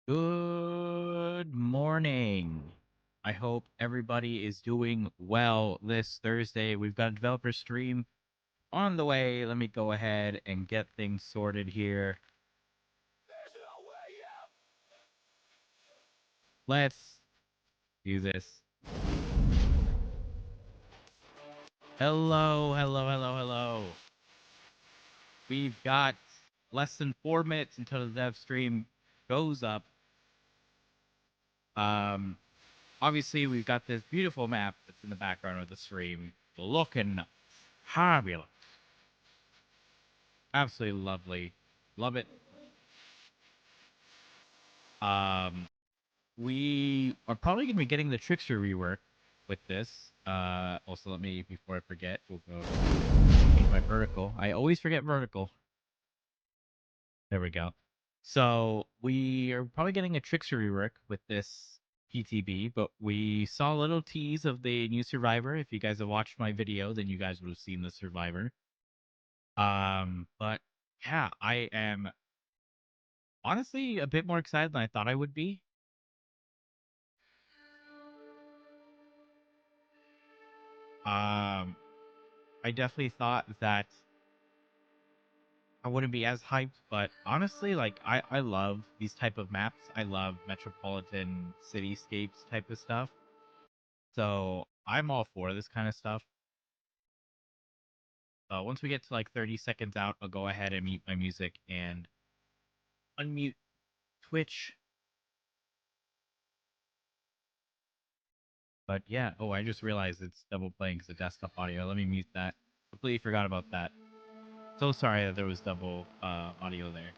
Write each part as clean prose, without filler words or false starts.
Good morning. I hope everybody is doing well this Thursday. We've got a developer stream on the way. Let me go ahead and get things sorted here. Let's do this. Hello. We've got less than 4 minutes until the dev stream goes up. Um, Obviously, we've got this beautiful map that's in the background of the stream, looking fabulous. Absolutely lovely. Love it. Um, we are probably going to be getting the Trickster rework with this. Also, let me, before I forget, we'll go change my vertical. I always forget vertical. There we go. So we are probably getting a Trickster rework with this PTB, but we saw a little tease of the new Survivor. If you guys have watched my video, then you guys would have seen the Survivor. But yeah, I am honestly a bit more excited than I thought I would be. Um, I definitely thought that I wouldn't be as hyped, but honestly, like I love these type of maps. I love metropolitan cityscapes type of stuff. So I'm all for this kind of stuff. Once we get to like 30 seconds out, I'll go ahead and mute my music and unmute Twitch. But yeah, oh, I just realized it's double playing because the desktop audio. Let me mute that. Completely forgot about that. So sorry that there was double audio there.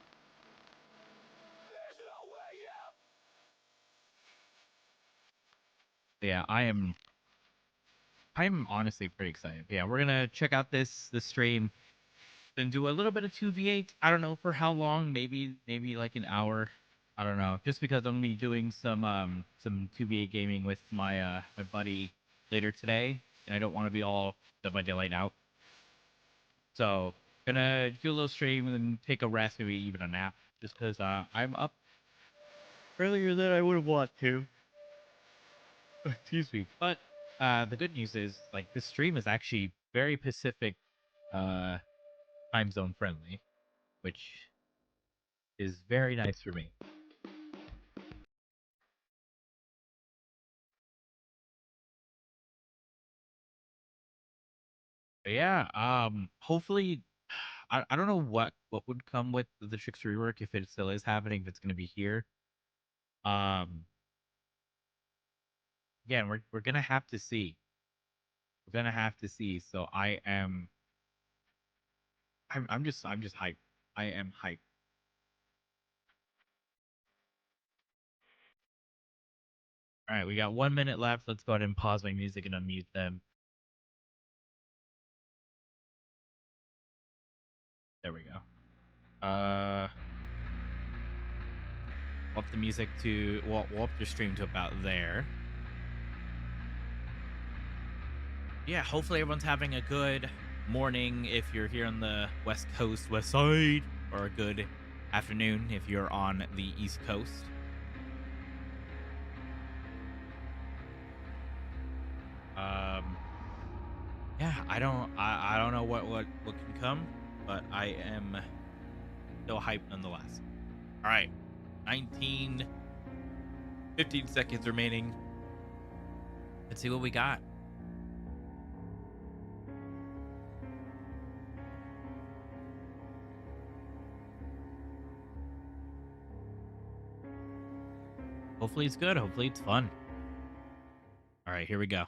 Yeah, I'm honestly pretty excited. Yeah, we're gonna check out this stream, then do a little bit of 2v8. I don't know for how long. Maybe like an hour. I don't know. Just because I'm gonna be doing some 2v8 gaming with my buddy later today, and I don't want to be all Dead by Daylight out. So gonna do a little stream and then take a rest, maybe even a nap, just because I'm up earlier than I would want to. Excuse me. But the good news is, like, this stream is actually very Pacific uh, time zone friendly, which is very nice for me. But yeah, hopefully, I don't know what would come with the Trickster rework if it still is happening, if it's going to be here. Um, Again, we're gonna have to see. We're gonna have to see. So I'm just hyped. I am hyped. All right, we got 1 minute left. Let's go ahead and pause my music and unmute them. There we go. We'll up the music to we'll up the stream to about there. Yeah, hopefully everyone's having a good morning if you're here on the West Coast, West Side, or a good afternoon if you're on the East Coast. Um, yeah, I don't know what can come, but I am still hyped nonetheless. All right, 19, 15 seconds remaining. Let's see what we got. Hopefully it's good. Hopefully it's fun. All right, here we go.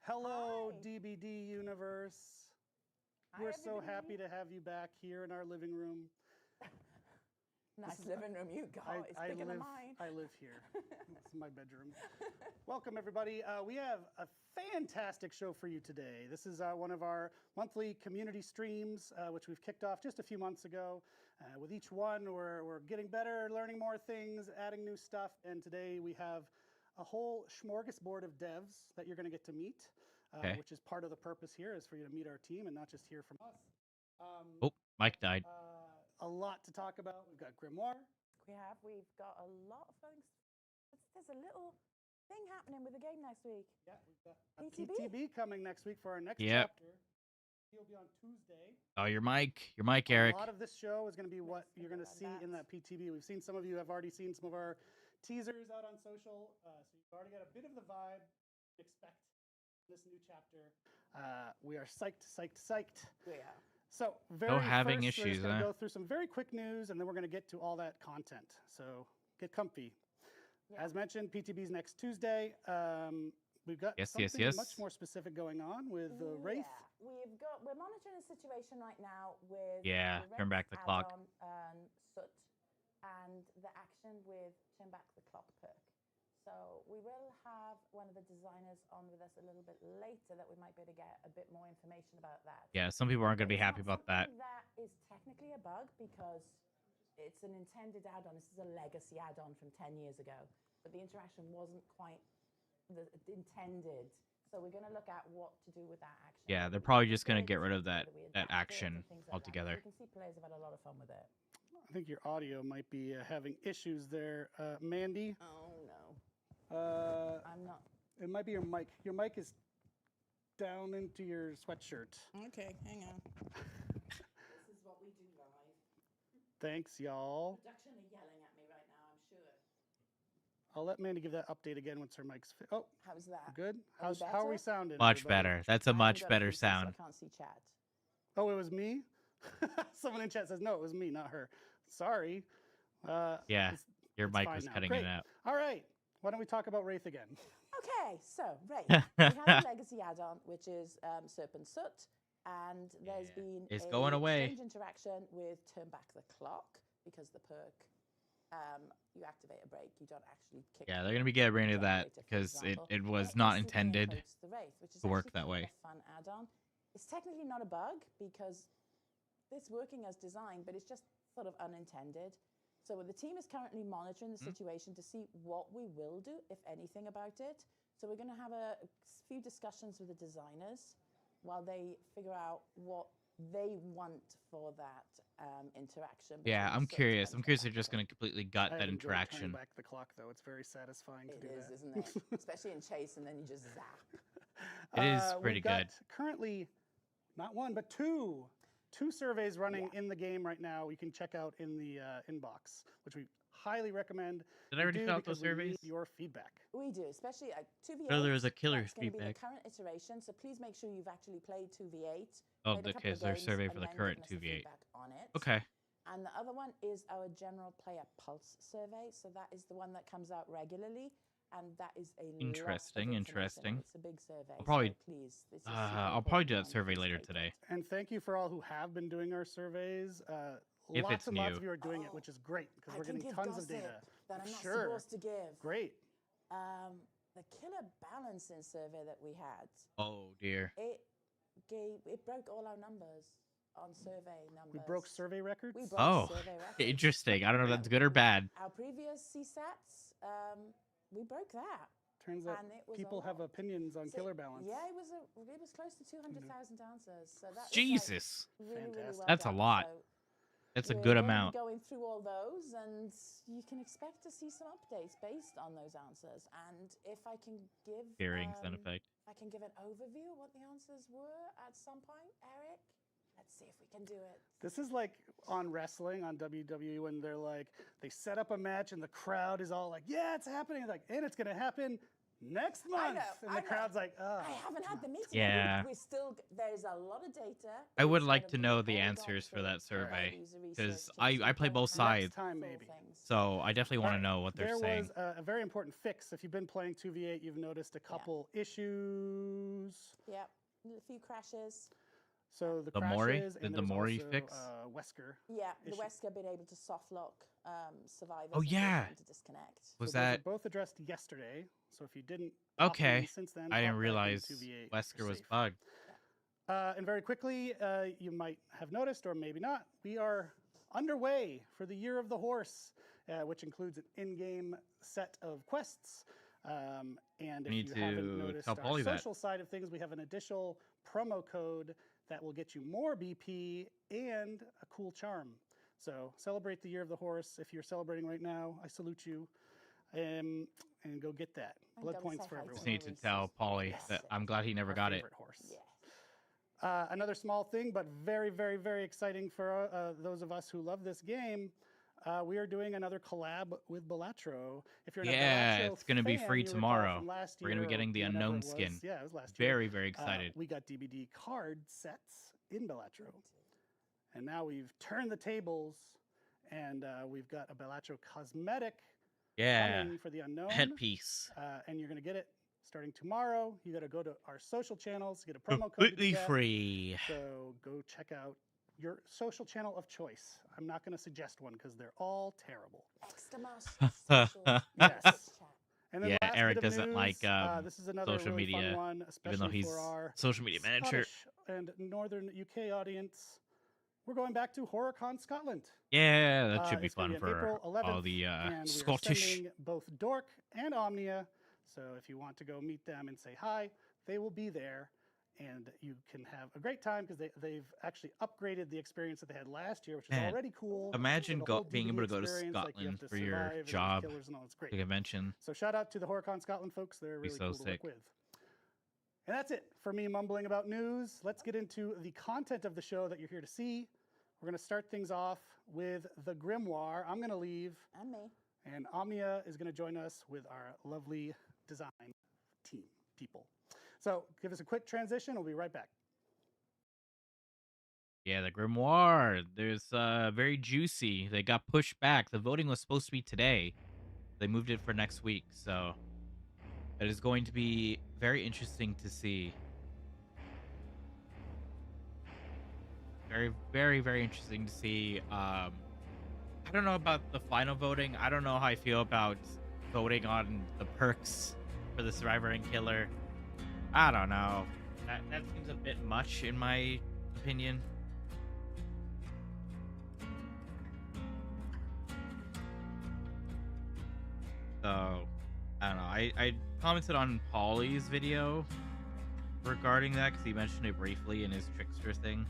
Hello, Hi. DBD universe. Hi, We're so everybody. happy to have you back here in our living room. Nice This is living room you got. It's bigger than mine. I live here. This is my bedroom. Welcome, everybody. We have a fantastic show for you today. This is one of our monthly community streams, which we've kicked off just a few months ago. With each one, we're getting better, learning more things, adding new stuff, and today we have a whole smorgasbord of devs that you're going to get to meet, Okay. which is part of the purpose here, is for you to meet our team and not just hear from us. Um, Oh, Mike died. a lot to talk about. We've got Grimoire. We've got a lot of things. There's a little thing happening with the game next week. Yeah, we've got a PTB? PTB coming next week for our next Yep. chapter. He'll be on Tuesday. Oh, your mic, Eric. A lot of this show is going to be what Nice you're going to figure see on in that. that PTB. We've seen some of you have already seen some of our teasers out on social, so you've already got a bit of the vibe to expect this new chapter. We are psyched. Yeah. So very having first, we're issues, just going to huh? go through some very quick news, and then we're going to get to all that content. So get comfy. Yeah. As mentioned, PTB's next Tuesday. We've got Yes, something yes. much more specific going on with Wraith. Yeah, we're monitoring a situation right now with Yeah, the turn back Wraith the clock. add-on, Soot, and the action with turn back the clock perk. So we will have one of the designers on with us a little bit later that we might be able to get a bit more information about that. Yeah, some people aren't going to be It's happy not about that. something That is technically a bug because it's an intended add-on. This is a legacy add-on from 10 years ago, but the interaction wasn't quite intended. So we're going to look at what to do with that action. Yeah, they're whether we probably keep just going to it, get rid of that whether we that adapt it, action and things like that. altogether. You can see players have had a lot of fun with it. I think your audio might be having issues there, Mandy. Oh no, I'm not. It might be your mic. Your mic is down into your sweatshirt. Okay, hang on. This is what we do live. Thanks, y'all. Production are yelling at me right now, I'm sure. I'll let Mandy give that update again once her mic's Oh, How's that? good. Are we How are we better? sounding? Much everybody? better. That's a I haven't much got better PC, so sound. I can't see chat. Oh, it was me? Someone in chat says, no, it was me, not her. Sorry. Yeah, it's- your it's mic fine was now. cutting Great. it out. All right. Why don't we talk about Wraith again? Okay, so Wraith. We have a legacy add-on, which is Serpent Soot, and there's Yeah, been it's a going away. strange interaction with Turn Back the Clock because the perk, you activate a break, you don't actually kick. Yeah, they're going to be getting rid of that generator, for because example, it and was it not instantly intended encodes the Wraith, which is to work actually that kind way. of a fun add-on. It's technically not a bug because it's working as designed, but it's just sort of unintended. So the team is currently monitoring the situation to see what we will do, if anything, about it. So we're going to have a few discussions with the designers while they figure out what they want for that interaction. Yeah, between I'm Soot curious. and I'm curious if Turn they're just Back going to completely gut I that enjoyed interaction. turning back the clock, though. It's very satisfying to It do is, that. isn't it? Especially in Chase, and then you just zap. It is pretty We've got good. currently not one, but two surveys running in the game right now. You can check out in the inbox, which we highly recommend. Did I already you fill do out those because we need surveys? your feedback. We do, especially 2v8. No, there was a killer That's going to be feedback. the current iteration, so please make sure you've actually played 2v8. Oh, played a couple okay, of so their games, survey and for the then current given us the 2v8. feedback on it. Okay. And the other one is our general player pulse survey. So that is the one that comes out regularly, and that is a lot of Interesting, information. interesting. It's a big survey. I'll probably- so please, this is I'll super probably do important that survey and later please take today. it. And thank you for all who have been doing our surveys. If Lots it's and lots new. of you are doing it, Oh, which is great because I we're can getting give tons of gossip data. that I'm not Sure. supposed to give. Great. The killer balancing survey that we had, Oh dear. it broke all our numbers on survey numbers. We broke survey records. We broke Oh, survey records. interesting. I don't know if that's good or bad. Our previous CSATs, we broke that. Turns out and it was a people have lot. opinions on So, killer balance. Yeah, it was close to 200,000 answers. So that Jesus. was like really, really Fantastic. well That's a done. lot. So That's a we're good gonna be amount. going through all those, and you can expect to see some updates based on those answers. And if I can give Hearing sound effect. I can give an overview of what the answers were at some point, Eric. Let's see if we can do it. This is like on wrestling on WWE when they're like, they set up a match and the crowd is all like, yeah, it's happening. Like, and it's going to happen next month. And the crowd's like, oh. I haven't had the meeting. Yeah. We still, there's a lot of data. I would It's like gotta to be know the all gone answers for through, that survey, user because research, I user play both input, sides. Next time, full maybe. things. So I definitely want to Alright, know what they're there saying. was a very important fix. If you've been playing 2v8, you've noticed a couple issues. Yep, a few crashes. So the The Mori? crashes, Did and the there's Mori also, fix? Wesker. Yeah, the Issue. Wesker been able to soft lock survivors. Oh, and force yeah. them to disconnect. Was So those are that both addressed yesterday. So if you didn't opt in okay? since then, I didn't hop back in realize 2v8. Wesker You're was safe. bugged. And very quickly, you might have noticed, or maybe not, we are underway for the Year of the Horse, which includes an in-game set of quests. And if need you to haven't noticed tell our Polly that. social side of things, we have an additional promo code that will get you more BP and a cool charm. So celebrate the year of the horse. If you're celebrating right now, I salute you. And go get that. And Blood gotta points say for hi to everyone. Just need to Maurice. tell Paulie Yes. that I'm glad he never Our got it. favorite horse. Yeah. Another small thing, but very, very, very exciting for those of us who love this game. We are doing another collab with Balatro. If you're Yeah, a Balatro it's gonna be fan, free you recall tomorrow. from last We're gonna be year or getting the whenever unknown it was. skin. Yeah, it was last year. Very, very excited. We got DBD card sets in Balatro. And now we've turned the tables, and we've got a Balatro cosmetic Yeah, coming for the unknown. headpiece. And you're going to get it starting tomorrow. You got to go to our social channels, get a promo code to do Completely that. free. So go check out your social channel of choice. I'm not going to suggest one because they're all terrible. Extra social Yes. chat. And then Yeah, last Eric bit of doesn't news, like this is another social really media, fun one, especially even though he's for our social media manager. Scottish and Northern UK audience. We're going back to HorrorCon Scotland. Yeah, that should be It's gonna fun on for April 11th, all the and we are Scottish. sending both Dork and Omnia. So if you want to go meet them and say hi, they will be there, and you can have a great time because they've actually upgraded the experience that they had last year, which is Man, already cool. Imagine So the whole being able to DVD go to experience, like, you have Scotland to for your survive and there's job, killers and all. It's great. the convention. So shout out to the HorrorCon Scotland folks. They're Be really so cool to sick. work with. And that's it for me mumbling about news. Let's get into the content of the show that you're here to see. We're going to start things off with the Grimoire. I'm going to leave, And me. and Omnia is going to join us with our lovely design team people. So give us a quick transition. We'll be right back. Yeah, the Grimoire. There's very juicy. They got pushed back. The voting was supposed to be today. They moved it for next week, so it is going to be very interesting to see. Very, very, very interesting to see. I don't know about the final voting. I don't know how I feel about voting on the perks for the Survivor and Killer. I don't know. That seems a bit much in my opinion. So, I don't know. I commented on Paulie's video regarding that because he mentioned it briefly in his Trickster thing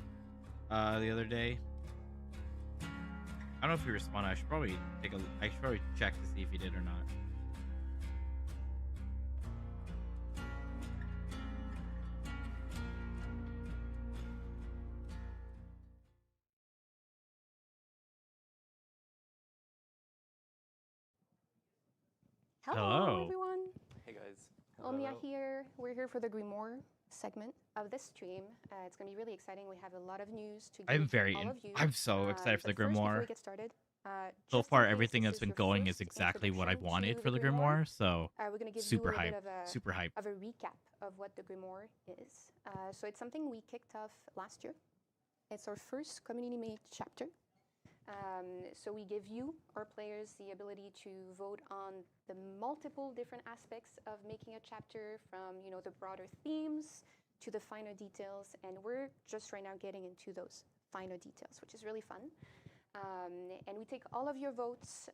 the other day. I don't know if he responded. I should probably check to see if he did or not. Hello. Everyone. Hey guys. Omnia here. We're here for the Grimoire segment of this stream. It's going to be really exciting. We have a lot of news to give all of you. I'm so excited for the but first, before Grimoire. we get started, So just in far, case everything this that's is been your going is first exactly what I introduction wanted to for the Grimoire. So we're going to give super you a hype. little bit Super hype. of a recap of what the Grimoire is. So it's something we kicked off last year. It's our first community-made chapter. So we give you, our players, the ability to vote on the multiple different aspects of making a chapter, from the broader themes to the finer details, and we're just right now getting into those finer details, which is really fun. And we take all of your votes,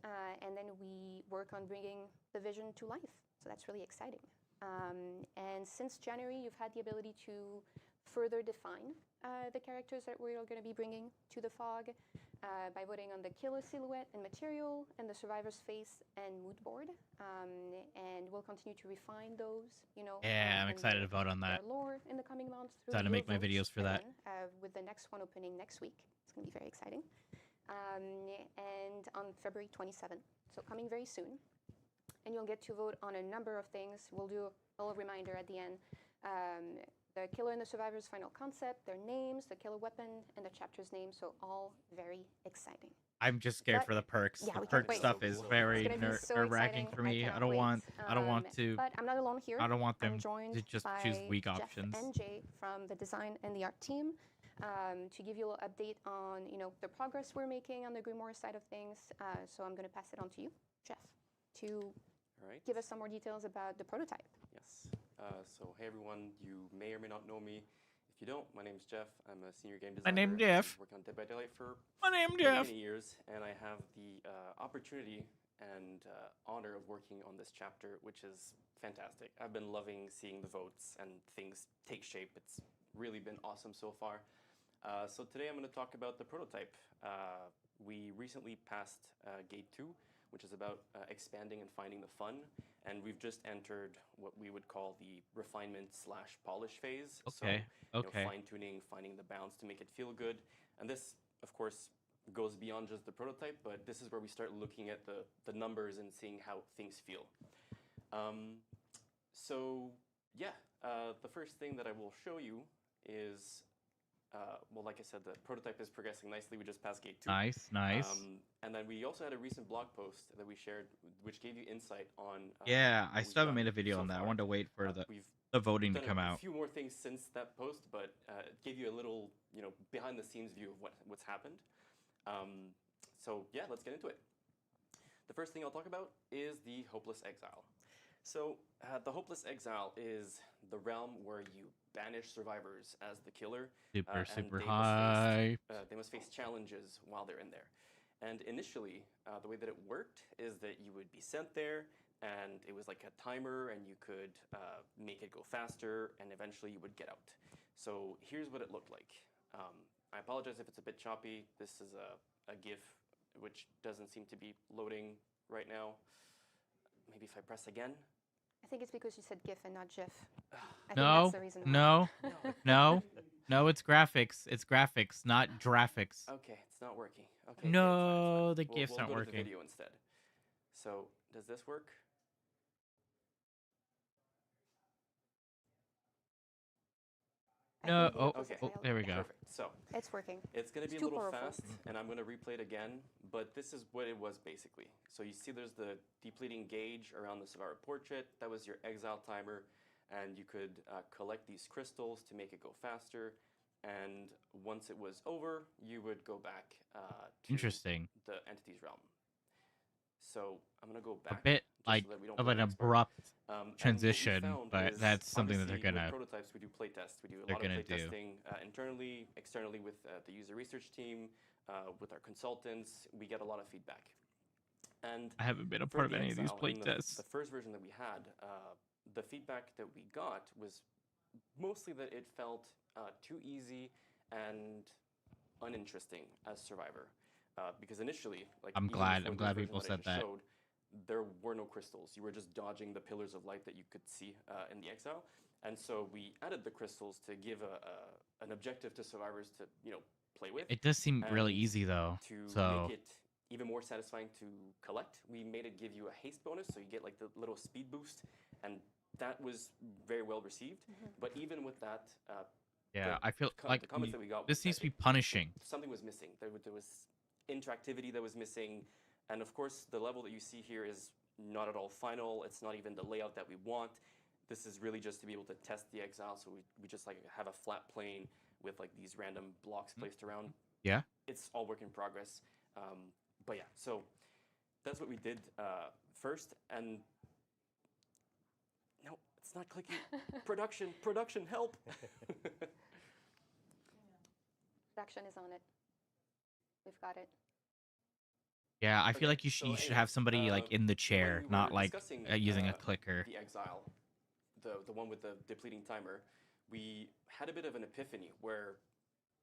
and then we work on bringing the vision to life. So that's really exciting. And since January, you've had the ability to further define the characters that we're going to be bringing to the fog by voting on the killer silhouette and material, and the survivor's face and mood board. And we'll continue to refine those, Yeah, I'm and excited to vote on their that. lore in the coming months. through Excited to your make my votes videos for that. again, with the next one opening next week. It's going to be very exciting. And on February 27th, so coming very soon. And you'll get to vote on a number of things. We'll do a little reminder at the end. The killer and the survivor's final concept, their names, the killer weapon, and the chapter's name. So all very exciting. I'm just scared But- for the perks. yeah, The we can't perk wait. stuff is It's very It's gonna be so nerve-wracking exciting. for me. I cannot don't wait. want. I don't want to. But I'm not alone here. I don't want them I'm joined to just by choose weak Jeff options. and Jay from the design and the art team to give you a little update on the progress we're making on the Grimoire side of things. So I'm going to pass it on to you, Jeff, to All right. give us some more details about the prototype. Yes. So hey everyone, you may or may not know me. If you don't, my name's Jeff. I'm a senior game My designer. name's I've Jeff. been working on Dead by Daylight for My name's many, Jeff. many years, and I have the opportunity and honor of working on this chapter, which is fantastic. I've been loving seeing the votes and things take shape. It's really been awesome so far. So today I'm going to talk about the prototype. We recently passed Gate 2, which is about expanding and finding the fun. And we've just entered what we would call the refinement / polish phase. Okay, So, okay. fine-tuning, finding the balance to make it feel good. And this, of course, goes beyond just the prototype, but this is where we start looking at the numbers and seeing how things feel. So yeah, the first thing that I will show you is, well, like I said, the prototype is progressing nicely. We just passed Gate 2. Nice, nice. And then we also had a recent blog post that we shared, which gave you insight on. Yeah, I what still we've haven't made a done video so on that. I far. wanted to wait for We've the voting to done come a out. few more things since that post, but it gave you a little, behind the scenes view of what's happened. So yeah, let's get into it. The first thing I'll talk about is the Hopeless Exile. So the Hopeless Exile is the realm where you banish survivors as the killer. Super, and super they high. They must face challenges while they're in there. And initially, the way that it worked is that you would be sent there, and it was like a timer, and you could make it go faster, and eventually you would get out. So here's what it looked like. I apologize if it's a bit choppy. This is a GIF which doesn't seem to be loading right now. Maybe if I press again. I think it's because you said GIF and not GIF. I think No, that's the reason why. no, it's graphics. It's graphics, not graphics. Okay, it's not working. Okay, No, it's the fine. GIFs We'll aren't go to working. the video instead. So does this work? I No, think oh, it was a oh, fail. there we go. Perfect. So It's working. it's going to be It's a too little powerful. fast, and I'm going to replay it again, but this is what it was basically. So you see there's the depleting gauge around the Survivor portrait. That was your exile timer, and you could collect these crystals to make it go faster. And once it was over, you would go back to Interesting. the entity's realm. So I'm going to go A back. bit just like so that we don't of go an to the next part. abrupt And what we transition, found but is, that's something that they're obviously, gonna. with prototypes, we do play tests. We do a they're lot of gonna play do. testing internally, externally with the user research team, with our consultants. We get a lot of feedback. And I haven't been a for part of the any of these Exile, play in tests. the first version that we had, the feedback that we got was mostly that it felt too easy and uninteresting as Survivor. Because initially, like I'm even glad before this version people that I said just that. showed, there were no crystals. You were just dodging the pillars of light that you could see in the Exile. And so we added the crystals to give an objective to survivors to play with. It does seem really and easy though. To So make it even more satisfying to collect, we made it give you a haste bonus, so you get like the little speed boost, and that was very well received. But even with that, yeah, the I feel the like comments that we got this was needs that to be punishing. something was missing. There was interactivity that was missing, and of course, the level that you see here is not at all final. It's not even the layout that we want. This is really just to be able to test the Exile. So we just like have a flat plane with like these random blocks placed around. Yeah. It's all work in progress. But yeah, so that's what we did first. And no, it's not clicking. Production, help. Production is on it. We've got it. Yeah, I feel Okay, like you so should have anyways, somebody like in the when chair, we not were like discussing, using a clicker. The Exile, the one with the depleting timer, we had a bit of an epiphany where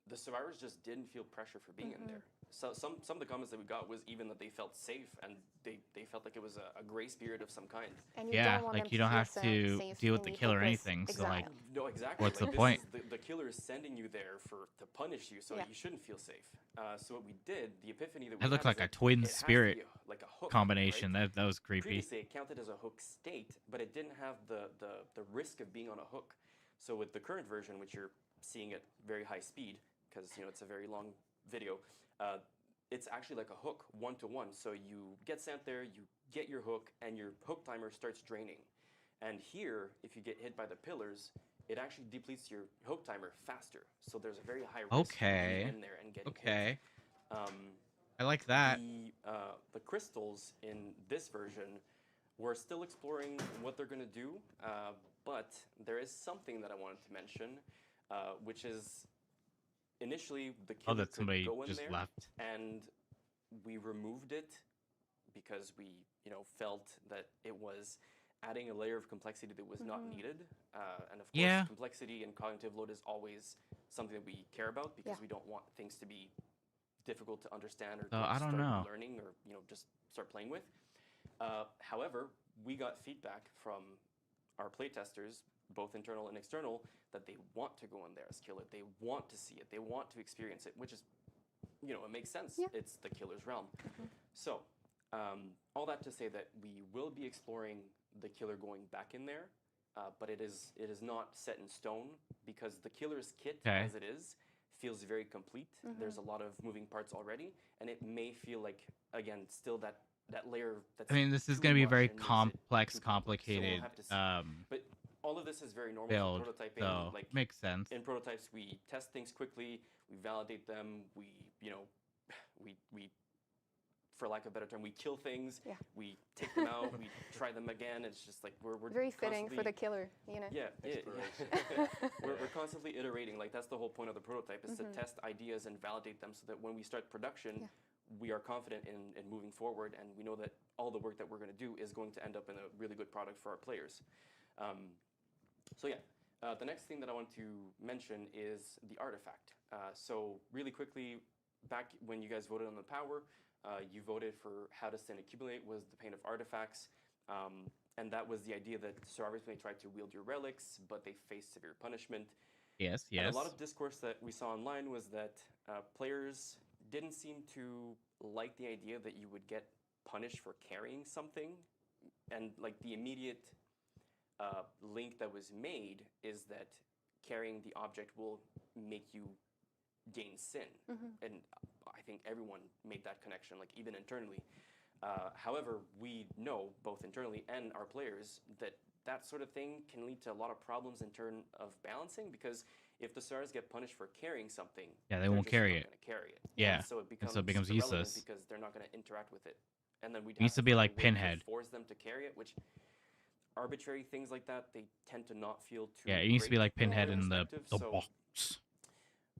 the survivors just didn't feel pressure for being in there. So some of the comments that we got was even that they felt safe and they felt like it was a grace period of some kind. And you Yeah, don't want like them you don't feel have to safe deal with in the the kill or hopeless anything. So like, exile. No, exactly. What's like, the point? The killer is sending you there to punish you, so Yeah. you shouldn't feel safe. So what we did, the epiphany that we that looks had is like a that twin it has to spirit be like a hook, combination. right? That was creepy. Previously, it counted as a hook state, but it didn't have the risk of being on a hook. So with the current version, which you're seeing at very high speed, because it's a very long video, it's actually like a hook, 1-to-1. So you get sent there, you get your hook, and your hook timer starts draining. And here, if you get hit by the pillars, it actually depletes your hook timer faster. So there's a very high risk of Okay. being in there and getting Okay, hit. I like that. The crystals in this version, we're still exploring what they're going to do, but there is something that I wanted to mention, which is initially the Oh, killer that somebody could go in just there, left. and we removed it because we felt that it was adding a layer of complexity that was not needed. And of course, Yeah. complexity and cognitive load is always something that we care about because Yeah. we don't want things to be difficult to understand or So, to I don't start know. learning or just start playing with. However, we got feedback from our playtesters, both internal and external, that they want to go in there as Killer. They want to see it. They want to experience it, which is, it makes sense. Yeah. It's the Killer's realm. So, all that to say that we will be exploring the Killer going back in there, but it is not set in stone because the Killer's kit, Okay. as it is, feels very complete. There's a lot of moving parts already, and it may feel like, again, still that layer that's I mean, this is too going to be much very and makes it complex, too complex. So we'll complicated have to see. But all of this is very normal build. for prototyping. So, Like makes sense. in prototypes, we test things quickly, we validate them, we for lack of a better term, we kill things, Yeah. we take them out, we try them again. It's just like we're Very fitting for the constantly- killer, yeah, Exploration. we're constantly iterating. Like that's the whole point of the prototype is to test ideas and validate them so that when we start production, we are confident in moving forward and we know that all the work that we're going to do is going to end up in a really good product for our players. The next thing that I want to mention is the artifact. So really quickly, back when you guys voted on the power, you voted for how to sin accumulate was the pain of artifacts. And that was the idea that survivors may try to wield your relics, but they face severe punishment. Yes, And yes. a lot of discourse that we saw online was that players didn't seem to like the idea that you would get punished for carrying something. And like the immediate link that was made is that carrying the object will make you gain sin. And I think everyone made that connection, like even internally. However, we know, both internally and our players, that that sort of thing can lead to a lot of problems in terms of balancing, because if the stars get punished for carrying something, Yeah, they they're won't just carry not it. gonna carry it. Yeah, And so it becomes, so it becomes irrelevant useless. because they're not going to interact with it. And then we'd It needs have to be find a like way Pinhead. to force them to carry it, which arbitrary things like that, they tend to not feel too Yeah, it needs to be great like from Pinhead their in the perspective. So box.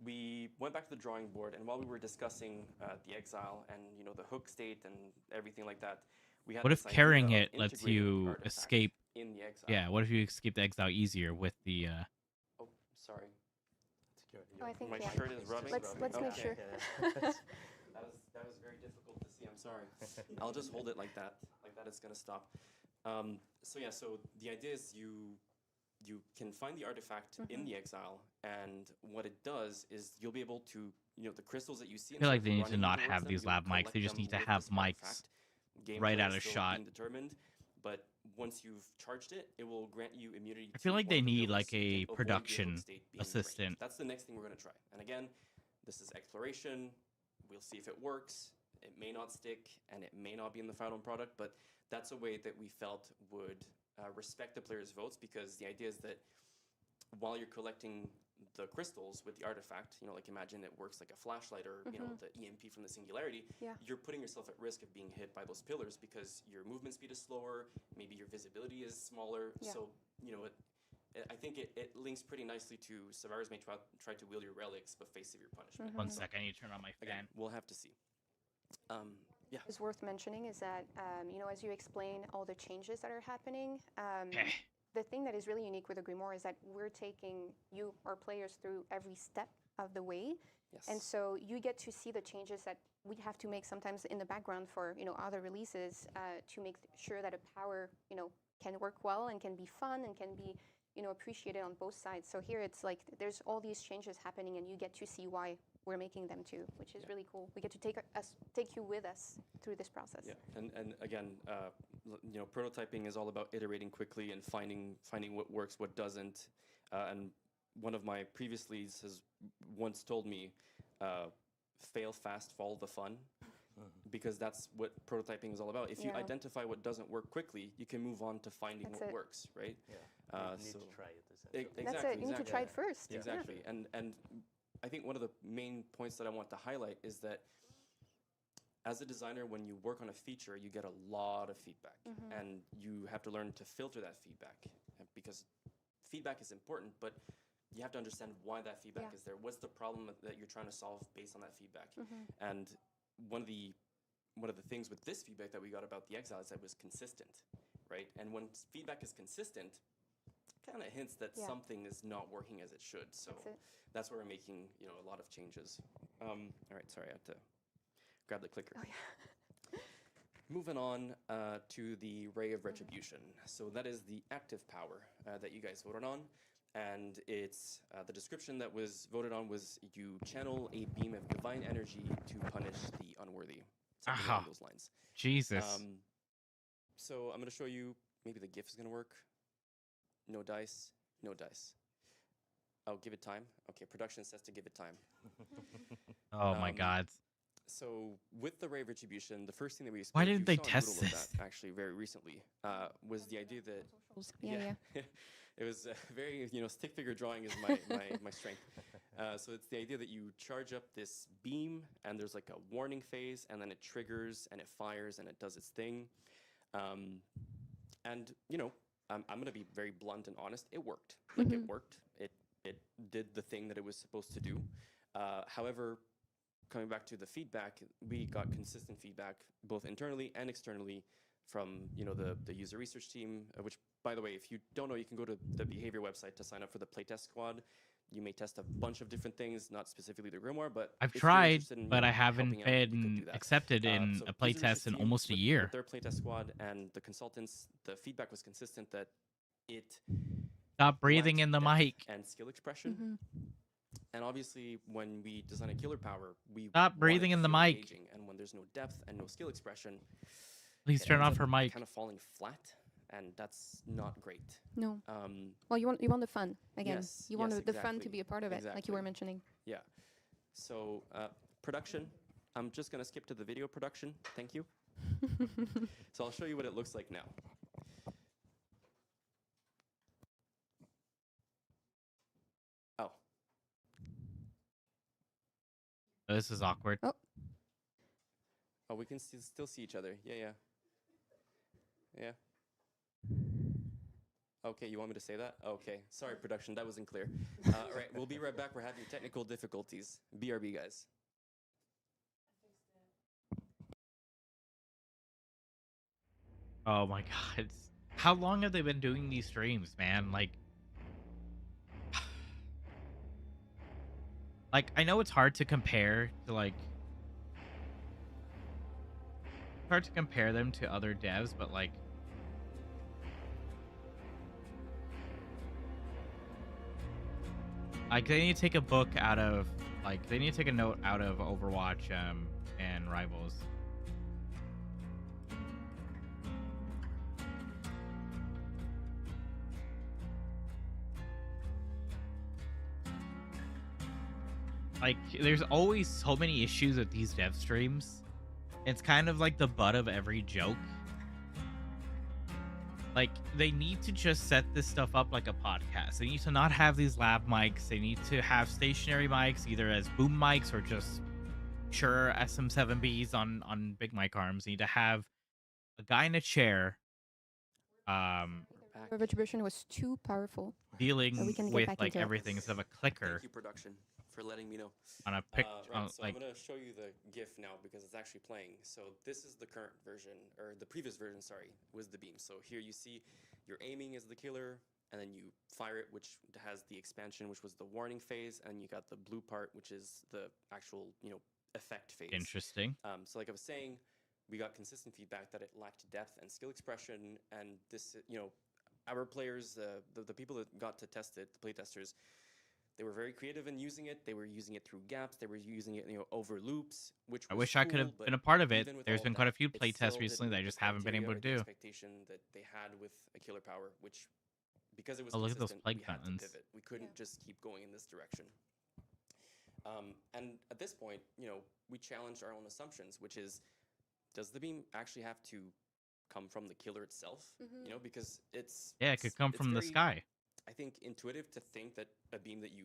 we went back to the drawing board, and while we were discussing the exile and the hook state and everything like that, we had What if this idea carrying of it lets integrating the you artifact escape? in the exile. Yeah, what if you escape the exile easier with the Oh, sorry. Oh, I think My yeah. shirt is rubbing. Let's make Okay. sure. That was very difficult to see. I'm sorry. I'll just hold it like that. Like that, it's gonna stop. So the idea is you can find the artifact in the exile, and what it does is you'll be able to the crystals that you see. I feel like instead they of need to running not towards have them, these you'll lav mics. collect They just them need to with have this mics artifact. right Gameplay out is of still shot. being determined, but once you've charged it, it will grant you immunity. I feel to like one they of the need, abilities, like, so you a can avoid your hook production state being drained. assistant. That's the next thing we're going to try. And again, this is exploration. We'll see if it works. It may not stick, and it may not be in the final product, but that's a way that we felt would respect the players' votes, because the idea is that while you're collecting the crystals with the artifact, like imagine it works like a flashlight or the EMP from the singularity, Yeah. you're putting yourself at risk of being hit by those pillars because your movement speed is slower, maybe your visibility is smaller. Yeah. So, I think it links pretty nicely to survivors may try to wield your relics but face severe punishment. 1 sec, I need to turn on my Again, fan. we'll have to see. Yeah. Is worth mentioning is that as you explain all the changes that are happening, Okay. the thing that is really unique with the Grimoire is that we're taking you, our players, through every step of the way. Yes. And so you get to see the changes that we have to make sometimes in the background for other releases to make sure that a power can work well and can be fun and can be appreciated on both sides. So here it's like there's all these changes happening, and you get to see why we're making them too, which is really cool. We get to take you with us through this process. Yeah, and again, prototyping is all about iterating quickly and finding what works, what doesn't. And one of my previous leads has once told me, "Fail fast, follow the fun," because that's what prototyping is all about. If you Yeah. identify what doesn't work quickly, you can move on to finding That's what it. works, right? Yeah. Uh, you need so- to try it, essentially. That's it. You need to try it first. Exactly. And I think one of the main points that I want to highlight is that as a designer, when you work on a feature, you get a lot of feedback, and you have to learn to filter that feedback, because feedback is important, but you have to understand why that feedback Yeah. is there. What's the problem that you're trying to solve based on that feedback? And one of the things with this feedback that we got about the exile is that it was consistent, right? And when feedback is consistent, kind of hints that Yeah. something is not working as it should. So That's it. that's where we're making, a lot of changes. All right, sorry, I have to grab the clicker. Oh, yeah. Moving on to the Ray of Retribution. So that is the active power that you guys voted on. And it's the description that was voted on was you channel a beam of divine energy to punish the unworthy. Something along Aha. those lines. Jesus. So I'm going to show you, maybe the GIF is going to work. No dice, no dice. Oh, give it time. Okay, production says to give it time. Oh my um, God. So with the Ray of Retribution, the first thing that we Why explained, didn't you they saw a test doodle of this? that actually very recently, was the idea that Yeah. it was very, stick figure drawing is my strength. So it's the idea that you charge up this beam and there's like a warning phase and then it triggers and it fires and it does its thing. And, I'm going to be very blunt and honest. It worked. Like it worked. It did the thing that it was supposed to do. However, coming back to the feedback, we got consistent feedback both internally and externally from the user research team, which, by the way, if you don't know, you can go to the Behavior website to sign up for the playtest squad. You may test a bunch of different things, not specifically the Grimoire, but I've if you're tried, interested in, but I haven't helping out, you could do been that. accepted in So a user research playtest in team almost a with year. their playtest squad and the consultants, the feedback was consistent that it Stop breathing lacked in the depth mic. and skill expression. And obviously, when we design a killer power, we Stop want it breathing to in the feel mic. engaging. And when there's no depth and no skill expression, Please it turn ends off up her mic. kind of falling flat, and that's not great. No. Um, Well, you want the fun again. Yes, You want yes, the fun to exactly, be a part of it, like you were exactly. mentioning. yeah. So production. I'm just gonna skip to the video production. Thank you. So I'll show you what it looks like now. Oh, Oh, this is awkward. Oh, oh, we can still see each other. Yeah. Okay, you want me to say that? Okay, sorry, production, that wasn't clear. All right, we'll be right back. We're having technical difficulties. BRB, guys. Oh my God. How long have they been doing these streams, man? Like I know it's hard to compare to hard to compare them to other devs, but like they need to take a book out of they need to take a note out of Overwatch and Rivals. Like there's always so many issues with these dev streams. It's kind of like the butt of every joke. Like they need to just set this stuff up like a podcast. They need to not have these lab mics. They need to have stationary mics, either as boom mics or just Shure SM7Bs on big mic arms. They need to have a guy in a chair Back. Retribution was too powerful. dealing So we can get with back like into it. everything instead of a clicker Thank you, production, for letting me know. on a pic Right, so like I'm going to show you the GIF now because it's actually playing. So this is the current version, or the previous version, sorry, was the beam. So here you see you're aiming as the killer, and then you fire it, which has the expansion, which was the warning phase, and you got the blue part, which is the actual, effect phase. interesting. So like I was saying, we got consistent feedback that it lacked depth and skill expression, and this, our players, the people that got to test it, the playtesters, they were very creative in using it. They were using it through gaps. They were using it, over loops, which I was wish I could cool, have but been a part of it. even with There's all been of quite a that, few it playtests still recently didn't that I meet just the haven't been able to criteria or do. the expectation that they had with a killer power, which because it was Oh, look at those consistent, plague we had to buttons. pivot. We couldn't just keep going in this direction. And at this point, we challenged our own assumptions, which is, does the beam actually have to come from the killer itself? Because it's Yeah, it could come it's from the very, sky. I think, intuitive to think that a beam that you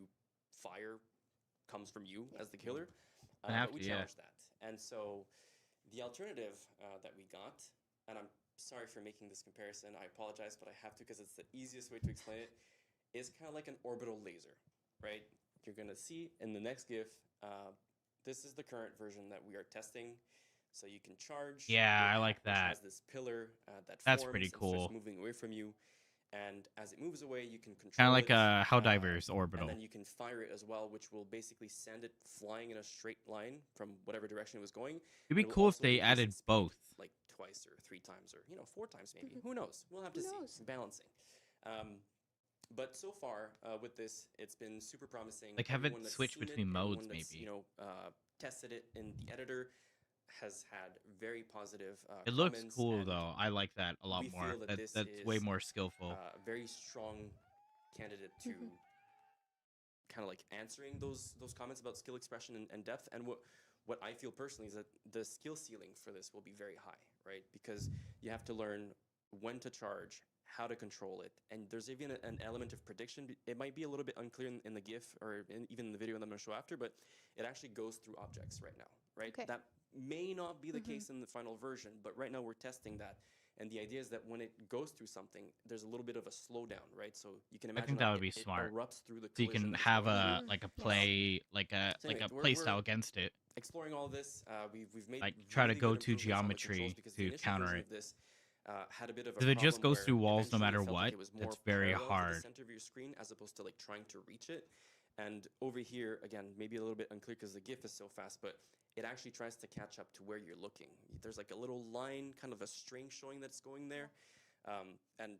fire comes from you as the killer. have But we to, yeah. challenged that. And so the alternative that we got, and I'm sorry for making this comparison, I apologize, but I have to because it's the easiest way to explain it, is kind of like an orbital laser, right? You're going to see in the next GIF, this is the current version that we are testing. So you can charge. Yeah, your I like pack, which that. has this pillar that That's forms pretty and cool. starts moving away from you. And as it moves away, you can control Kind of like it. Helldivers And Orbital. then you can fire it as well, which will basically send it flying in a straight line from whatever direction it was going. It'd be and it will cool if also they increase in added speed, both. like twice or 3 times or 4 times maybe. Who knows? We'll have to Who see. knows? Balancing. But so far with this, it's been super promising. Like, have it Everyone that's switch seen it, between everyone modes, that's, maybe. tested it in the editor has had very positive It looks comments, cool and though. I like that a lot we more. feel that this That's way is, more skillful. a very strong candidate to kind of like answering those comments about skill expression and depth. And what I feel personally is that the skill ceiling for this will be very high, right? Because you have to learn when to charge, how to control it, and there's even an element of prediction. It might be a little bit unclear in the GIF or even in the video that I'm going to show after, but it actually goes through objects right now, right? Okay. That may not be the case in the final version, but right now we're testing that. And the idea is that when it goes through something, there's a little bit of a slowdown, right? So you can imagine think that would be it smart. erupts through the So you collision can that's have going a through. like a Yes. play like a So like anyway, a we're- play we're style against it. Exploring all this, we've made Like, try to really go good to improvements on the geometry controls because the to initial counter version it. of this had a bit of a If it just problem goes through where walls no eventually it matter felt like what, it was it's more very parallel to hard. the center of your screen as opposed to like trying to reach it. And over here, again, maybe a little bit unclear because the GIF is so fast, but it actually tries to catch up to where you're looking. There's like a little line, kind of a string showing that's going there. And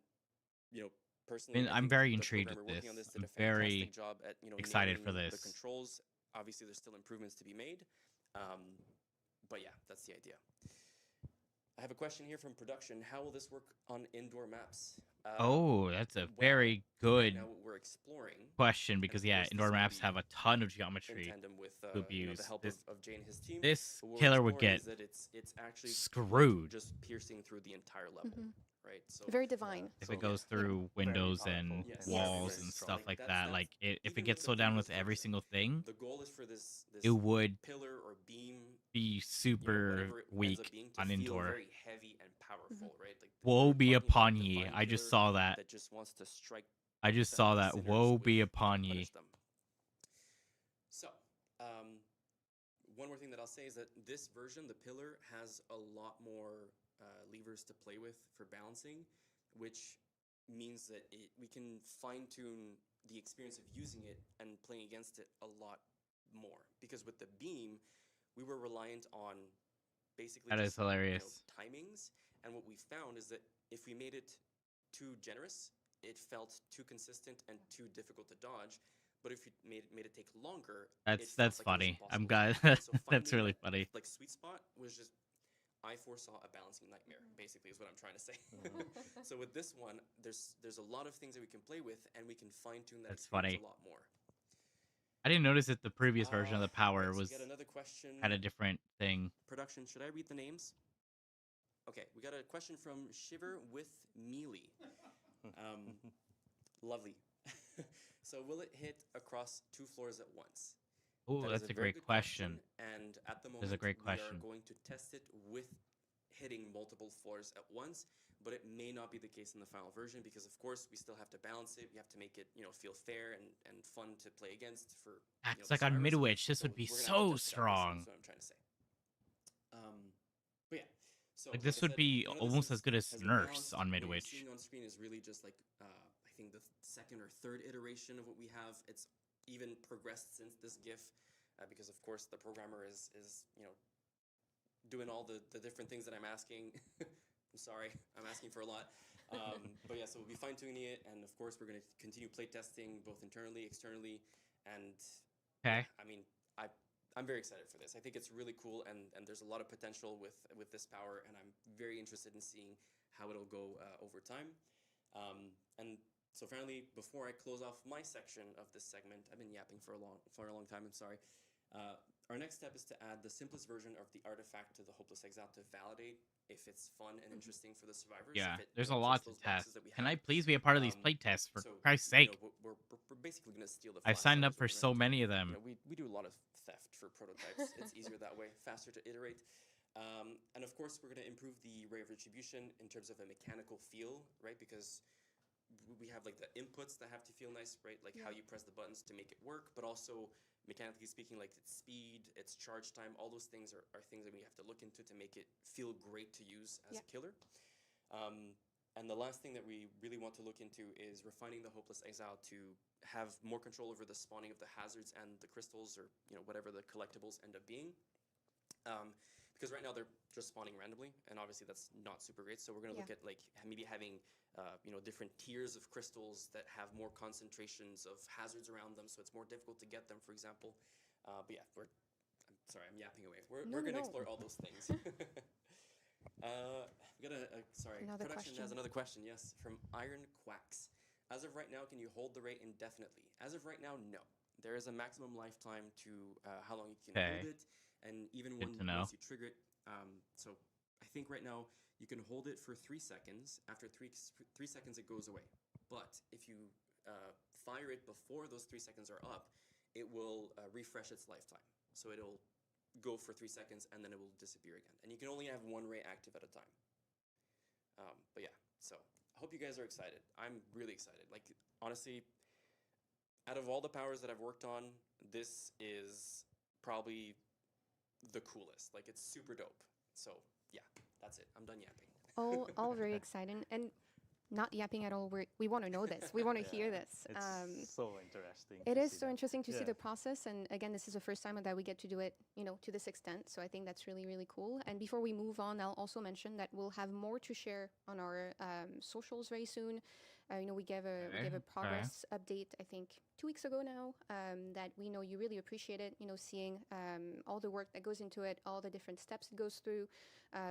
personally, mean, I I'm think very the intrigued programmer with working on this. this did I'm a fantastic very job at excited for nailing the this. controls. Obviously, there's still improvements to be made, but yeah, that's the idea. I have a question here from production. How will this work on indoor maps? Oh, that's a well, very right good now, what we're exploring question because of yeah, course, this indoor will maps be have a ton of in geometry. tandem with to be the used. help This- of Jay and his team. This But what we're killer would exploring get is that it's actually screwed just piercing through the entire level, right? So Very divine. if so, it goes yeah. through windows and powerful. Yes. walls Yes. and Yes. stuff Like, like that's- that. Like if even it with gets the slowed down with previous every version, single thing, the goal is for this it would pillar or beam, be super whatever it ends up weak being, to on feel indoor. very heavy and powerful, right? Like Woe we're be talking about upon ye! divine I just killer saw that. that just wants to strike. I just the- saw the that. sinners Woe be with- upon and ye! punish them. So, one more thing that I'll say is that this version, the pillar, has a lot more levers to play with for balancing, which means that we can fine tune the experience of using it and playing against it a lot more. Because with the beam, we were reliant on basically That is just, hilarious. timings. And what we found is that if we made it too generous, it felt too consistent and too difficult to dodge. But if you made it take longer, it That's felt like it was funny. I'm impossible to glad. dodge. So That's finding really that, funny. like sweet spot was just, I foresaw a balancing nightmare. Basically, is what I'm trying to say. So with this one, there's a lot of things that we can play with, and we can fine tune that That's experience funny. a lot more. I didn't notice that the previous version of the power Right, so was we got another question. had a different thing. Production, should I read the names? Okay, we got a question from Shiver with Mealy. Lovely. So will it hit across 2 floors at once? Oh, That is that's a very great good question. And at the moment, That's a great we are question. going to test it with hitting multiple floors at once, but it may not be the case in the final version because, of course, we still have to balance it. We have to make it, feel fair and fun to play against for. Acts the like on survivors. Midwich, this So would be we're gonna have to so test it out strong. That's what I'm trying to say. But yeah, so Like, I this would said, be none of almost this as good as has been Nurse balanced. on What you're Midwich. seeing on screen is really just like I think the second or third iteration of what we have. It's even progressed since this GIF, because of course the programmer is doing all the different things that I'm asking. I'm sorry, I'm asking for a lot. But yeah, so we'll be fine tuning it, and of course we're going to continue play testing both internally, externally, and Okay. I mean, I'm very excited for this. I think it's really cool, and there's a lot of potential with this power, and I'm very interested in seeing how it'll go over time. And so finally, before I close off my section of this segment, I've been yapping for a long time. I'm sorry. Our next step is to add the simplest version of the artifact to the Hopeless Exile to validate if it's fun and interesting for the survivors. Yeah, if it, there's a ticks lot to those boxes test. that we Can have. I please be a part of these Um, play tests for So, Christ's you know, sake? we're basically going to steal the I've flash signed sellers, up for what we're so gonna many of them. we do a lot of theft for prototypes. It's easier that way, faster to iterate. And of course, we're going to improve the Ray of Retribution in terms of a mechanical feel, right? Because we have like the inputs that have to feel nice, right? Like how you press the buttons to make it work, but also mechanically speaking, like its speed, its charge time, all those things are things that we have to look into to make it feel great to use as a killer. And the last thing that we really want to look into is refining the Hopeless Exile to have more control over the spawning of the hazards and the crystals, or whatever the collectibles end up being. Because right now they're just spawning randomly, and obviously that's not super great. So we're going to look at like maybe having different tiers of crystals that have more concentrations of hazards around them, so it's more difficult to get them, for example. But yeah, I'm sorry, I'm yapping away. We're going to explore all those things. We got Another production question. has another question. Yes, from Iron Quacks. As of right now, can you hold the ray indefinitely? As of right now, no. There is a maximum lifetime to how long you can hold it, and even Good to know. once you trigger it. So I think right now you can hold it for 3 seconds. After 3 seconds, it goes away. But if you fire it before those 3 seconds are up, it will refresh its lifetime. So it'll go for 3 seconds and then it will disappear again. And you can only have one ray active at a time. But yeah, so I hope you guys are excited. I'm really excited. Like, honestly, out of all the powers that I've worked on, this is probably the coolest. Like, it's super dope. So yeah, that's it. I'm done yapping. All very exciting, and not yapping at all. We want to know this. We want to hear this. It's so interesting. It to is see so that. interesting to see Yeah. the process, and again, this is the first time that we get to do it, to this extent. So I think that's really, really cool. And before we move on, I'll also mention that we'll have more to share on our socials very soon. We gave a progress update, I think, 2 weeks ago now. That we know you really appreciate it. Seeing all the work that goes into it, all the different steps it goes through,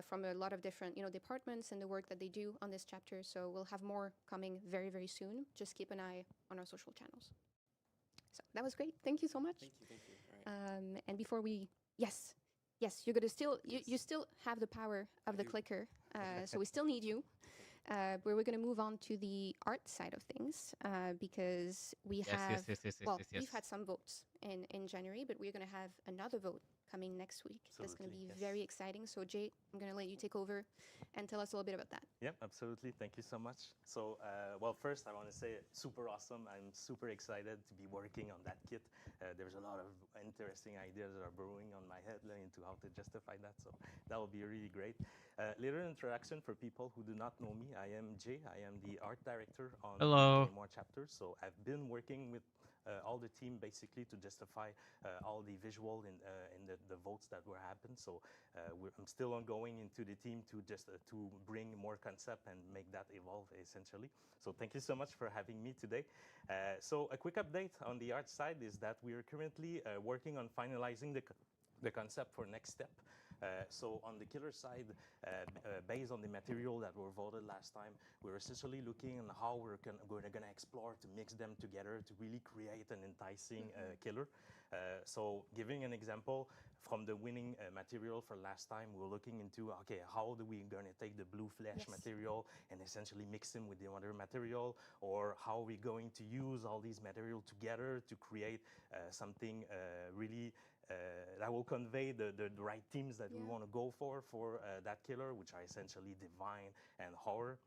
from a lot of different departments and the work that they do on this chapter. So we'll have more coming very, very soon. Just keep an eye on our social channels. So that was great. Thank you so much. Thank you. All right. And before yes, you're gonna still you still have the power of the do. clicker. So we still need you. We're going to move on to the art side of things, because we have we've had some votes in January, but we're going to have another vote coming next week. That's going to be Absolutely, yes. very exciting. So Jay, I'm going to let you take over and tell us a little bit about that. Yep, absolutely. Thank you so much. So, well, first I want to say super awesome. I'm super excited to be working on that kit. There's a lot of interesting ideas that are brewing on my head into how to justify that. So that will be really great. Little introduction for people who do not know me. I am Jay. I am the art director on Hello. more chapters. So I've been working with all the team basically to justify all the visual in the votes that were happened. So I'm still ongoing into the team to just to bring more concept and make that evolve essentially. So thank you so much for having me today. So a quick update on the art side is that we are currently working on finalizing the concept for next step. So on the killer side, based on the material that were voted last time, we're essentially looking on how we're gonna explore to mix them together to really create an enticing killer. So giving an example, from the winning material for last time, we're looking into, okay, how do we gonna take the blue flesh material and essentially mix them with the other material, or how are we going to use all these material together to create something really that will convey the right themes that we want to go for that killer, which are essentially divine and horror.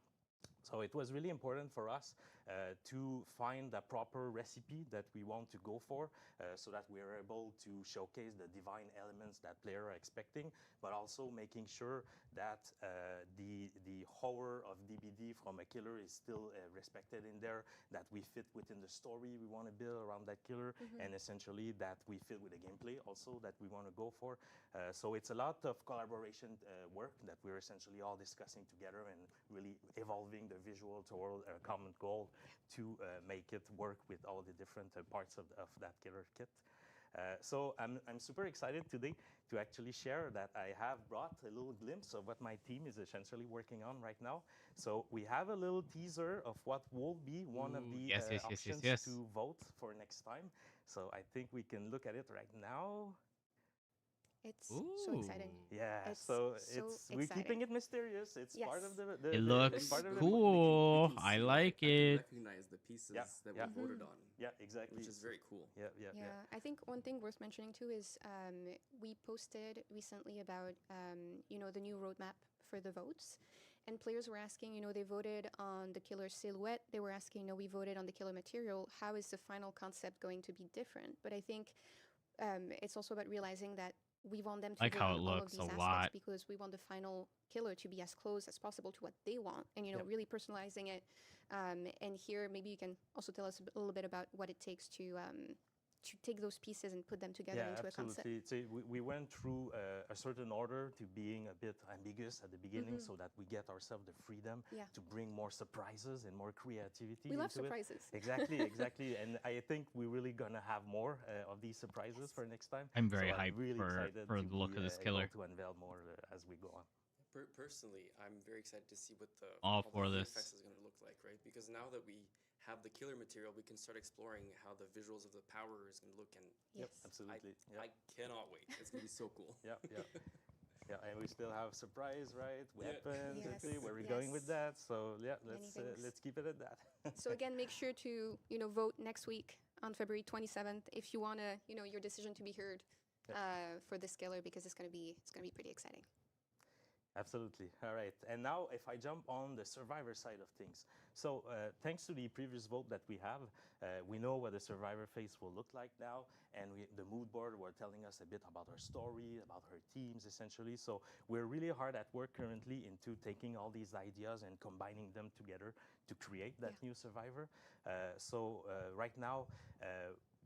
So it was really important for us to find the proper recipe that we want to go for, so that we are able to showcase the divine elements that players are expecting, but also making sure that the horror of DBD from a killer is still respected in there, that we fit within the story we want to build around that killer, and essentially that we fit with the gameplay also that we want to go for. So it's a lot of collaboration work that we're essentially all discussing together and really evolving the visual toward a common goal to make it work with all the different parts of that killer kit. So I'm super excited today to actually share that I have brought a little glimpse of what my team is essentially working on right now. So we have a little teaser of what will be one of the options to vote for next time. So I think we can look at it right now. It's so exciting. Yeah, It's so we're exciting. keeping it mysterious. It's part of the It it's looks part of the cool. We can I see, like I can it. recognize the pieces Yeah, that yeah. were voted on, Yeah, exactly. which is very cool. Yeah. I think one thing worth mentioning too is we posted recently about the new roadmap for the votes, and players were asking, they voted on the killer silhouette. They were asking, we voted on the killer material. How is the final concept going to be different? But I think it's also about realizing that we want them to Like vote how on it all of looks these a aspects lot. because we want the final killer to be as close as possible to what they want, and Yep. really personalizing it. And here, maybe you can also tell us a little bit about what it takes to take those pieces and put them together Yeah, into a concept. absolutely. We went through a certain order to being a bit ambiguous at the beginning so that we get ourselves the freedom Yeah. to bring more surprises and more creativity We love into it. surprises. Exactly, exactly. And I think we're really going to have more of these surprises for next time. I'm very So I'm hyped really for excited for to the look be of this able killer. to unveil more as we go on. Personally, I'm very excited to see what All the for this. VFX is going to look like, right? Because now that we have the killer material, we can start exploring how the visuals of the power is going to look, and Yes. Absolutely. I cannot wait. It's going to be so cool. Yeah, yeah. Yeah, and we still have surprise, right? Yeah. Weapons, Yes, okay, where are we going with yes. that? So yeah, Many things. let's keep it at that. So again, make sure to vote next week on February 27th if you want to your decision to be heard for this killer, because it's gonna be pretty exciting. Absolutely. All right. And now, if I jump on the survivor side of things. So, thanks to the previous vote that we have, we know what the survivor face will look like now. And the mood board were telling us a bit about her story, about her teams, essentially. So, we're really hard at work currently into taking all these ideas and combining them together to create that new survivor. Right now,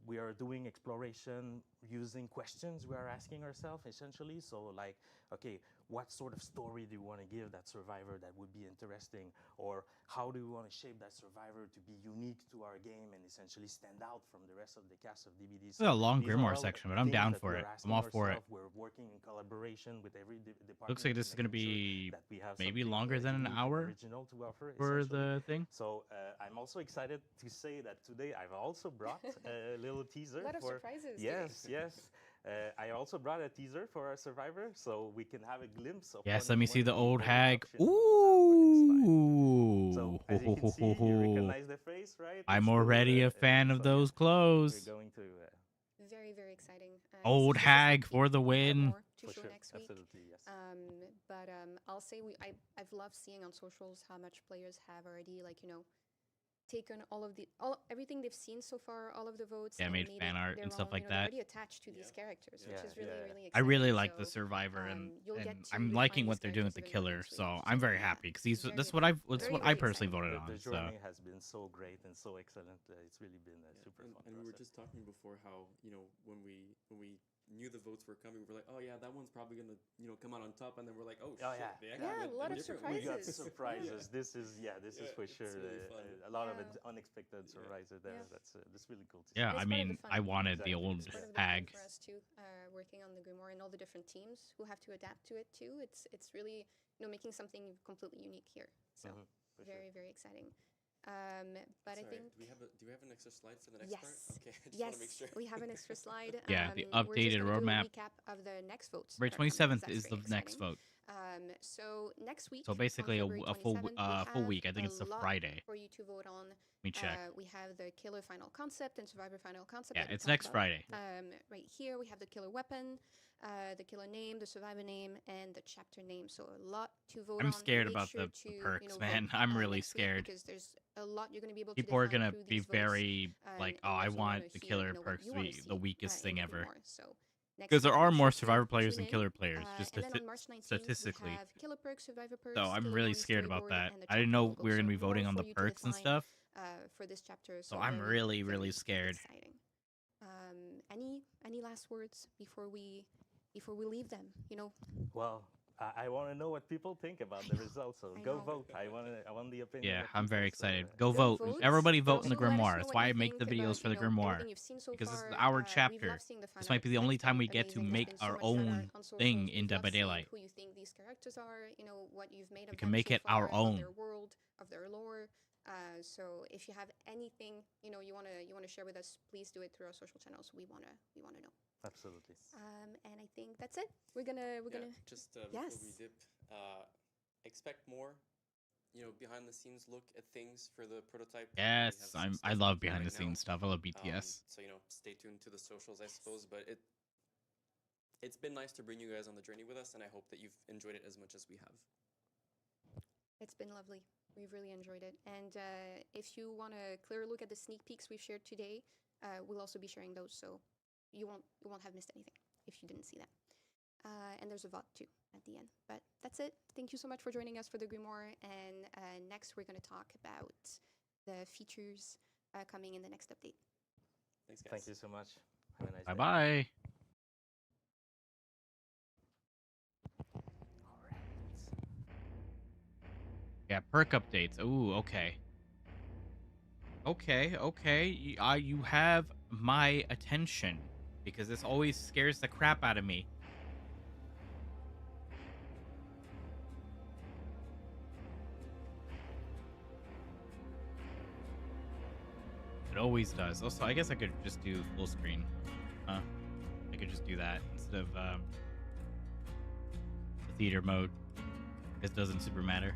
we are doing exploration using questions we are asking ourselves, essentially. So, like, okay, what sort of story do you want to give that survivor that would be interesting? Or how do you want to shape that survivor to be unique to our game and essentially stand out from the rest of the cast of DVDs? This is a long these are Grimoire all section, but I'm things down that for we're it. I'm asking all for it. ourselves. We're working in collaboration with every department. Looks like this is going to making sure be that we have maybe something, longer than an unique and hour original to offer, for essentially. the thing. So I'm also excited to say that today I've also brought a little teaser. A lot of for surprises today. Yes, yes. I also brought a teaser for our survivor, so we can have a glimpse of. Yes, one- let me see one the of old hag. introduction we'll have for next time. Ooh. So as you can see, you recognize the face, right? I'm It's still, already a fan of so, those We're clothes. going to Very, very exciting. Old this is just a hag sneak for peek. the We'll have win. more to for show sure, next week. absolutely, yes. But I'll say I've loved seeing on socials how much players have already taken everything they've seen so far, all of the votes. Yeah, and made fan it art their and stuff own, like they're that. already attached to these characters, which Yeah, is really, yeah. really I exciting. really like the So, survivor, and, you'll get and to I'm refine liking these what they're doing with the characters even more killer. next So week. I'm very Yeah, happy because very that's good. what Very, I very personally exciting. voted The on. So journey has been so great and so excellent. It's really been a super fun And we were process. just talking before how when we knew the votes were coming, we were like, oh yeah, that one's probably gonna come out on top, and then we're like, oh, Oh, shit, yeah. they Yeah, actually a went lot of different We ways. got surprises. surprises. This is Yeah, for it's sure really fun. a lot of Yeah. unexpected surprises there. Yeah. That's really cool to see. yeah, It's I part of the mean, fun. I wanted the Exactly. old It's Part of the fun hag. for us too, working on the Grimoire and all the different teams who have to adapt to it too. It's really making something completely unique here. So Mhm, for sure. very, very exciting. But I Sorry, think do we have an extra slide for the next yes, part? Okay, I just want yes, to make sure. we have an extra slide. Yeah, the we're just updated gonna do a roadmap. recap of the next votes. February that are coming, 27th 'cause that's is the very next exciting. vote. So next week. So on basically February a full 27th, full we week. I have think it's a a lot Friday. for you to vote on. Let me check. We have the killer final concept and survivor final concept. Yeah, that we it's talked next about. Friday. Right here we have the killer weapon, the killer name, the survivor name, and the chapter name. So a lot to vote on. I'm scared Make about sure the to, perks, vote, man. I'm really next week scared. because there's a lot you're going to be able People to are define gonna through be these votes, very like, oh, and I what you wanna want the hear, killer what perks you to wanna be see, the weakest in thing the ever. Grimoire. So next Because there week, are make more sure to survivor players tune than in. killer players, just And then on March 19th, statistically. we have killer perks, survivor perks. So I'm killer really money scared about storyboard, that. and the I didn't chapter know logo. we were gonna So be voting more on for the you to perks and define, stuff. for this chapter. So I'm really, really scared. Exciting. Any last words before we leave them? Well, I want to know what people think about the results. So I go know. vote. I want the opinion. Yeah, of I'm very people, so, excited. Go Go vote. vote. Everybody But vote in the also let us Grimoire. know That's what why you I make the think videos about, for the everything Grimoire. you've seen so Because this is far. our We've chapter. loved seeing the fan This might art. be the That's only time been we get to amazing. make There's been so our much fan art own on socials. thing We've in Dead loved by seeing Daylight. Who you think these characters are? What you've made of We them can make so it our far, of own. their world, of their lore. So if you have anything you wanna share with us, please do it through our social channels. We wanna know. Absolutely. And I think that's it. We're gonna Just before we Yes. dip, expect more. Behind the scenes look at things for the prototype. We have Yes, some I stuff love cooking behind the right now. scenes stuff. I love BTS. So stay tuned to the socials, I suppose. But it's been nice to bring you guys on the journey with us, and I hope that you've enjoyed it as much as we have. It's been lovely. We've really enjoyed it. And if you want a clearer look at the sneak peeks we've shared today, we'll also be sharing those. So you won't have missed anything if you didn't see that. And there's a VOD too at the end. But that's it. Thank you so much for joining us for the Grimoire. And next, we're going to talk about the features coming in the next update. Thanks, guys. Thank you so much. Have a nice Bye day. bye. Yeah, perk updates. Ooh, okay. Okay. You have my attention because this always scares the crap out of me. It always does. Also, I guess I could just do full screen. I could just do that instead of the theater mode. This doesn't super matter.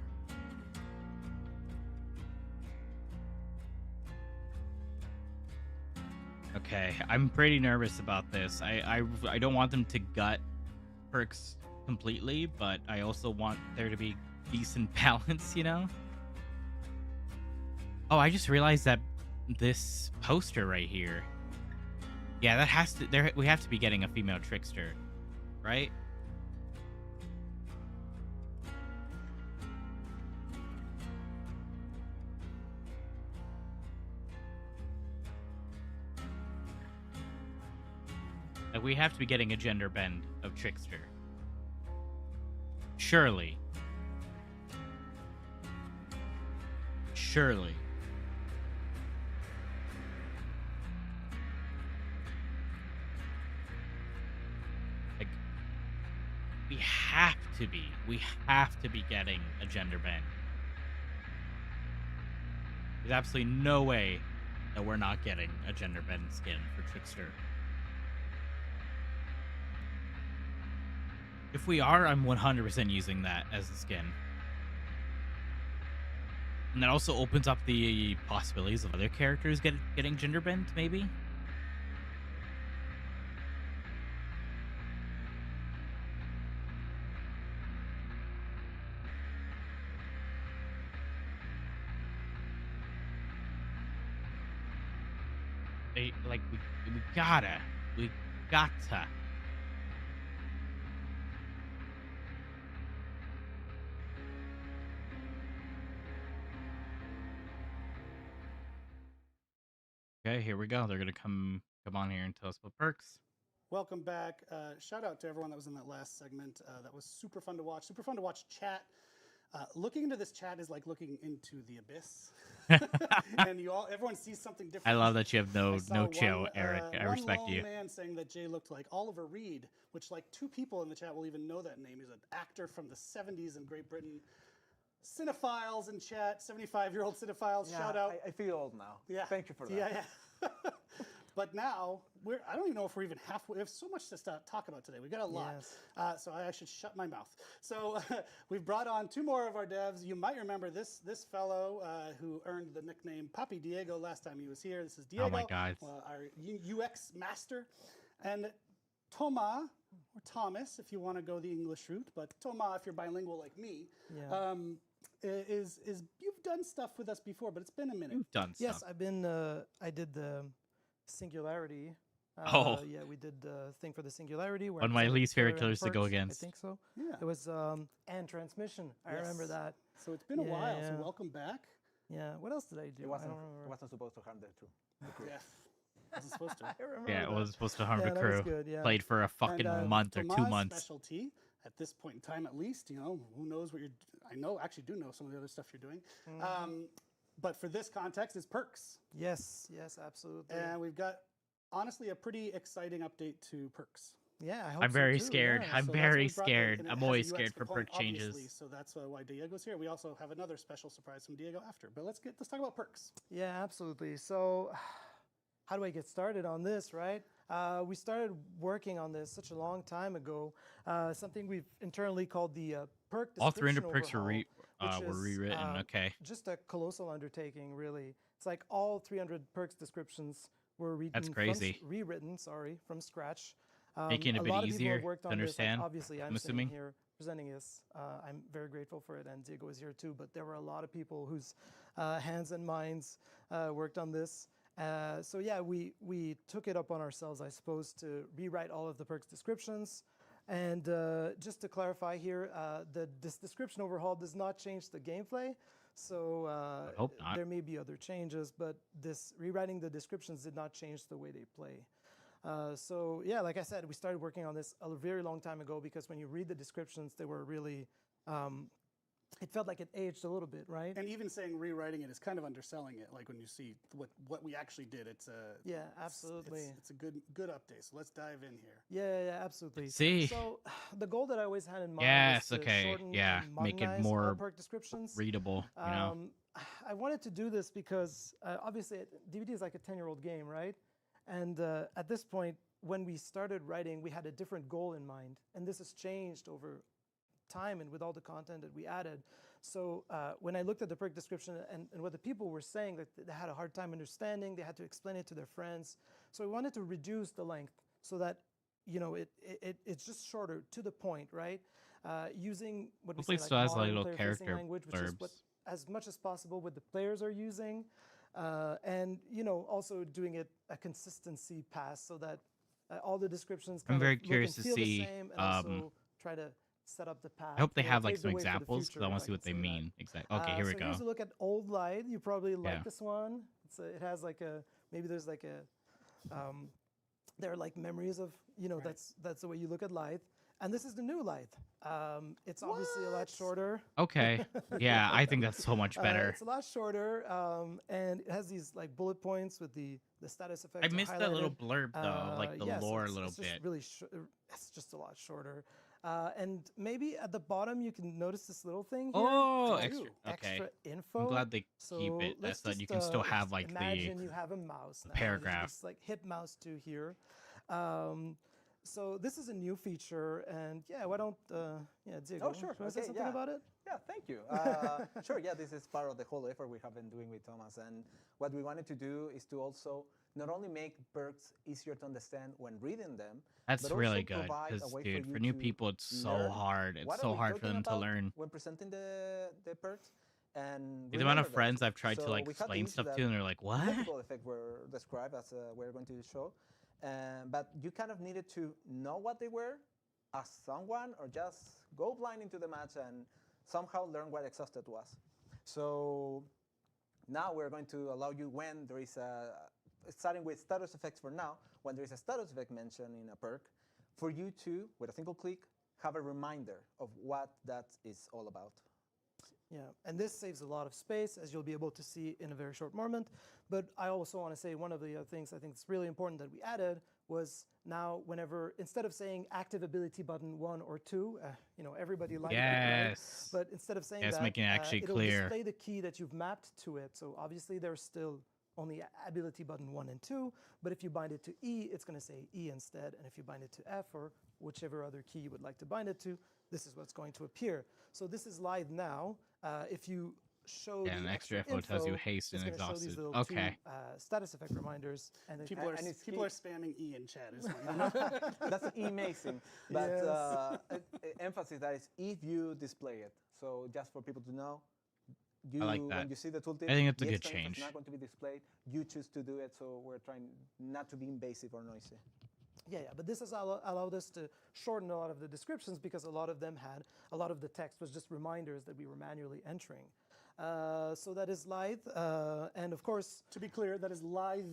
Okay, I'm pretty nervous about this. I don't want them to gut perks completely, but I also want there to be decent balance, you know? Oh, I just realized that this poster right here. Yeah, that has to we have to be getting a female trickster, right? Like, we have to be getting a gender bend of trickster. Surely. Surely. Like, we have to be. We have to be getting a gender bend. There's absolutely no way that we're not getting a gender bend skin for trickster. If we are, I'm 100% using that as the skin. And that also opens up the possibilities of other characters getting gender bent, maybe? Like, we gotta. Okay, here we go. They're gonna come on here and tell us about perks. Welcome back. Shout out to everyone that was in that last segment. That was super fun to watch. Super fun to watch chat. Looking into this chat is like looking into the abyss. And everyone sees something different. I love that you have no I saw chill, one, Eric. I one respect lone you. man saying that Jay looked like Oliver Reed, which like 2 people in the chat will even know that name. He's an actor from the 70s in Great Britain. Cinephiles in chat, 75-year-old cinephiles, Yeah, shout out. I feel old now. Yeah. Thank you for that. Yeah. But now, I don't even know if we're even halfway. We have so much to talk about today. We've got a lot. Yes. So I should shut my mouth. So we've brought on 2 more of our devs. You might remember this fellow who earned the nickname Papi Diego last time he was here. This is Diego. Oh my God. Our UX master. And Thomas, or Thomas, if you want to go the English route, but Thomas, if you're bilingual like me, Yeah. is you've done stuff with us before, but it's been a minute. You've done Yes, stuff. I've been. I did the Singularity. Oh. Yeah, we did the thing for the Singularity. Where One of I my presented least favorite Killer killers to go Perks, against. I think so. Yeah. It was and Transmission. I remember Yes. that. So it's been a while. So Yeah. welcome back. Yeah. What else did I do? It I wasn't, don't remember. it wasn't supposed to harm the crew. Yeah. Wasn't supposed to. I remember Yeah, it that. wasn't supposed to harm Yeah, the that was crew. good, yeah. Played for a fucking And, month or Tomas' 2 months. specialty at this point in time, at least, you know, who knows what you're. Actually do know some of the other stuff you're doing. But for this context, is perks, Yes. Yes. Absolutely. and we've got honestly a pretty exciting update to perks. Yeah. I hope I'm so very too, scared. yeah. I'm So that's very what we brought, scared. and it I'm has a always UX scared for perk component, obviously, changes. So that's why Diego's here. We also have another special surprise from Diego after. But let's talk about perks. Yeah, absolutely. So, how do I get started on this, right? We started working on this such a long time ago. Something we've internally called the perk All 300 description perks were overhaul, which were is, rewritten. Okay. just a colossal undertaking, really. It's like all 300 perks descriptions were rewritten, from scratch. Making it a bit lot of people easier have worked to on this. Like, understand, obviously, I'm I'm sitting assuming. here presenting this. I'm very grateful for it, and Diego is here too. But there were a lot of people whose hands and minds worked on this. So yeah, we took it up on ourselves, I suppose, to rewrite all of the perks descriptions. And just to clarify here, this description overhaul does not change the gameplay. So hope not. there may be other changes, but this rewriting the descriptions did not change the way they play. So yeah, like I said, we started working on this a very long time ago because when you read the descriptions, they were really, it felt like it aged a little bit, right? And even saying rewriting it is kind of underselling it. Like when you see what we actually did, it's a Yeah, absolutely. It's a good update. So let's dive in here. Yeah, absolutely. See. So the goal that I always had in mind Yes, was to okay, shorten yeah, and make it modernize all more perk descriptions. Readable, you know. I wanted to do this because obviously DBD is like a 10-year-old game, right? And at this point, when we started writing, we had a different goal in mind, and this has changed over time and with all the content that we added. So when I looked at the perk description and what the people were saying, that they had a hard time understanding, they had to explain it to their friends. So we wanted to reduce the length so that it's just shorter, to the point, right? Using what Hopefully we say it still has, like, modern little player-facing character language, which is what blurbs. as much as possible what the players are using, and also doing it a consistency pass so that all the descriptions I'm kind very of look curious and to feel see, the same, and also try to set up the path. I hope they have like pave some the way for the examples because future, I if want to see can what they say that. mean. Exactly. Okay, here we So go. here's a look at Old Lythe. You probably like Yeah. this one. It has like maybe there's like there are like memories of that's the way you look at Lythe. And this is the new Lythe. It's obviously a lot shorter. Okay. Yeah, I think that's so much better. It's a lot shorter, and it has these like bullet points with the status effects. I are missed that little highlighted. blurb though, like the Yeah, so lore a it's little just bit. really it's just a lot shorter. And maybe at the bottom you can notice this little thing here. Oh, Ooh, extra. Okay. extra info. I'm glad they keep So it. let's That's that you just, can still let's have just like imagine you have a mouse now. paragraph. Just like hit mouse 2 here. So this is a new feature, and yeah, why don't Diego? Oh, sure. You wanna say Okay, something yeah. about it? Yeah, thank you. Sure, yeah, this is part of the whole effort we have been doing with Thomas. And what we wanted to do is to also not only make perks easier to understand when reading them, That's but really also good provide a because, way dude, you for new to people, it's so learn hard. It's what so are we hard for talking them to about learn. when presenting the perks. And The amount of remember them. friends I've tried to So like we had explain these stuff that to, and they're like, "What?" multiple effects were described as we're going to show, but you kind of needed to know what they were as someone, or just go blind into the match and somehow learn what exhausted was. So now we're going to allow you, when there is starting with status effects for now, when there is a status effect mentioned in a perk, for you to, with a single click, have a reminder of what that is all about. Yeah, and this saves a lot of space, as you'll be able to see in a very short moment. But I also want to say one of the other things I think it's really important that we added was now whenever, instead of saying active ability button 1 or 2, everybody likes that, right? Yes. But instead of saying Yes, that, making it actually it'll clear. display the key that you've mapped to it. So obviously there's still only ability button 1 and 2, but if you bind it to E, it's going to say E instead. And if you bind it to F or whichever other key you would like to bind it to, this is what's going to appear. So this is live now. If you show Yeah, the an extra extra info tells you info, haste it's and gonna show these exhausted. little Okay. two, status effect reminders, and then People are and it's people key. are spamming E in chat. Is what you know. That's amazing. But Yes. emphasis that is if you display it. So just for people to know, like that. when you see the tooltip, I think it's a the good extra info is change. not going to be displayed. You choose to do it. So we're trying not to be invasive or noisy. Yeah, but this has allowed us to shorten a lot of the descriptions because a lot of them had a lot of the text was just reminders that we were manually entering. So that is Lythe, and of course, To be clear, that is live,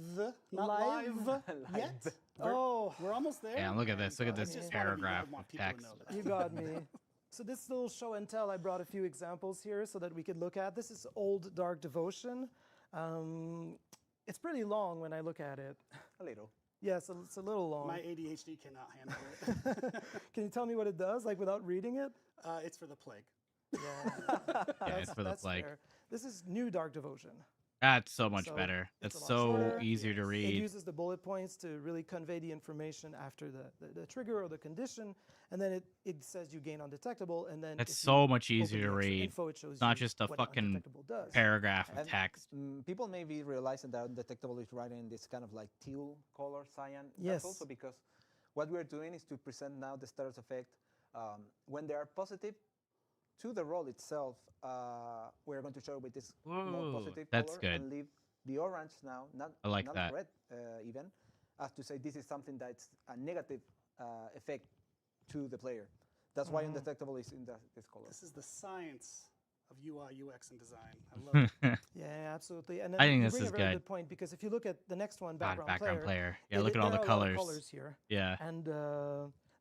not Live? live yet. oh, We're almost there. Yeah, look at this. Look at I this just wanna be- I paragraph want of people to text. know that. you got me. So this little show and tell, I brought a few examples here so that we could look at. This is Old Dark Devotion. It's pretty long when I look at it. A little. Yes, it's a little long. My ADHD cannot handle it. Can you tell me what it does, like without reading it? It's for the plague. Yeah, it's for the plague. fair. This is New Dark Devotion. That's so much So, better. it's That's a lot so shorter. easier to It read. uses the bullet points to really convey the information after the trigger or the condition, and then it says you gain undetectable, and then That's if you so much open easier the to extra read. info, it shows It's not you just a what fucking undetectable does. paragraph of And, text. People may be realizing that undetectable is writing in this kind of like teal color, cyan. Yes. That's also because what we're doing is to present now the status effect when they are positive to the roll itself. We're going to show with this more Whoa, positive that's color good. and leave the orange now, I like not that. red even, as to say this is something that's a negative effect to the player. That's why undetectable is in this color. This is the science of UI, UX, and design. I love it. Yeah, absolutely. And I think you this bring is a very good. good point because if you look at the next one, God, background, player. Yeah, look at all the there are a lot of colors. colors here. Yeah. And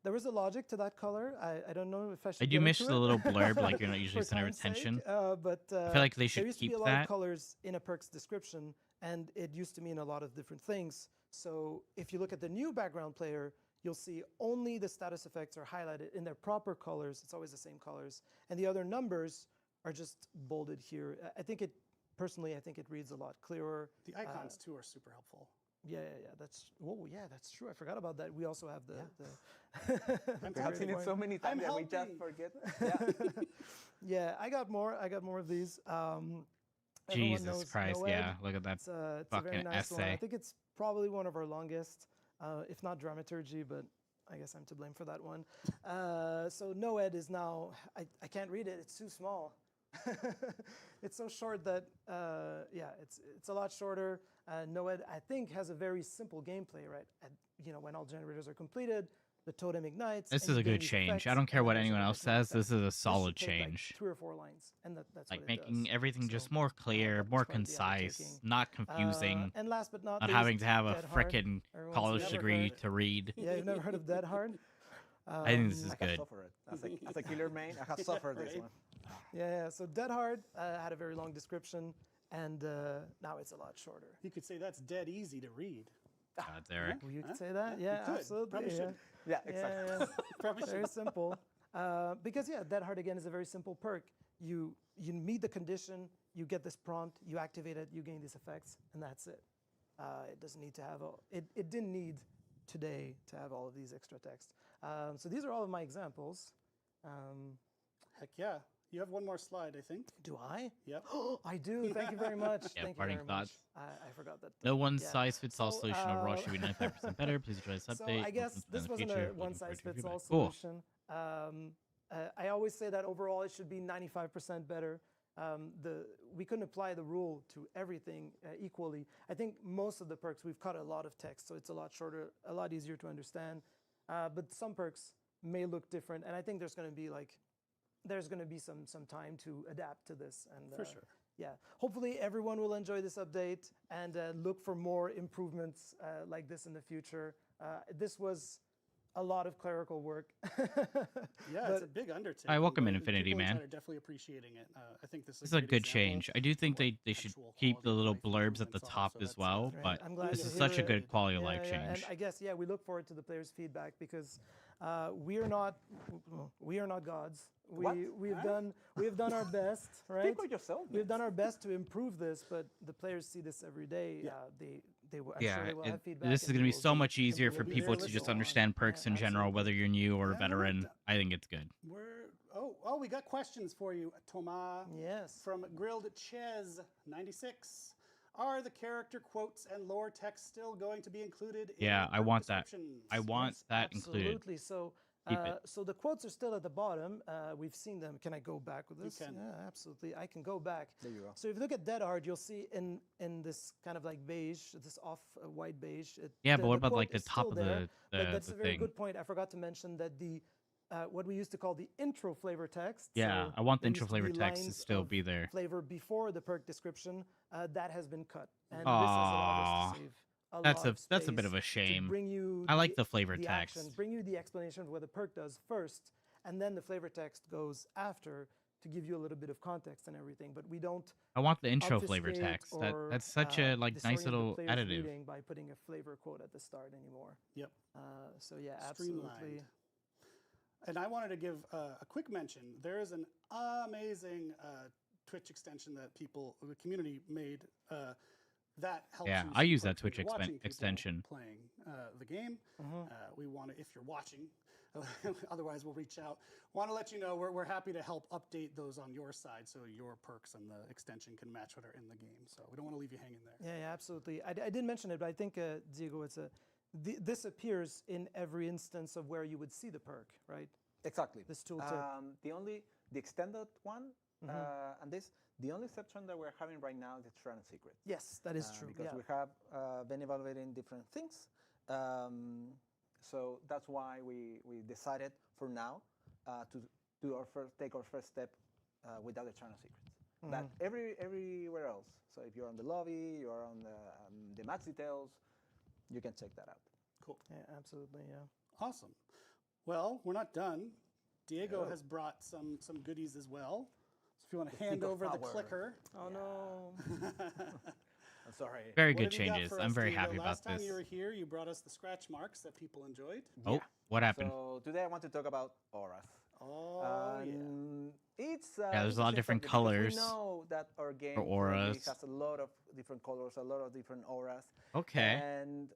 there was a logic to that color. I don't know if I should. I do get miss into the it little blurb, like you're not usually for center of time's sake, attention. but I feel like they should there used keep to be a lot that. of colors in a perk's description, and it used to mean a lot of different things. So if you look at the new background player, you'll see only the status effects are highlighted in their proper colors. It's always the same colors, and the other numbers are just bolded here. I think it personally, I think it reads a lot clearer. The icons too are super helpful. Yeah. That's true. I forgot about that. We also have the. I'm We have seen it so many times that we just helping. forget. Yeah, I got more. I got more of these. Everyone Jesus knows Christ, Noed. yeah. Look at that. It's a very fucking nice one. I essay. think it's probably one of our longest, if not dramaturgy, but I guess I'm to blame for that one. So Noed is now, I can't read it, it's too small. It's so short that, it's a lot shorter. Noed, I think, has a very simple gameplay, right? When all generators are completed, the totem ignites. This and is you a gain good these change. effects, I don't care and what then there's anyone an else additional says. This effect. is a This should solid take, like, change. 3 or 4 lines, and that's Like what it making does. everything just So, more clear, that's more part of the concise, undertaking. not confusing, And last but not not least, having to have a Dead Hard. frickin' Everyone's college never degree heard- to read. Yeah, you've never heard of Dead Hard? I think this is I have good. suffered it. As a killer main, I have suffered this right. one. Yeah. So Dead Hard had a very long description, and now it's a lot shorter. You could say that's dead easy to read. God, Eric. Well, you could Huh? say that? You Yeah, could. absolutely. Probably yeah. should. Yeah, exactly. Yeah. Probably Very should. simple. Because Dead Hard again is a very simple perk. You meet the condition, you get this prompt, you activate it, you gain these effects, and that's it. It doesn't need to have it didn't need today to have all of these extra text. So these are all of my examples. Heck yeah. You have one more slide, I think. Do I? Yep. I do. Thank you very much. Yeah, Thank you parting very much. thoughts. I forgot that. No one Yeah. size fits all So, solution overall should be 95% better. Please enjoy this So update. I guess Welcome to this the wasn't future. a Looking forward one-size to your fits all feedback. Cool. solution. I always say that overall it should be 95% better. We couldn't apply the rule to everything equally. I think most of the perks we've cut a lot of text, so it's a lot shorter, a lot easier to understand. But some perks may look different, and I think there's going to be some time to adapt to this. And For sure. yeah, hopefully everyone will enjoy this update and look for more improvements like this in the future. This was a lot of clerical work. Yeah, it's a big undertaking. I welcome but it, Infinity, people inside man. are definitely appreciating it. I think this This is a great good example change. I do think of what they should actual keep the quality of little life blurbs at the improvements are, top so as that's, well, Right, but I'm glad this to is hear such a it. good quality of Yeah, life yeah, change. And I guess we look forward to the players' feedback because we are not gods. What? We've done our best, right? Speak for yourself. We've done our best to improve this, but the players see this every day. I'm sure they will have feedback. This is and going to they be will so much easier will for be people there to just listening. understand perks in general, absolutely. whether you're new or a Yeah, veteran. right. I think it's good. We got questions for you, Thomas. Yes. From Grilled Ches 96. Are the character quotes and lore text still going to be included in Yeah, I perk want that. descriptions? I want Yes, that included. Absolutely. So, Keep it. so the quotes are still at the bottom. We've seen them. Can I go back with this? can. Yeah, absolutely. I can go back. There you go. So if you look at Dead Hard, you'll see in this kind of like beige, this off-white beige. Yeah, but what about quote like the is top still of there, but that's the a very thing? good point. I forgot to mention that the what we used to call the intro flavor text. Yeah, so I want the there intro used to flavor be text to lines still of be there. Flavor before the perk description that has been cut, and this has allowed us to save That's lot of that's a bit of space a to shame. bring you I like the flavor the text. action, bring you the explanation of what the perk does first, and then the flavor text goes after to give you a little bit of context and everything. But we don't I want the intro flavor obfuscate text. or, That's such a like nice disorient the little player's additive. reading by putting a flavor quote at the start anymore. Yep. So yeah, Streamlined. absolutely. And I wanted to give a quick mention. There is an amazing Twitch extension that the community made that helps. Yeah, you I see use that perks when Twitch you're watching people extension. playing the game. We want to, if you're watching, otherwise we'll reach out. Want to let you know we're happy to help update those on your side so your perks and the extension can match what are in the game. So we don't want to leave you hanging there. Yeah, absolutely. I didn't mention it, but I think Diego, this appears in every instance of where you would see the perk, right? Exactly. This tooltip. The extended one and this, the only exception that we're having right now is the Tyranno Secret. Yes, that is true. Because Yeah. we have been evaluating different things. So that's why we decided for now to take our first step without the Tyranno Secrets. But everywhere else, so if you're on the lobby, you're on the match details, you can check that out. Cool. Yeah, absolutely. Yeah. Awesome. Well, we're not done. Diego has brought some goodies as well. So if you want to hand stick of over the power. clicker. Oh no. I'm sorry. Very What good have you got changes. for I'm us, very Diego? happy about Last time this. you were here, you brought us the scratch marks that people enjoyed. Oh, what happened? So today I want to talk about auras. Oh, yeah. It's there's a lot of interesting different topic because colors We know that our game for currently auras. has a lot of different colors, a lot of different auras. Okay. And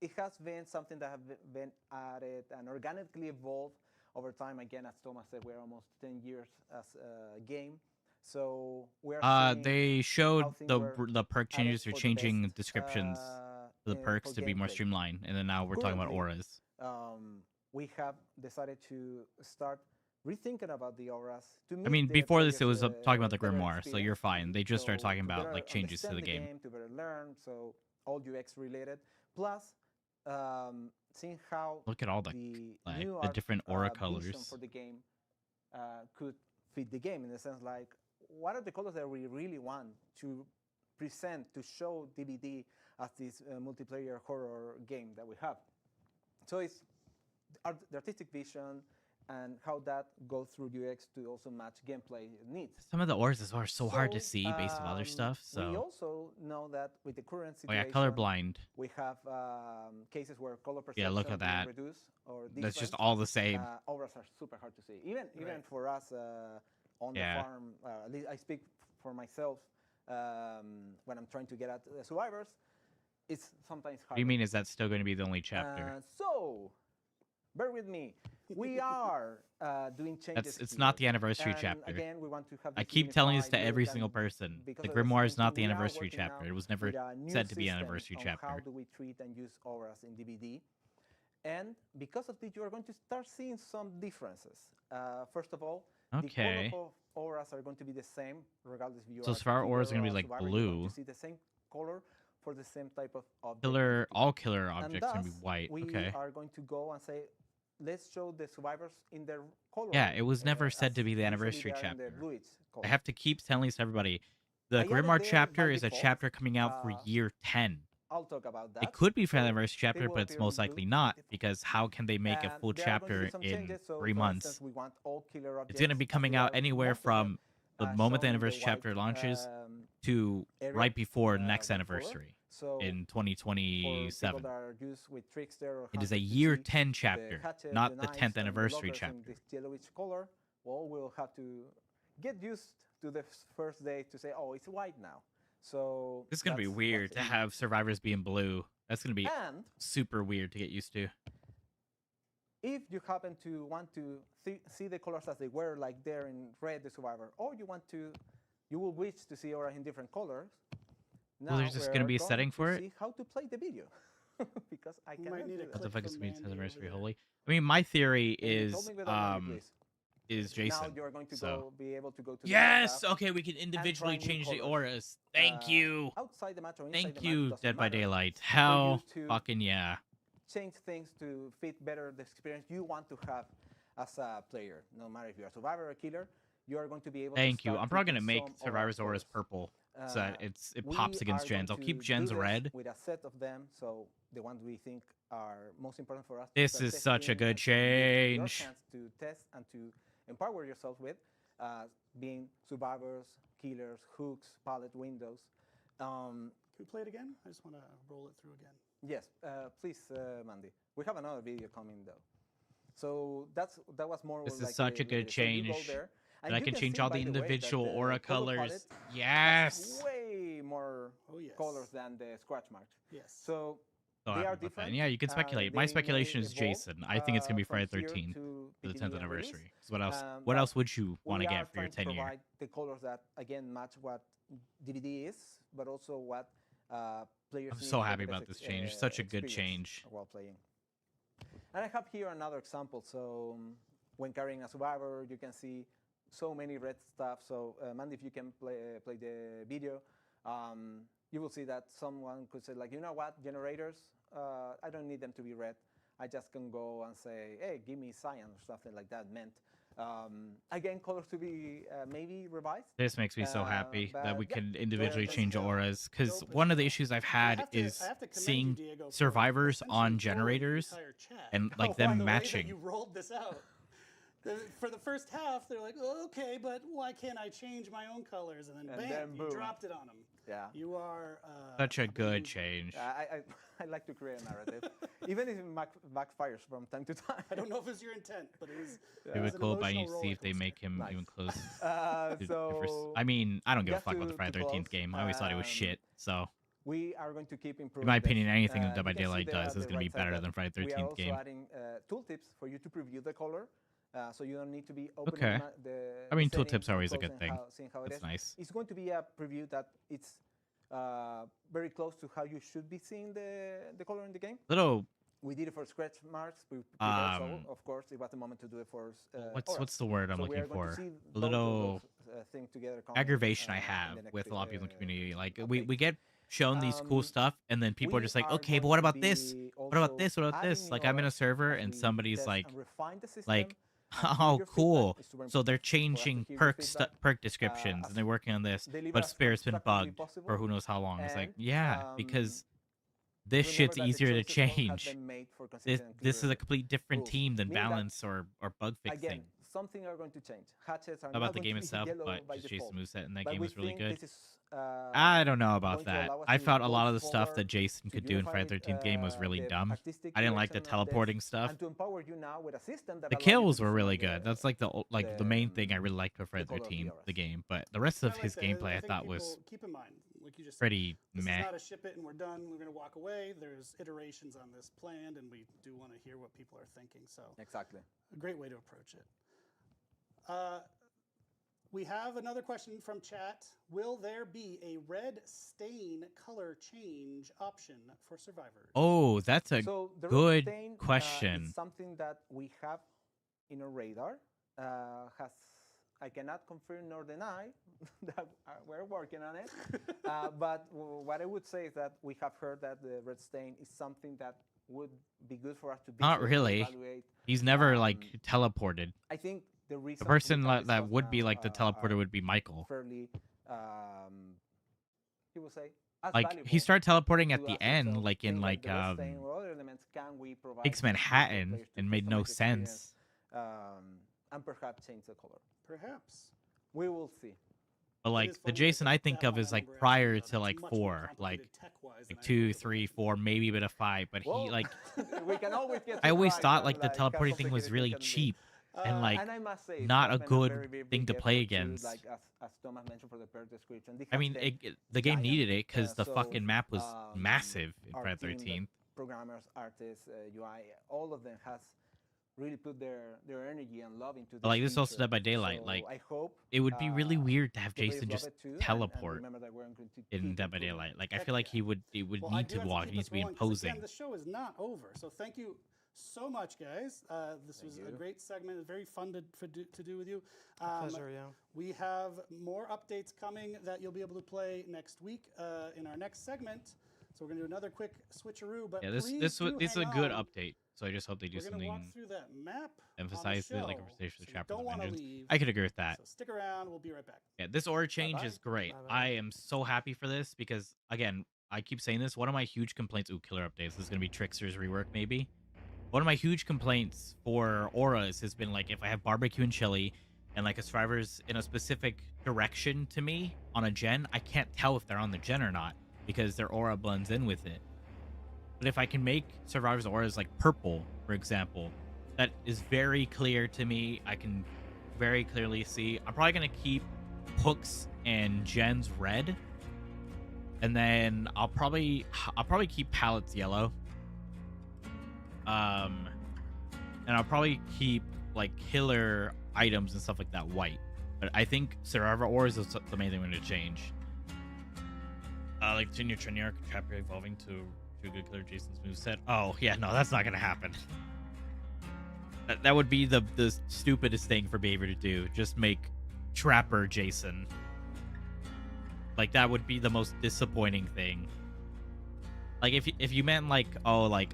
it has been something that have been added and organically evolved over time. Again, as Thomas said, we're almost 10 years as a game. So we're seeing They how showed things the were the perk added changes. They're for the changing best, descriptions for the for perks to be more gameplay. streamlined, and then now we're talking about Currently, auras. We have decided to start rethinking about the auras. To I mean, the before this, it players, was talking about the better Grimoire, so you're experience. fine. They just started So talking to about better like changes to understand the game. to better learn, so all UX related. Plus, seeing how Look at all the the new the different aura vision colors. for the game could fit the game in the sense like what are the colors that we really want to present to show DBD as this multiplayer horror game that we have. So it's the artistic vision and how that goes through UX to also match gameplay needs. Some of the auras are so hard to see based on other stuff. We So, also know that with the current oh yeah, situation, colorblind. we have cases where color perception Yeah, look at being that. reduced or That's just different. all the same. Auras are super hard to see. Even Right. for us on Yeah. the farm, at least I speak for myself when I'm trying to get at the survivors, it's sometimes hard. What do you mean? Is that still going to be the only chapter? So, bear with me. We are doing changes. It's not the here. anniversary And chapter. Again, we want to have I this keep telling this to unified every look single and person. because The of the Grimoire is same not the thing, we are anniversary working now chapter. It was never with a new said to be an system anniversary on chapter. How do we treat and use auras in DBD? And because of this, you are going to start seeing some differences. First of all, Okay. the color of auras are going to be the same, regardless if you So are as far killer auras are gonna or be, like, survivor, you're going blue. to see the same color for the same type of object. Killer, all killer And objects are going to be thus, white. we Okay. are going to go and say, let's show the survivors in their color. Yeah, it was never said as to be the usually anniversary they are in the chapter. bluish color. I have to keep telling this to everybody. The I added Grimoire there chapter by is a default, chapter coming out for uh, year 10. I'll talk about that. It could be for the So anniversary they chapter, will but it's appear in most blue likely by not, default. because how can they make a And full there are going to be chapter some in changes. So, 3 for months? instance, we want all killer objects It's going to be as coming they out are anywhere most of them, from the moment the shown in anniversary white, chapter launches to area, right before next white color. anniversary So in for people 2027. that are used with Trickster or It is a Hunted to year see 10 the chapter, hatchet, not the knives, 10th and the anniversary lockers in chapter. this yellowish color. Well, we'll have to get used to the first day to say, oh, it's white now. So This is going to be that's weird to it. have survivors being blue. That's going to be And super weird to get used to. if you happen to want to see the colors as they were, like there in red, the survivor, or you will wish to see aura in different colors. Well, there's now just gonna we're be a going setting to for it? see how to play the video, because I We cannot might need do a that. What the clip fuck is from means Mandy over anniversary there. holy? I mean, my theory Can you is tell me whether or not you please? is Jason. Now you're going to so. be able to go to the Yes. app Okay, we can individually try new change the colors. auras. Thank you. Outside the match or inside Thank the match, you, doesn't Dead by matter. Daylight. For Hell, you to fucking yeah. change things to fit better the experience you want to have as a player. No matter if you're a survivor or a killer, you are going to be able to Thank you. start I'm probably gonna picking make some Survivor's aura auras colors. purple so that it We pops against are gens. going I'll keep to gens do this red. with a set of them, so the ones we think are most important for us. to This start is such a testing good and to give you your change. chance to test and to empower yourself with, being survivors, killers, hooks, pallet windows. Can we play it again? I just want to roll it through again. Yes, please, Mandy. We have another video coming though. So that was more. This is like such the a good video. So you go change. there, And and I you can change see, all by the way, that individual the aura color colors. palette Yes. has way more Oh, yes. colors than the scratch marks. Yes. So So they happy are about that. different. And yeah, you can speculate. My They speculation may is evolve, Jason. I think it's gonna be from Friday here 13th to for the 10th PTU and release. anniversary. So what else? Um, What but else would you want we to are get for your trying to 10 year? provide the colors that again match what DVD is, but also what players. I'm need so for the happy best about this change. Such a good experience change. while playing. And I have here another example. So when carrying a survivor, you can see so many red stuff. So Mandy, if you can play the video, you will see that someone could say like, you know what, generators, I don't need them to be red. I just can go and say, hey, give me cyan or something like that meant. Again, colors to be maybe revised. This makes me so happy that we but yeah, can individually let's change go. auras, because Dope as one of the hell. issues I've I had have to- is I have to commend you, seeing Diego, for survivors essentially on rolling the generators entire chat and like on them the way that matching. you rolled this out. For the first half, they're like, oh, okay, but why can't I change my own colors? And then And bam, then you boom. dropped it on them. Yeah. You are Such a good bamboozled. change. I like to create a narrative, even if it backfires from time to time. I don't know if it was your intent, but it was. It would was an cool by emotional you see if they roller make him Nice. even close. Uh, to- for s- so I mean, I don't give a just fuck about the to Friday 13th close, game. I always thought it was shit. So, we are going to keep improving. in my this. opinion, anything that Dead by you can see Daylight there does at is the going to be right side better that than Friday we are 13th also game. adding tooltips for you to preview the color, so you don't need to be opening Okay. I mean, the tooltips settings are and always a good closing thing. seeing how it That's is. nice. It's going to be a preview that it's very close to how you should be seeing the color in the game. Little, We did it for scratch marks. We prepared, so Um, of course, it was the moment to do it for. what's the word I'm So we looking are going to for? see A both of little those, things together coming, aggravation I in the have next with a lot of people in the community. Like, update. we get shown these cool Um, stuff, and then people are We just like, are okay, but going what to about this? be What about also this? What about adding this? new Like, I'm in a auras server, as and we somebody's test like, and refine the system, like, and hear oh, your cool. feedback. It's super So they're important for us to changing hear your perk feedback, descriptions, as and they're working on this, deliver but as Spirit's been constructively bugged possible. for who knows how long. It's like, And, yeah, because this remember shit's that the easier to choices won't have change. been made for This consistent and this is clear a complete different rules. team than Meaning that, balance or bug fixing. Again, something are going to change. Hatchets are Not not about the going game to be itself, yellow but by just default. Jason moveset in that But game we was really think good. this is, I don't know going about to that. allow us I to felt a lot go of the stuff that forward Jason to could do in unify, Friday 13th game was really the dumb. artistic I didn't like the direction of this, teleporting stuff. and to empower you now with a system that The allows you to kills were design really good. That's like the main thing I really liked about Friday color of the 13th, auras. the game. But the rest I of like his that. gameplay I think thought was people keep in mind, like you just said, pretty this meh. is not a ship it and we're done. We're going to walk away. There's iterations on this planned, and we do want to hear what people are thinking. So, Exactly. a great way to approach it. We have another question from chat. Will there be a red stain color change option for survivors? Oh, that's a So the red good stain, question. is something that we have in our radar. I cannot confirm nor deny that we're working on it. But what I would say is that we have heard that the red stain is something that would be good for us to Not visually really. evaluate. He's never like teleported. I think the reason The person that would be like the teleporter would be Michael. fairly, he will say, as Like valuable he started teleporting to at the us. end, So like in things like the red stain or other elements can we provide X to the Manhattan, players to and made no customize the experience, sense. and perhaps change the color. Perhaps. We will see. But It like is the funny Jason that I think that of one is like number actually prior is to like much more 4, like complicated tech-wise than I 2, thought. 3, 4, maybe a bit of 5. But Well, he like we can always get I always surprised thought on, like the how teleporting thing was complicated it really can be. cheap and like and I must say, not it's a been good very, very thing big to play effort to, against. like as Thomas mentioned for the per description. they I have mean stayed the game giant, needed it because the so, fucking map was massive in our Friday team, the 13th. programmers, artists, UI, all of them has really put their energy and love into this But like this is also feature. Dead by Daylight. So like I hope it would be really weird to have the players Jason love just it too, and teleport remember that we're going to in keep Dead by improving. Daylight. Like I Heck feel like yeah. he would Well, I need do to have walk. keep He needs us to be rolling 'cause, imposing. Again, the show is not over. So thank you so much, guys. This was a you. great segment. Very fun to do with you. Pleasure, yeah. We have more updates coming that you'll be able to play next week in our next segment. So we're gonna do another quick switcheroo. But Yeah, this please this do is a hang good on. update. So I just hope they do We're gonna walk something through that map. emphasize on it, the like show, conversation with so you Chapters don't of wanna Vengeance. leave. I could agree with that. So stick around. We'll be right back. Yeah, this aura change Bye-bye. is great. Bye-bye. I am so happy for this because again, I keep saying this. One of my huge complaints, killer updates. This is gonna be Trickster's rework, maybe. One of my huge complaints for auras has been like if I have barbecue and chili, and like a survivor's in a specific direction to me on a gen, I can't tell if they're on the gen or not because their aura blends in with it. But if I can make survivors' auras like purple, for example, that is very clear to me. I can very clearly see. I'm probably gonna keep Hooks and Jen's red, and then I'll probably keep Palettes yellow. And I'll probably keep like killer items and stuff like that white. But I think Survivor auras is the main thing I'm gonna change. Like Junior Triniarch Trapper evolving to a good killer Jason's moveset. Oh yeah, no, that's not gonna happen. That would be the stupidest thing for Behavior to do. Just make Trapper Jason. Like that would be the most disappointing thing. Like if you meant like, oh, like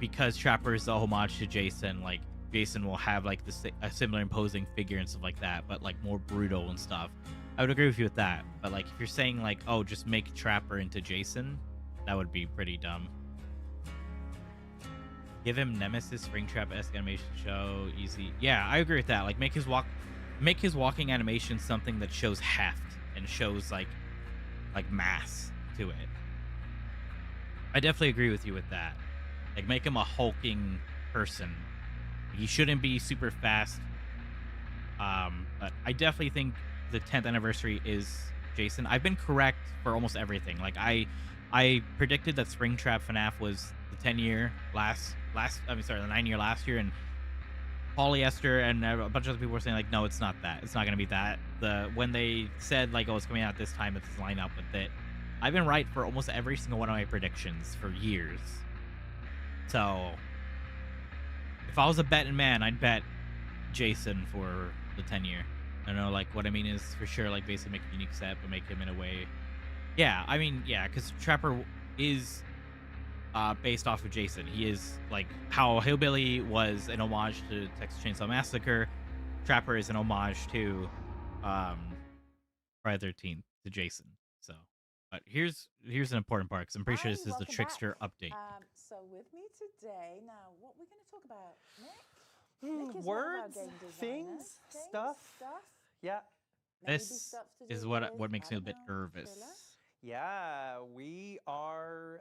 because Trapper is a homage to Jason, like Jason will have like a similar imposing figure and stuff like that, but like more brutal and stuff. I would agree with you with that. But like if you're saying like, oh, just make Trapper into Jason, that would be pretty dumb. Give him Nemesis Springtrap-esque animation show, easy. Yeah, I agree with that. Like make his walking animation something that shows heft and shows like mass to it. I definitely agree with you with that. Like make him a hulking person. He shouldn't be super fast. But I definitely think the 10th anniversary is Jason. I've been correct for almost everything. Like I predicted that Springtrap FNAF was the 10-year the 9-year last year, and Polyester and a bunch of other people were saying like, no, it's not that. It's not gonna be that. When they said like, oh, it's coming out this time, it's line up with it. I've been right for almost every single one of my predictions for years. So if I was a betting man, I'd bet Jason for the 10-year. I don't know, like what I mean is for sure, like basically make a unique set, but make him in a way. Yeah, I mean, yeah, because Trapper is based off of Jason. He is like how Hillbilly was an homage to Texas Chainsaw Massacre. Trapper is an homage to Friday the 13th to Jason. So, but here's an important part because I'm pretty sure this is the Welcome Trickster back. update. So with me today, now what we're going to talk about, Nick? Nick is one of our Words, game designers. things, stuff. Yeah. Maybe This stuff to is do what with, makes I me a don't bit know, nervous. thriller? Yeah, we are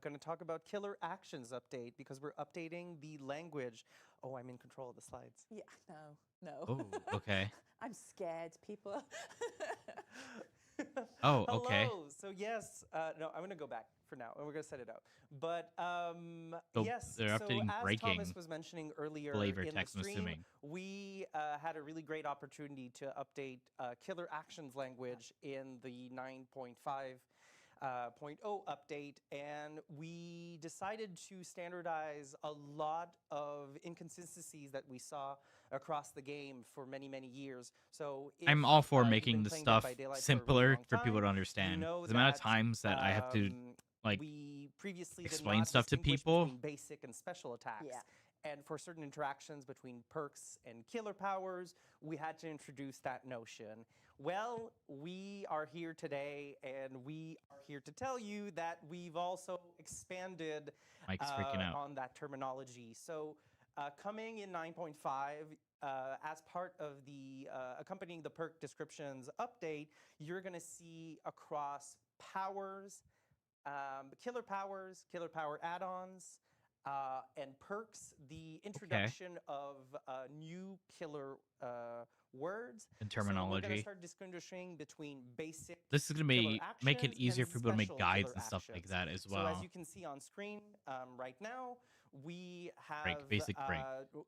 going to talk about Killer Actions update because we're updating the language. Oh, I'm in control of the slides. Yeah, no. Oh, okay. I'm scared, people. Oh, okay. Hello. So yes, no, I'm going to go back for now, and we're going to set it up. But So yes, they're so updating as breaking Thomas was mentioning earlier flavor in text, the I'm stream, assuming. we had a really great opportunity to update Killer Actions language in the 9.5.0 update, and we decided to standardize a lot of inconsistencies that we saw across the game for many, many years. So I'm if, all for you've making been the playing Dead stuff by Daylight for a really simpler long for people time, to you understand. know The amount of that, times that I have to like we previously did explain not stuff to distinguish people. between basic and special attacks. Yeah. And for certain interactions between perks and killer powers, we had to introduce that notion. Well, we are here today, and we are here to tell you that we've also expanded Mike's freaking out. on that terminology. So coming in 9.5, as part of the accompanying the perk descriptions update, you're going to see across powers, killer power add-ons, and perks, the introduction of new killer words And So we're going to terminology. start distinguishing between basic. This is gonna killer make it actions easier and for people to make special guides killer and stuff like actions. that as So well. as you can see on screen right now, we have Basic break.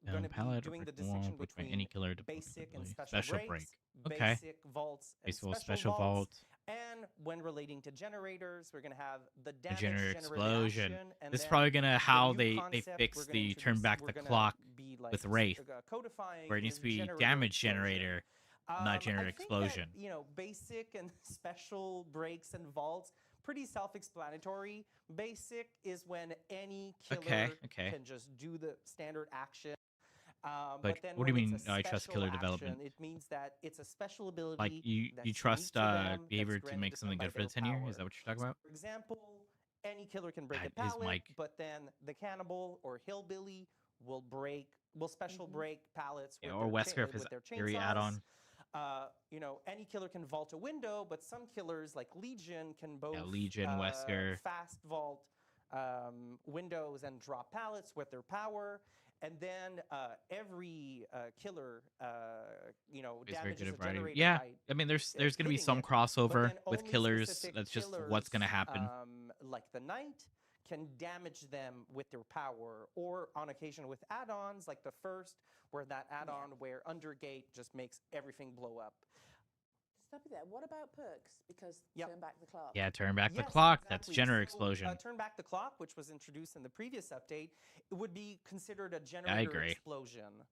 going to be Palette or doing the break wall, distinction break by between any killer basic and deployability. special Break. breaks, Okay. basic vaults, and Baseball special special vault. And when relating to generators, we're going to have the A damage generator explosion. reaction, and This is then probably gonna the how new they concept fix we're gonna the turn introduce- back we're the gonna clock be, like, with Wraith, codifying where it needs is to be generator damage explosion. generator, not I generator think explosion. That, basic and special breaks and vaults, pretty self-explanatory. Basic is when any killer Okay. can just do the standard action. But But then what do you when mean, it's a I trust special killer action, development? It means that it's a special ability. Like you that's trust unique to them, behavior that's to granted make them something by good for their the 10 year? power. Is that what you're talking So, about? for example, any killer can break That a is pallet, Mike. but then the cannibal or hillbilly will special break pallets Yeah, with or their Wesker if his with their Fury chainsaws. add-on. Any killer can vault a window, but some killers like Legion can both Legion, Wesker. fast vault windows and drop pallets with their power. And then every killer, He's very damages good a at variety. generator Yeah, by I mean, there's going to be hitting some it, crossover but then with only killers. specific That's just what's going to killers, happen. Like the Knight can damage them with their power, or on occasion with add-ons like the first, where that add-on where Undergate just makes everything blow up. Stop you there. What about perks? Because Yep. turn back the clock. Yeah, turn back the Yes, clock. That's exactly. generator So, explosion. Turn back the clock, which was introduced in the previous update, it would be considered a generator agree. explosion.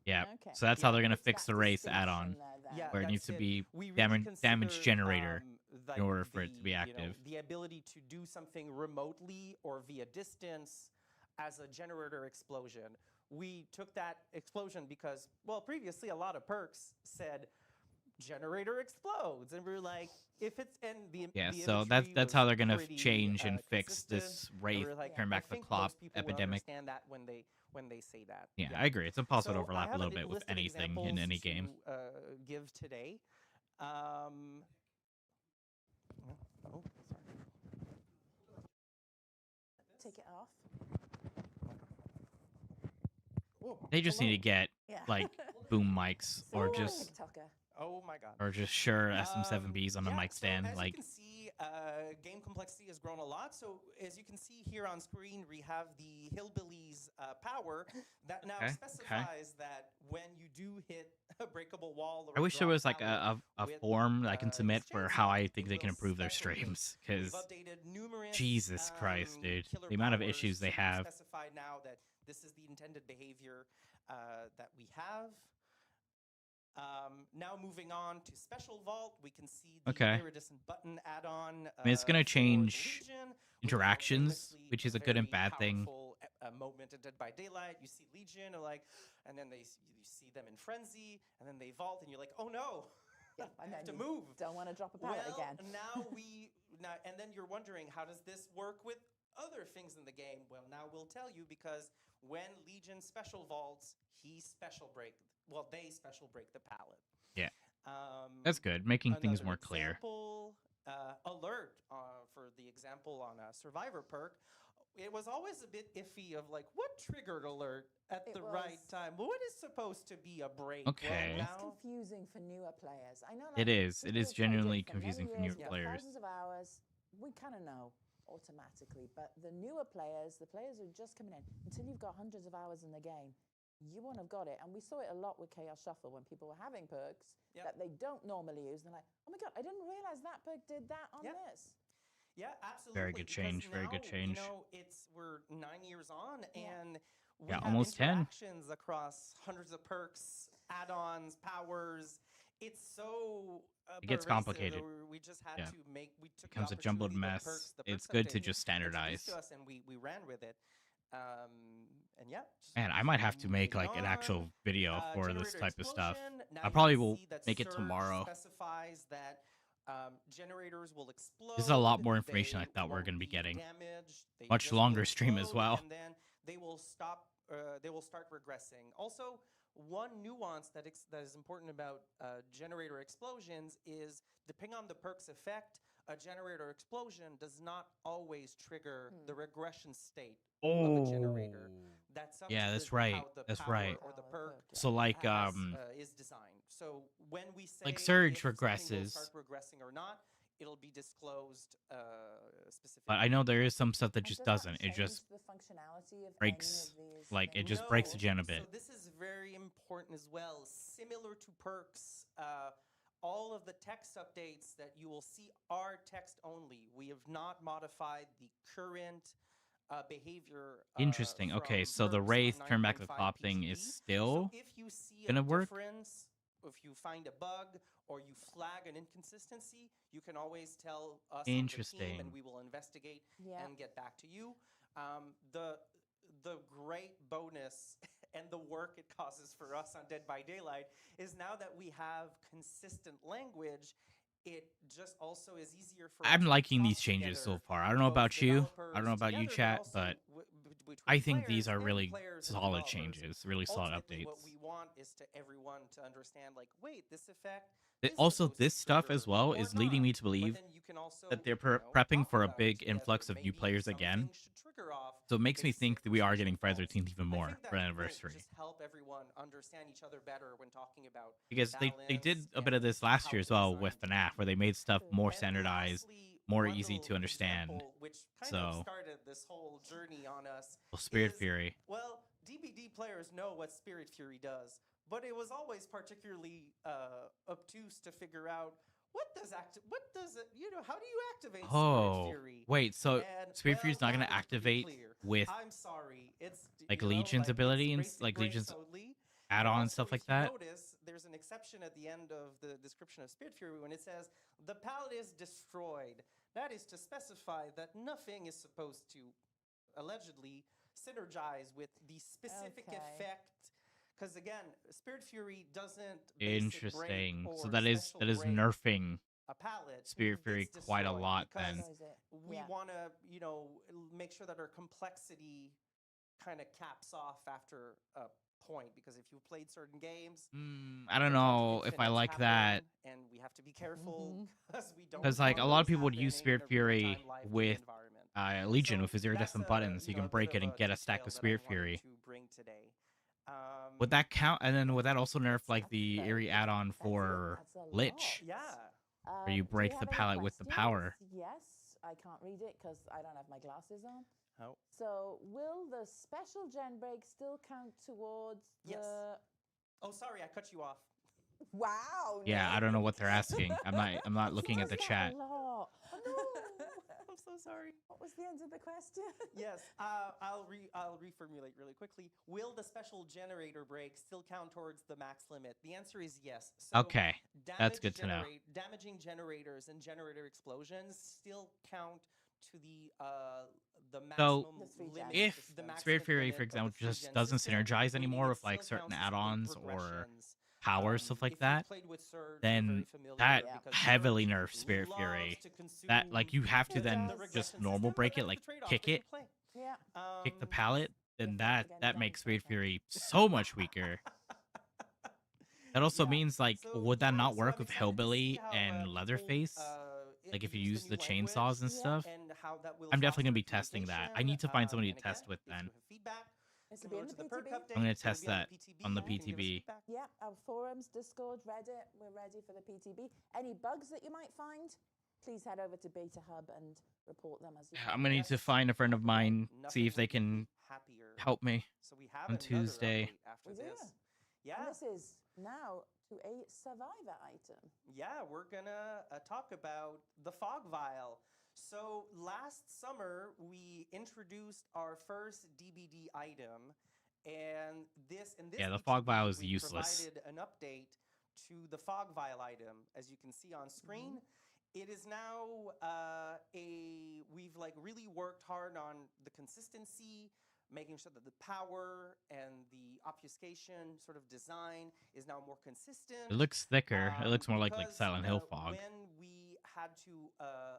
Yeah. Okay. So that's how they're gonna It's fix that the race distinction add-on, there then. Yeah, where it needs that's to be We really damage consider, generator like in order for it to be the, active. the ability to do something remotely or via distance as a generator explosion. We took that explosion because, well, previously a lot of perks said generator explodes, and we were like, if it's Yeah, the so imagery that's how was they're gonna pretty, change and fix consistent, this and wraith, we were like, turn I back the think clop most people would epidemic. understand that when they say that. Yeah, I agree. It's impossible to So I overlap a have little bit with list of anything in examples any game. to, give today. Oh, sorry. Take it off. They just need to get Yeah. like boom mics or So just TikToker. Oh my God. sure SM7Bs on a mic stand. So as Like you can see, game complexity has grown a lot. So as you can see here on screen, we have the Hillbillies power that now Okay, okay. specifies that when you do hit a breakable wall or I wish there drop was like power a with, form that I can submit for Exchange how Zone, I it think they can will improve their special break. streams. We've Because updated numerous Jesus Christ, dude, killer the amount of powers issues they to have. specify now that this is the intended behavior that we have. Now moving on to Special Vault, we can see the Okay. Iridescent Button add-on. I mean, it's gonna for change Legion, which is interactions, famously which is a good and very bad thing. powerful, moment in Dead by Daylight. You see Legion, and then you see them in Frenzy, and then they vault, and you're like, oh no, Yeah, I and have to then you move. Don't want to drop a pallet again. And then you're wondering, how does this work with other things in the game? Well, now we'll tell you, because when Legion special vaults, they special break the pallet. Yeah. That's good, making things more clear. Example, alert for the example on a Survivor perk. It was always a bit iffy of like, what triggered alert at It the right was. time? What is supposed to be a break? Okay. Well, It's now, confusing for newer players. I know It like, is. It people is who've played genuinely it for many confusing for years, newer we've got players. Thousands of hours, we kind of know automatically. But the newer players, the players who are just coming in, until you've got hundreds of hours in the game, you won't have got it. And we saw it a lot with Chaos Shuffle when people were having perks Yep. that they don't normally use. And they're like, oh my God, I didn't realize that perk did that on Yep. this. yeah, absolutely. Very good because change, very good now, change. We're 9 years on, Yeah. and we Yeah, have almost 10. interactions across hundreds of perks, add-ons, powers. It's so It gets pervasive complicated. that we just had Yeah. to make. We took Becomes the a jumbled opportunity that mess. perks, the It's perks good to update just introduced standardize. to us, and we ran with it. And yeah. just Man, I might have to make moving like an on. actual video for this Generator type of stuff. explosion. Now I you probably can will see that make it Surge tomorrow. Specifies that generators will explode. This is a lot more information I they thought we were won't gonna be getting. damaged, they Much just will longer stream as explode, well. And then they will stop. They will start regressing. Also, one nuance that is important about generator explosions is, depending on the perk's effect, a generator explosion does not always trigger the regression state of a generator. That's up Yeah, to that's the- right. how the That's power right. or the Power perk perk, yeah. So like is designed. So when we say Like Surge if something will regresses. start regressing or not, it'll be disclosed specifically. but I know there is some stuff that And just does that doesn't. It change just the functionality of breaks, any of these like, it things? just breaks the gen a No. bit. So this is very important as well. Similar to perks, all of the text updates that you will see are text only. We have not modified the current behavior. Interesting. Okay, from so the perks on Wraith turn back the 9.5 clop thing is PTB. still So if you see gonna a work? difference, if you find a bug or you flag an inconsistency, you can always tell us on the team, Interesting. and we will investigate Yeah. and get back to you. The great bonus and the work it causes for us on Dead by Daylight is, now that we have consistent language, it just also is easier for us I'm to liking talk these changes so together, far. I don't know both about you. I don't know developers about you, together, chat, also but between I think these players are and really players and solid developers. changes, really solid Ultimately, updates. what we want is to everyone to understand, like, wait, this effect. Also, supposed to this stuff as trigger well or is leading not. me to But believe then you can also, that they're you know, prepping talk for a about it big together. influx of new Maybe players some again. things should trigger off So it makes me think that we are getting basic Friday the 13th even I more think that for will anniversary. just help everyone understand each other better when talking about Because they did balance a bit of this and last how year it's as well with designed. FNAF, where they made stuff True. more And standardized, lastly, more one easy little to understand. example, which kind So- of started this whole journey on us. Well, Spirit is, Fury. Well, DBD players know what Spirit Fury does, but it was always particularly obtuse to figure out what does it, how do you activate Spirit Oh, Fury? wait, so And, Spirit Fury's not now, going to to be activate clear, with I'm sorry, it's like Legion's it's ability and basic like breaks Legion's. only. add-on Also, stuff like if you that. notice, there's an exception at the end of the description of Spirit Fury when it says the palette is destroyed. That is to specify that nothing is supposed to allegedly synergize with the specific Okay. effect. Because again, Spirit Fury doesn't basic break Interesting. So or that is special break nerfing a palette. Spirit Fury It's quite a destroyed lot because then. Destroys it. we Yeah. want to, make sure that our complexity kind of caps off after a point. Because if you've played certain games, I don't sometimes know if I infinites like that. happen, and we have to be careful because we don't. Because like a want lot of those people would use happening in Spirit a Fury real-time live game with environment. Legion So with his iridescent that's buttons. You can a break bit it of and a get a stack detail of that I Spirit wanted Fury. to bring today. Would that count? And then would that also nerf like the Very Eerie good. add-on That's for a Lich? lot. Yeah. Where you Do we break the have any palette with the questions? power. Yes, I can't read it because I don't have my glasses on. Oh. So, will the special gen break still count towards Yes. the? Oh, sorry, I cut you off. Wow. Yeah, I don't know what they're asking. I'm not looking at the Was that chat. a lot? I'm so sorry. What was the end of the question? Yes, I'll reformulate really quickly. Will the special generator break still count towards the max limit? The answer is yes. So Okay, that's good to know. Damaging generators and generator explosions still count to the So, maximum The three limit. gens. if the maximum Spirit Fury, limit for of the example, three just gen doesn't system, synergize meaning anymore it with like still certain counts as the add-ons or progressions. powers, stuff like If you've that, played with Surge, you're then very familiar that because heavily Surge nerfs Spirit loves Fury. to consume That like you have to It then does. the just regression normal system, break but it, that's like the trade-off kick that you it, play. Yeah. kick the Um, palette, then You're that getting that done makes Spirit sometimes. Fury so much weaker. That also Yeah. means like, So, would that yeah, not so work I'm with excited to Hillbilly see how, and people, Leatherface? Like if you use the language chainsaws and Yeah. stuff? and how that will I'm definitely gonna foster be testing that. I communication. need to find somebody to And again, test with if you then. have feedback, This will be in similar the to the perk PTB. update, I'm gonna it'll test be on that the PTB. on the You can give us PTB. feedback. Yeah, our forums, Discord, Reddit, we're ready for the PTB. Any bugs that you might find, please head over to Beta Hub and report them as you I'm gonna need to Yes. find a friend of mine, see Nothing if they would be can happier. help me. So we have on another Tuesday. update after We do. this. Yeah. And this is now to a survivor item. Yeah, we're gonna talk about the fog vial. So last summer we introduced our first DBD item, and in this Yeah, the fog vial is we useless. provided an update to the fog vial item, as you can see on screen. It is now we've like really worked hard on the consistency, making sure that the power and the obfuscation sort of design is now more consistent. It looks thicker. It looks more like Because, Silent Hill fog. When we had to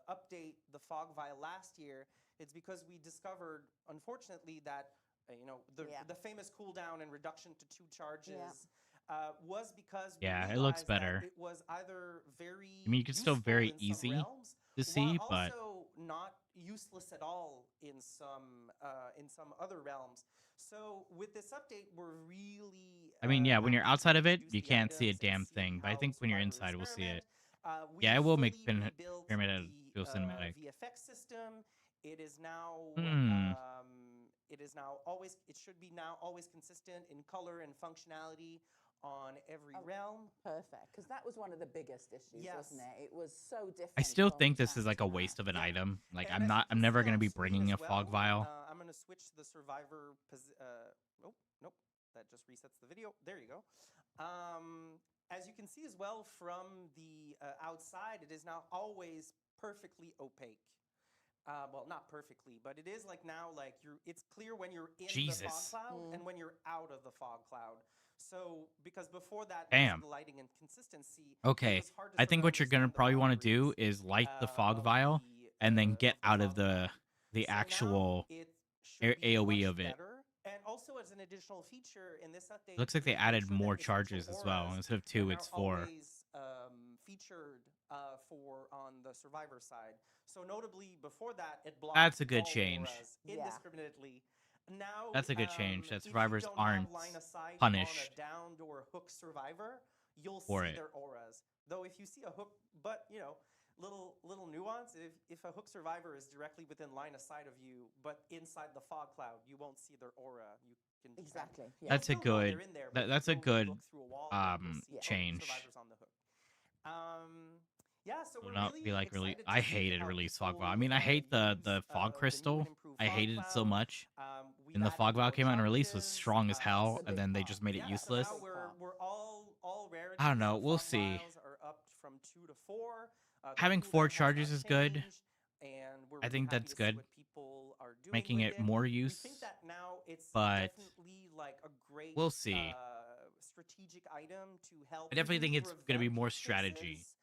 update the fog vial last year, it's because we discovered, unfortunately, that Yeah. the famous cooldown and reduction to 2 charges was because we Yeah, it looks realized that better. it was either very I mean, you can still useful very in some easy realms, to see, while but also not useless at all in some other realms. So with this update, we're really. I mean, yeah, when you're happy to outside of it, introduce you the can't see a items and damn see thing. But I how think when you're survivors inside, we'll see it. experiment. Yeah, it will make fully Pyramid rebuilt Pyramid feel the cinematic. VFX system. It is now. Hmm. It is now always. It should be now always consistent in color and functionality on every Oh, realm. Perfect, because that was one of the biggest issues, wasn't Yes. it? It was so different. I still from think this is that like to a that. waste of an Yeah. item. Like And as you I'm can never see gonna on be screen bringing as a fog well, vial. I'm gonna switch to the survivor. Nope, that just resets the video. There you go. As you can see as well from the outside, it is now always perfectly opaque. Well, not perfectly, but it is like now like it's clear when you're in the fog Jesus. cloud and when you're out of the fog cloud. So because before that, Damn. because of the lighting and consistency, it Okay, was hard to I think sort of what you're gonna understand the probably want to boundaries, do is light the fog of vial and then get out of fog cloud. the So now actual it should be AoE much of it. better. And also as an additional feature in this update, Looks like they we made added sure that more essential charges as well. auras Instead of are 2, now it's 4. always featured for on the survivor side. So notably before that, it blocked That's a good all change. auras Yeah. indiscriminately. Now That's a good change, that if you survivors don't aren't have line of sight punished on a downed or hooked survivor, you'll for see it. their auras. Though if you see a hook, but little nuance. If a hook survivor is directly within line of sight of you, but inside the fog cloud, you won't see their aura. You can Exactly. Yeah. That's a You'll still know good- they're in there, but if you that's a go good, look through a wall, then you'll see change. survivors on the hook. Yeah, so Will we're not really be like really. excited to I see hated how release fog people, vial. I mean, I hate the use, fog new crystal. and improved I fog hated it so cloud. much. And the added Fog Vial more came out in release was charges, strong as hell, That's a and big then they part. just made it yeah, useless. So now we're all rarities. I don't know, The we'll fog see. vials are up from 2 to 4. The Having cooldown 4 has charges not is good. changed, and we're I really think happy that's to see good. what people are doing Making with it more use, We think that now it's but definitely like a great we'll see. strategic item to help. I definitely think it's going to be prevent more strategy. chases,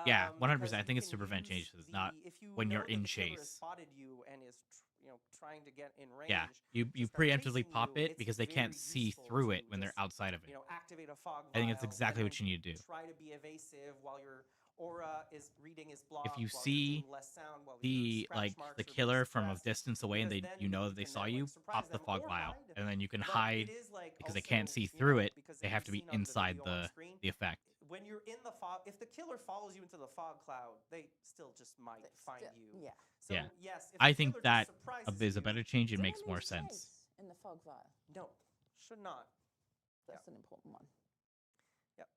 Yeah, 100%. because I you think it's to can prevent use chases, not if you when you're know that in the killer has chase. spotted you and is trying to get in range. Yeah, you to start preemptively chasing pop you, it it's because they can't very see useful through to it when they're just, outside of it. activate a fog I think that's vial exactly and what you need to do. try to be evasive while your aura is reading his block. If you while you're see doing less sound, while your the scratch marks the are being killer from a suppressed, distance away and because they then you know you that they can saw then, you, like, surprise pop the them fog or vial, hide. and then you can But hide it is like because they also, can't see through it. because They if have you've to be seen on the inside video on the screen, effect. when you're in the fog, if the killer follows you into the fog cloud, they still just might They find still- you. Yeah. So Yeah. yes, if I the think killer that just surprises is a you, better change. It Do I makes more lose sense. chase in the fog vial? no, should not. That's an important one. Yep.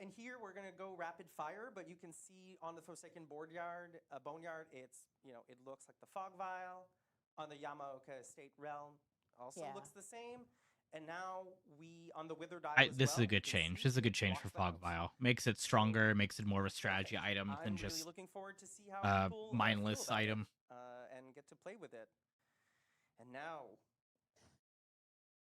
And here we're gonna go rapid fire, but you can see on the Forsaken Boneyard, it's it looks like the fog vial. On the Yamaoka Estate realm, also Yeah. looks the same. And now we on the Withered Isle as This is well, a good you can change. see This is a good it change blocks for the Fog house. Vial. Makes it stronger. Makes it more of a strategy item I'm than really just looking forward to see how people mindless feel about item. it, and get to play with it. And now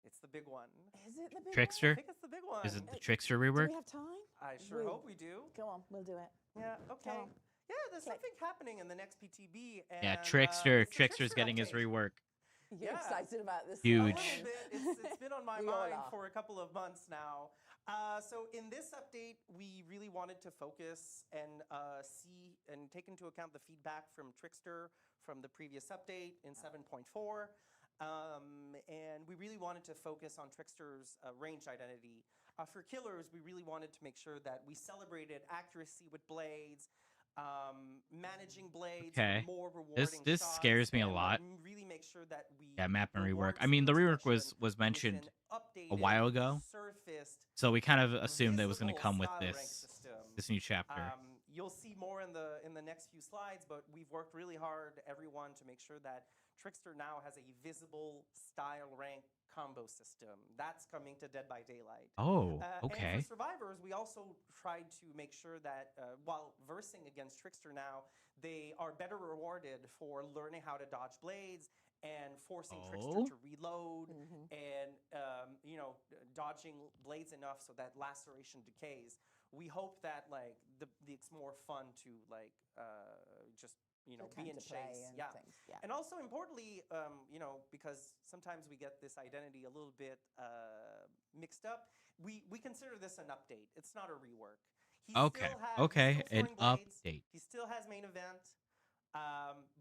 it's the big one. Is it the big I Trickster? think it's the big one. Is it the Trickster Do rework? we have time? I sure we- hope we do. Go on, we'll do it. Yeah. Okay. on. Yeah, there's Click. something happening in the next PTB. And, Yeah, it's Trickster. the Trickster's getting his update. rework. You're Yeah. excited about this? A Huge. little bit. It's been on my We all mind are. for a couple of months now. So in this update, we really wanted to focus and see and take into account the feedback from Trickster from the previous update in 7.4. And we really wanted to focus on Trickster's range identity. For killers, we really wanted to make sure that we celebrated accuracy with blades, managing blades, Okay. more rewarding This shots, scares me a and, lot. really make sure that we Yeah, map and rework. reward I mean, the skill rework was expression mentioned with an a updated, while ago, surfaced, so we kind of assumed it was going to visible come with style rank this system. new chapter. You'll see more in the next few slides, but we've worked really hard, everyone, to make sure that Trickster now has a visible style rank combo system. That's coming to Dead by Daylight. Oh, And okay. for survivors, we also tried to make sure that while versing against Trickster now, they are better rewarded for learning how to dodge blades and forcing Oh. Trickster to reload Mm-hmm. and dodging blades enough so that laceration decays. We hope that it's more fun to just be in chase. And Yeah. things. Yeah. And also importantly, because sometimes we get this identity a little bit mixed up, we consider this an update. It's not a rework. He Okay. still has, Okay. he's still An throwing blades. update. He still has main event,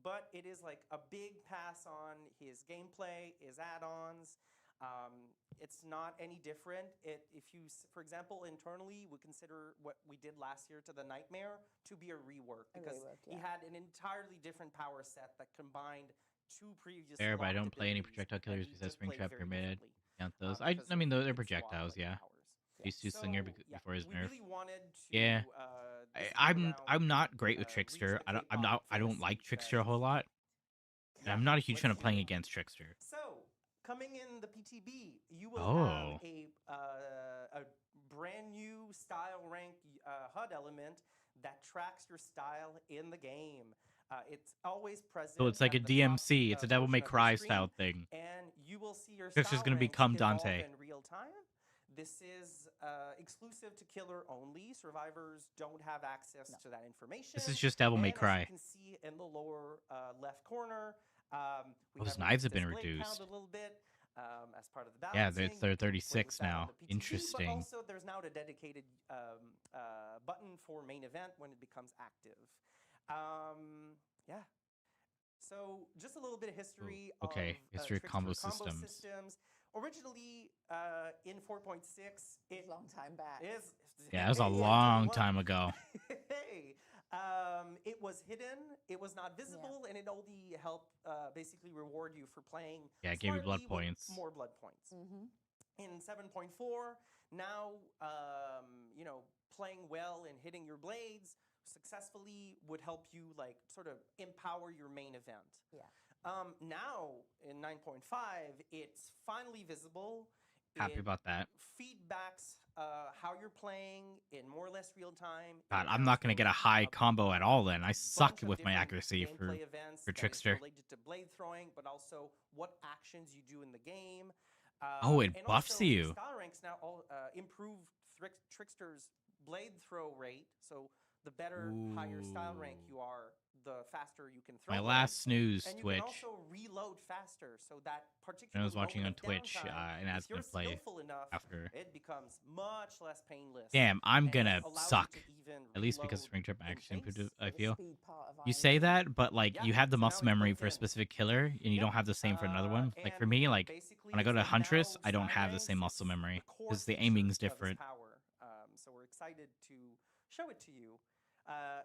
but it is like a big pass on his gameplay, his add-ons. It's not any different. For example, internally, we consider what we did last year to the Nightmare to be a rework A because rework, he yeah. had an entirely different power set that combined two previous. Fair, but I locked don't play any abilities projectile that killers need besides to play Springtrap very Pyramid. differently, Count those. because I mean, of they're its projectiles, lock, like, yeah. powers. Used to use Slinger Yeah, before his we nerf. really wanted to, Yeah. this time I'm around, not great with reach Trickster. the I don't like K-pop Trickster a fantasy whole lot. And Yeah, I'm not a huge fan let's of playing hear it. against Trickster. So, coming in the PTB, you will Oh. have a brand new style rank HUD element that tracks your style in the game. It's always present. So it's like a at the top, DMC. It's a Devil portion May of your Cry screen, style thing. and you will see your Trickster's style gonna ranks become evolve Dante. in real time. This is exclusive to Killer only. Survivors don't have access to that information. This is just Devil May And as Cry. you can see in the lower left corner, we Those have knives have been reduced this blade count reduced. a little bit as part of the Yeah, balancing. they're You can play 36 with that on now. the PTB, Interesting. But also, there's now a dedicated button for main event when it becomes active. Yeah. So just a little bit of history. okay. Of, History of Trickster combo systems. Originally, in 4.6, it a long time back. is. Yeah, that was a Hey, long what? time ago. Hey, it was hidden, it was not visible, and it only helped basically reward you for playing. Yeah, it gave you blood smartly with points. More blood points. Mm-hmm. In 7.4, now playing well and hitting your blades successfully would help you sort of empower your main event. Yeah. Now in 9.5, it's finally visible. Happy It about that. feedbacks how you're playing in more or less real time. It God, I'm accounts not gonna for get a high combo at all. Then I bunch suck of with my different accuracy gameplay events for that is Trickster. related to blade throwing, but also what actions you do in the game. Oh, it and buffs also you. Style ranks now all improved Trickster's blade throw rate. So the better higher style rank you are, the faster you can throw. My blades. last snooze And you Twitch. can also reload faster, so that particular When I was watching on moment of Twitch, downtime, and if Ad's you're gonna play skillful enough, after. it becomes much less painless. Damn, I'm and gonna allows you suck. to even At least because reload Springtrap in Action pace. I The feel. speed part of You Iron say Man. that, but like Yeah, you have the so now muscle it's memory built for a in. specific killer, and you Yep. don't have the same for another one. Like for And me, like basically when I go it's to now Huntress, I don't style have the ranks, same muscle it's memory the core because the feature aiming's of its different. power. So we're excited to show it to you.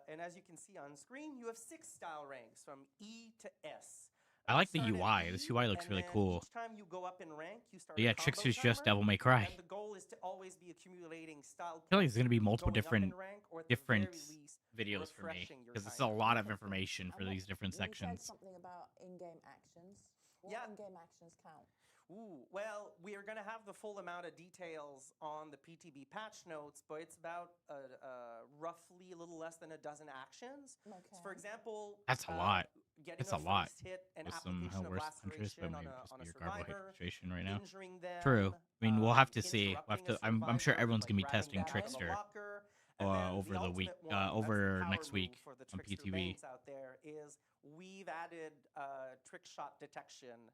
And as you can see on screen, you have 6 style ranks from E to S. I like the Start at UI. E, This UI looks and really then cool. Each time you go up in rank, you start But yeah, a combo Trickster's just timer, Devil May Cry. and the goal is to always be accumulating style I feel like points there's gonna be through multiple going up in different rank, or at the different very least, videos for me refreshing your because it's a timer. lot of Interesting. information for And these different you said sections. something about in-game actions. What Yeah. in-game actions count? Ooh, well, we are going to have the full amount of details on the PTB patch notes, but it's about roughly a little less than a dozen actions. Okay. So for example, That's a lot. Getting It's a a lot. first hit and With some application of worse Huntress, but laceration maybe on just a your survivor, carbohydrate situation right now. injuring them. True. I mean, we'll have to see. We'll have interrupting to. a I'm sure survivor, everyone's like gonna be grabbing testing them out of a Trickster locker. And then over the week, ultimate one, that's the over power next week move for the on Trickster PTV. mains out there is we've added trick shot detection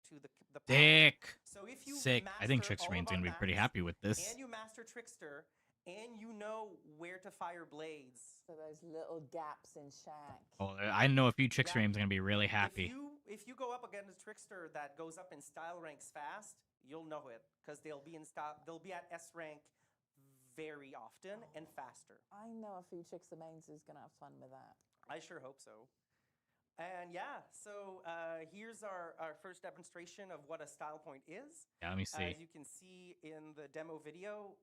to the power. Dick. So if you Sick. I think master Trickster all Main's of our gonna be pretty maps, happy with this. and you master Trickster, and you know where to fire blades. So those little gaps in Shaq. Oh, I know a few Trickster Yeah. Main's gonna be really happy. If you go up against a Trickster that goes up in style ranks fast, you'll know it because they'll be at S rank very often and faster. I know a few Trickster mains who's gonna have fun with that. I sure hope so. And yeah, so here's our first demonstration of what a style point is. Yeah, let me see. As you can see in the demo video,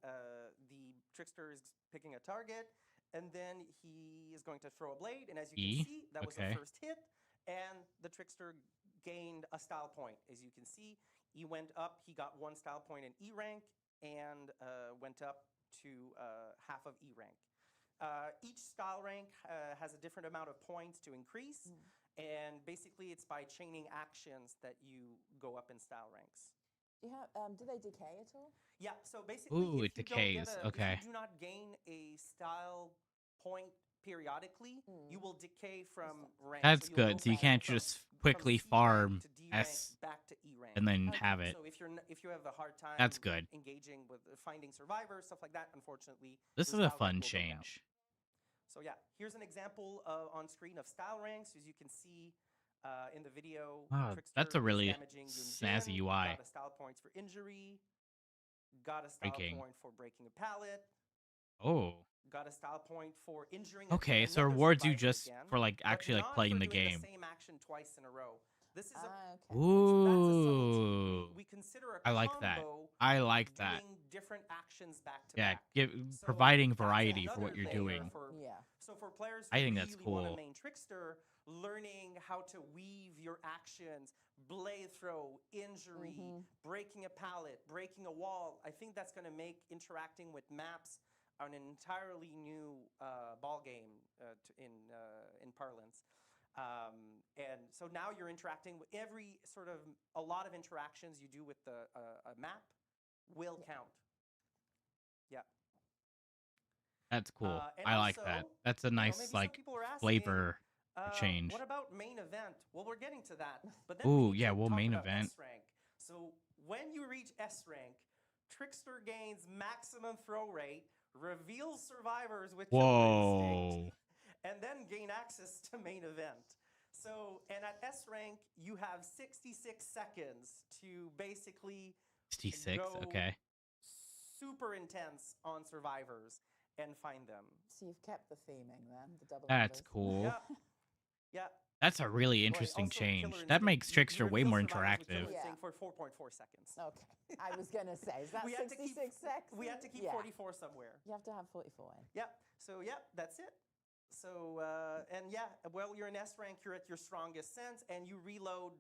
the Trickster is picking a target, and then he is going to throw a blade. And as you E? can see, that was Okay. the first hit, and the Trickster gained a style point. As you can see, he went up, he got 1 style point in E rank, and went up to half of E rank. Each style rank has a different amount of points to increase, and basically it's by chaining actions that you go up in style ranks. You have, do they decay at all? Yeah, so basically, Ooh, if it you don't get decays, if okay. you do not gain a style point periodically, you will decay from rank. That's you'll good. go So you back can't from- just from quickly C rank farm to D rank S back to E rank. and then Okay. have it. So if you have a hard time, That's good. engaging with finding survivors, stuff like that, unfortunately, This the is a style rank fun will go down. change. So yeah, here's an example on screen of style ranks. As you can see in the video, Wow, Trickster that's a is really damaging snazzy Yunjin, UI. got a style points for injury, got a style Breaking. point for breaking a pallet, Oh. got a style point for injuring. Okay, so it another rewards you survivor just again, for like but actually like not playing for the doing game. The same action twice in a row. This is a Okay. so that's a subtlety. Ooh. We consider a I like that. combo I like that. doing different actions back to Yeah, back. So providing that's variety for what another you're layer doing. for- Yeah. So for players who I think that's really want cool. a main Trickster, learning how to weave your actions, blade throw, injury, breaking a pallet, breaking a wall, I think that's going to make interacting with maps an entirely new ball game in parlance. And so now you're interacting with a lot of interactions you do with a map will count. Yeah. That's cool. And I like that. also, That's a nice maybe some like people are asking, flavor change. What about main event? Well, we're getting to that. But then Ooh, we need yeah, to well, talk main about event. S rank. So when you reach S rank, Trickster gains maximum throw rate, reveals survivors with killer instinct, Whoa. and then gain access to main event. So, and at S rank, you have 66 seconds to basically 66. go Okay. super intense on survivors and find them. So you've kept the theming then, the double That's numbers. cool. Yeah. Yeah. That's a really Right, interesting also change. Killer That Instinct. makes You Trickster way reveal more survivors with Killer interactive. Yeah. Instinct for 4.4 seconds. Okay. I was going to say, is that We had to keep- 66 seconds? We had to keep Yeah. 44 somewhere. You have to have 44 in. Yep. So, yep, that's it. So and yeah, well, you're in S rank, you're at your strongest sense, and you reload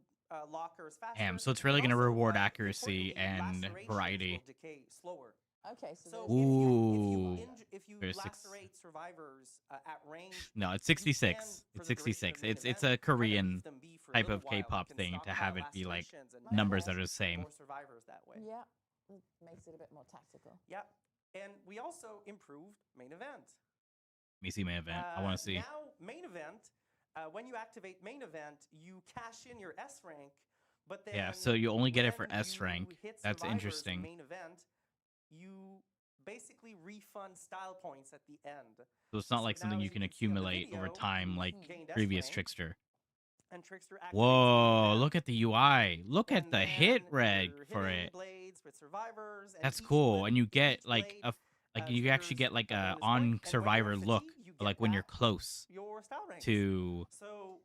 lockers faster. Damn, so it's really gonna Also, reward accuracy importantly, and lacerations variety. will decay slower. Okay, so, So there's Ooh. if you There's six- lacerate survivors at range, No, it's you 66. can, for It's the duration 66. of the It's event, a kind of Korean leave them be for a type little of while. You K-pop can thing to stockpile have it be like lacerations and numbers get that are the same. more survivors that way. yeah, it makes it a bit more tactical. Yeah, and we also improved main event. Let me see my event. I want to see. Now, main event, when you activate main event, you cash in your S rank, but then Yeah, so you only get it for when S you rank. hit That's survivors in interesting. Main event, you basically refund style points at the end. So it's not like now, something as you you can can see on the accumulate over video, time like gained S previous rank, Trickster. and Trickster activates Whoa, main event, look at the UI. Look at and the hit then reg you're for hitting it. blades with survivors, and That's each cool. blade- And you get each like blade, a like you triggers actually get like a a bonus point, on and when you're survivor at look, fatigue, you like get when you're back close your style ranks. to So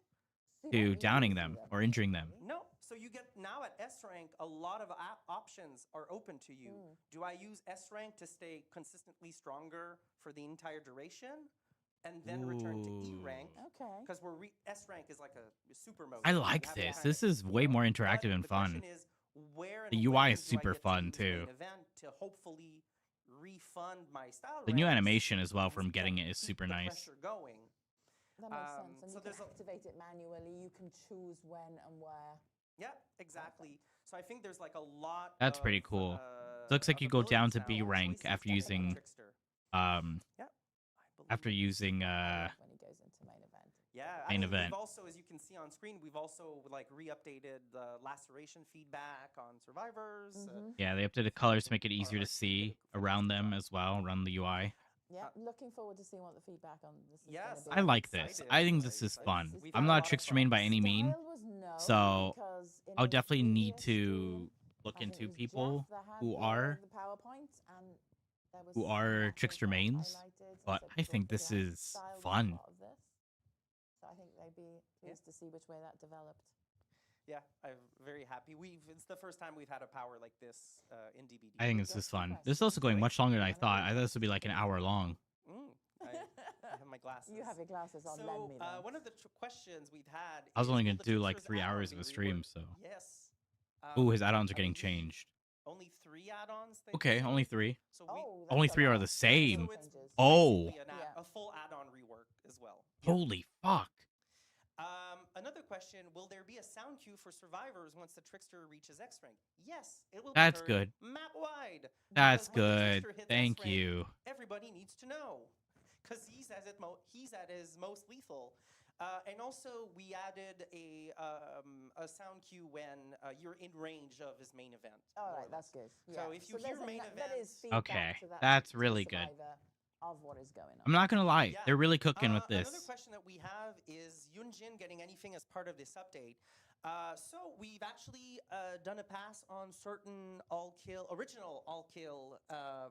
So you to don't downing use them or injuring them. no, so you get now at S rank, a lot of options are open to you. Do I use S rank to stay consistently stronger for the entire duration, and then return to E rank? Ooh. Okay. Because S rank is like a super mode. I You like have to this. kinda, This is you way know, more but interactive and the fun. question is, where and The UI when is do I super get to fun, use main too. event to hopefully refund my style The new ranks animation as well and from getting it is keep super the nice. pressure going. That makes sense. And so you there's can a- activate it manually. You can choose when and where. Yeah, exactly. So I think there's like a lot. That's pretty of, cool. Looks like of you go down to abilities B now, rank choices after to make using Trickster. um Yeah, after using I love when he goes into main event. Yeah, main event. We've also, as you can see on screen, we've also like re-updated the laceration feedback on survivors. yeah, they updated colors to make it easier to our see creative around them design. as well, around the UI. Yeah, looking forward to seeing what the feedback on this is Yes, going to be. I like this. excited. I think this Very is excited. fun. We've I'm had a not lot of Trickster main by fun. any mean, Style was no, so because in I'll the definitely need previous to stream, look I think into it was people Jeff that had who the are PowerPoints, and there was who some are macros Trickster that mains, highlighted and but said I think Brook this Glass is style was fun. part of this. So I think they'd be pleased to see which way that developed. Yeah, I'm very happy. It's the first time we've had a power like this in DBD. I think We've this got is two fun. questions. This is also going Great. much longer than I Wanna thought. read I thought this would be like an hour long. I have my glasses. You have your glasses on. So Lend me them. one of the questions we've had. I was is, only will gonna the do like Trickster's 3 add-on hours be of a stream, reworked? so. Yes. Ooh, his add-ons are I getting believe changed. Only 3 add-ons. they Okay, said. only 3. So Oh, Only that's a 3 are lot. the That's same. So it's changes. Oh. basically Yeah. a full add-on rework as well. Holy fuck. Another question: will there be a sound cue for survivors once the Trickster reaches X rank? Yes, it will. That's be heard good. map wide. That's Because when the good. Trickster hits Thank S rank, you. Everybody needs to know, because he's at his most lethal. And also, we added a sound cue when you're in range of his main event. All more right, or that's less. good. So Yeah. if you there's hear main that is event- feedback Okay, to that that's to the really good. survivor of what is going on. I'm not gonna lie. Yeah. They're really cooking with Another this. question that we have is Yunjin getting anything as part of this update? So we've actually done a pass on certain original all kill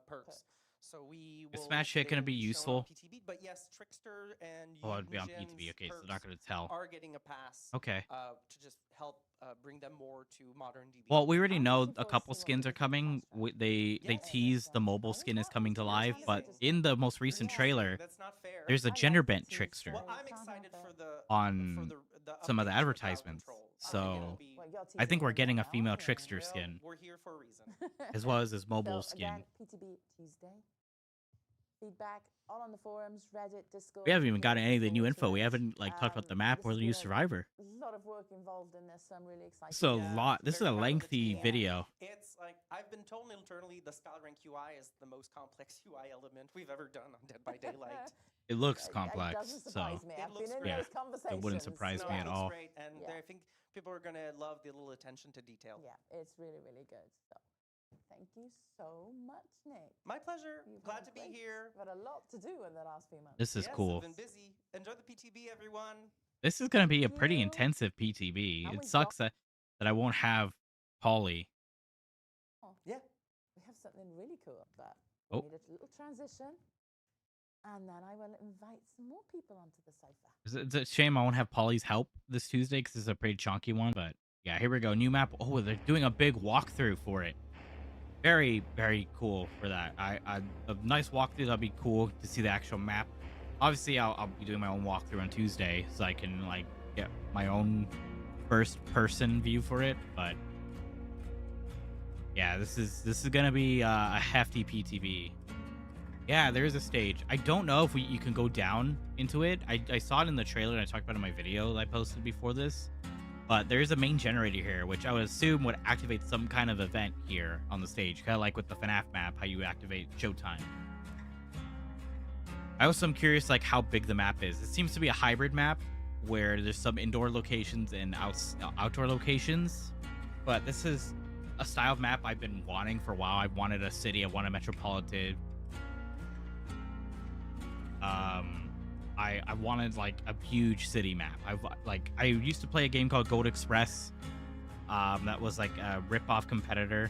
perks. So we Is will. Smash Hit gonna they'll be shown on useful? PTB, but yes, Trickster and Oh, it'd be on Yunjin's PTV. Okay, so they're not perks gonna tell. are getting a pass. Okay. To just help bring them more to modern DBD. Well, we already I'm know looking a forward to couple see what skins they are do for coming. Fast Track. They Yes. tease the mobile Oh, skin is wow, coming to you're live, teasing but it. in the most recent Yes, trailer, that's not fair. there's a I like gender the bent tease, Trickster so Well, I'm you can't excited have for it. the on updates some of the with Crowd advertisements. Control. I think So it'll be- Well, you're I think teasing we're them getting a now, female yeah. Trickster well, skin, we're here for a reason. as well as his mobile So, skin. Again, PTB Tuesday. Feedback all on the forums, Reddit, Discord. We haven't even really gotten any of the looking new forward info. to We it. haven't like talked about the map This or has the new been survivor. A lot of work involved in this, so I'm really excited. So a Yeah, lot. This is very a proud of the lengthy team. video. It's like I've been told internally the Style Rank UI is the most complex UI element we've ever done on Dead by Daylight. It looks It complex, doesn't so surprise me. It I've looks been in great. those conversations. It wouldn't surprise No, me it at looks all. great, and Yeah. I think people are gonna love the little attention to detail. Yeah, it's really, really good. So, thank you so much, Nick. My pleasure. You've Glad had to be great- here. You've had a lot to do in the last few months. This is Yes, cool. I've been busy. Enjoy the PTB, everyone. This is gonna be a Thank pretty you. intensive PTB. And It we sucks that I won't have Polly. Yeah. We have something really cool, but Oh. we need a little transition, and then I will invite some more people onto the sofa. It's a shame I won't have Polly's help this Tuesday because it's a pretty chunky one. But yeah, here we go. New map. Oh, they're doing a big walkthrough for it. Very, very cool for that. A nice walkthrough. That'd be cool to see the actual map obviously I'll be doing my own walkthrough on Tuesday, so I can like get my own first person view for it. But yeah, this is gonna be a hefty PTB. Yeah, there is a stage. I don't know if you can go down into it. I saw it in the trailer and I talked about it in my video that I posted before this. But there is a main generator here, which I would assume would activate some kind of event here on the stage, kind of like with the FNAF map, how you activate Showtime. I also am curious like how big the map is. It seems to be a hybrid map where there's some indoor locations and outdoor locations. But this is a style of map I've been wanting for a while. I wanted a city, I wanted a metropolitan. I wanted like a huge city map. I used to play a game called Gold Express. That was like a rip-off competitor.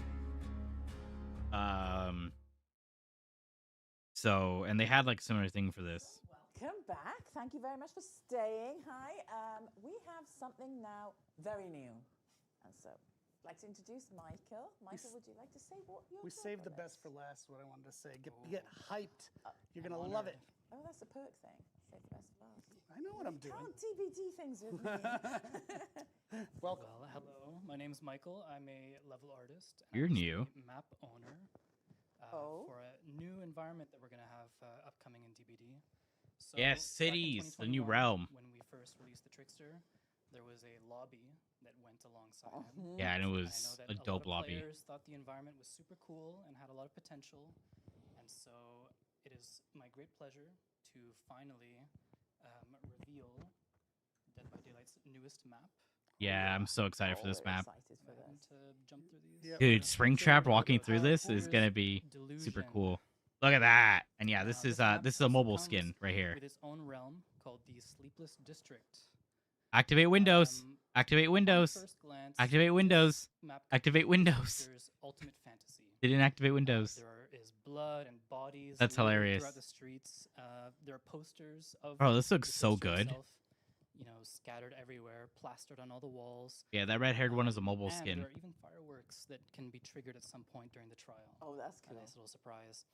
So and they had like a similar thing for this. Welcome back. Thank you very much for staying. Hi. We have something now very new. And so I'd like to introduce Michael. Michael, would you like to say what you're We doing saved for the best this? for last. What I wanted to say. Get hyped. You're gonna love it. Oh, that's a perk thing. Save the best for last. I know what I'm doing. Can't TBD things with me. Welcome. Well, hello. My name's Michael. I'm a level artist. You're I'm new. a map owner Oh. for a new environment that we're going to have upcoming in DBD. So Yes, back in cities, the new 2021, realm. When we first released the Trickster, there was a lobby that went alongside him. Mhm. Yeah, and it And I was know that a dope lot of lobby. players thought the environment was super cool and had a lot of potential. And so it is my great pleasure to finally reveal Dead by Daylight's newest map. Yeah, I'm so excited for this Oh, we're map. excited for Ready this. to jump through these? Yep. Dude, Springtrap walking through this is Here's gonna be super Delusion. cool. Look at that. And yeah, this is map this is a also mobile comes skin right here. With its own realm called the Sleepless District. Activate Windows. Um, Activate on Windows. first glance, Activate this Windows. map Activate contains Windows. Trickster's ultimate fantasy. They didn't activate Windows. There is blood and bodies. That's littered hilarious. Throughout the streets, there are posters of. Bro, this looks the so trickster good. himself, you know, scattered everywhere, plastered on all the walls. Yeah, that red-haired one is a mobile and skin. there are even fireworks that can be triggered at some point during the trial. Oh, that's A cool. nice little surprise.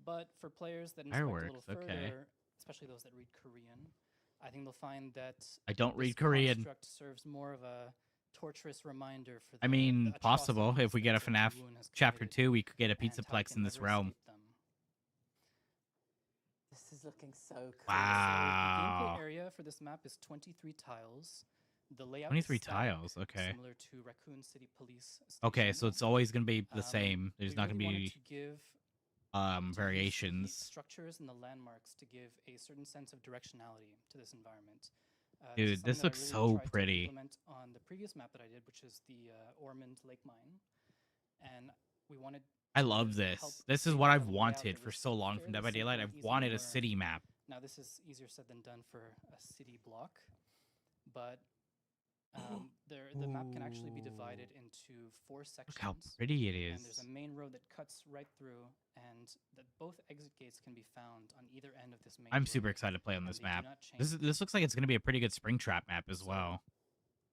But for players that inspect a little Fireworks, okay. further, especially those that read Korean, I think they'll find that I don't this read Korean. construct serves more of a torturous reminder for I the mean, possible. atrocities If we get a that FNAF Ji-woon has Chapter committed 2, we could get a and how we Pizzaplex can in this never realm. escape them. This is looking so cool. So the Wow. gameplay area for this map is 23 tiles. The layout 23 is static, tiles, okay. similar to Raccoon City Police Okay, Station. so it's always going to be the Um, same. There's we not going to really wanted be to give to use the variations. structures and the landmarks to give a certain sense of directionality to this environment. Dude, is this something looks that I really so tried to pretty. implement on the previous map that I did, which is the Ormond Lake Mine, and we wanted. I to love help this. This is create what a I've layout wanted that for was so long from fairly Dead by simple Daylight. and I've easy to wanted a learn. city map. Now this is easier said than done for a city block, but the map can actually be divided into 4 sections. Look how pretty it And there's is. a main road that cuts right through, and that both exit gates can be found on either end of this main I'm road. super excited to play on and this they do map. not This looks like it's going to be a pretty good Springtrap map as So, well.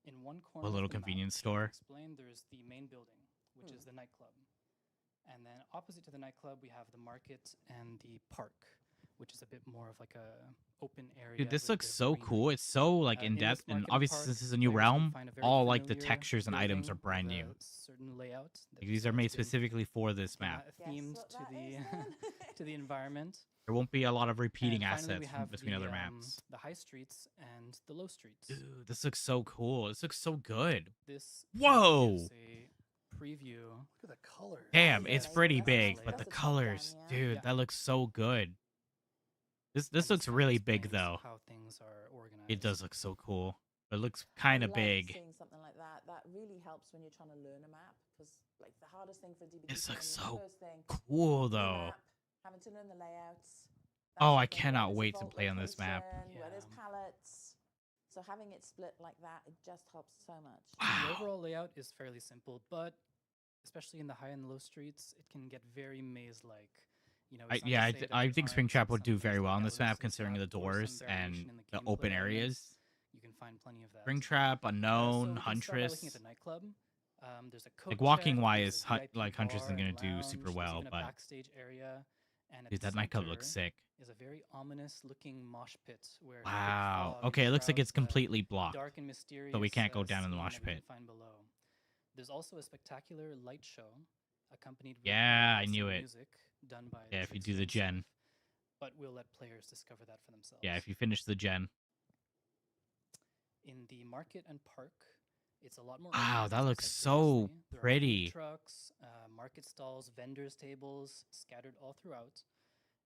In one corner A of little the map, convenience to store. explain, there's the main building, which is the nightclub. And then opposite to the nightclub, we have the market and the park, which is a bit more of like a open area. Dude, this with looks the so greenery. cool. It's so like In in this depth, and market and obviously park, since this is a new players can realm, find a very all like the familiar textures and items are building brand with new. a certain layout. Like, these are made specifically for this thema- map. Guess themed what to that the is then? to the environment. There won't be a lot of repeating And finally, we assets have between the, other maps. The high streets and the low streets. Dude, this looks so cool. This looks so good. This Whoa! is a preview. Look at the colors. Damn, Yeah, it's like, pretty that's big, like- but the that's a top down, colors, yeah. dude, Yeah. that looks so good. This and looks kind of really big explains though. How things are organized. It does look so cool. It looks kind I of love big. Seeing something like that, that really helps when you're trying to learn a map, because like the hardest thing for DBD This to looks learn is the so first thing, Cool the though. map, having to learn the layouts. Oh, that I sort of thing, cannot where there's a wait to vault play on this map. location, Where there's Yeah. pallets. So having it split like that, it just helps so much. The Wow. overall layout is fairly simple, but especially in the high and low streets, it can get very maze-like. You know, it's not to say that I there think aren't Springtrap would some do very well on maze-like this map, elements and considering the stuff, or some doors variation and in the gameplay open elements. areas. You can find plenty of that. Springtrap, So Unknown, we can start by looking Huntress. at the nightclub. There's a coat Like walking check, wise, there's a VIP like Huntress isn't bar gonna and do super lounge, there's well, even a but backstage area, And at Dude, the that nightclub looks center sick. is a very ominous-looking mosh pit where thick Wow. fog Okay, it looks like shrouds it's the completely blocked. dark and mysterious, So we can't go down in the scene mosh that we can pit. find below. There's also a spectacular light show accompanied with Yeah, I awesome knew it. music done by Yeah, the if you do trickster the gen. himself, but we'll let players discover that for themselves. Yeah, if you finish the gen. In the market and park, it's a lot more. Wow, organized, that as I looks said so previously. There are food pretty. trucks, market stalls, vendors' tables scattered all throughout,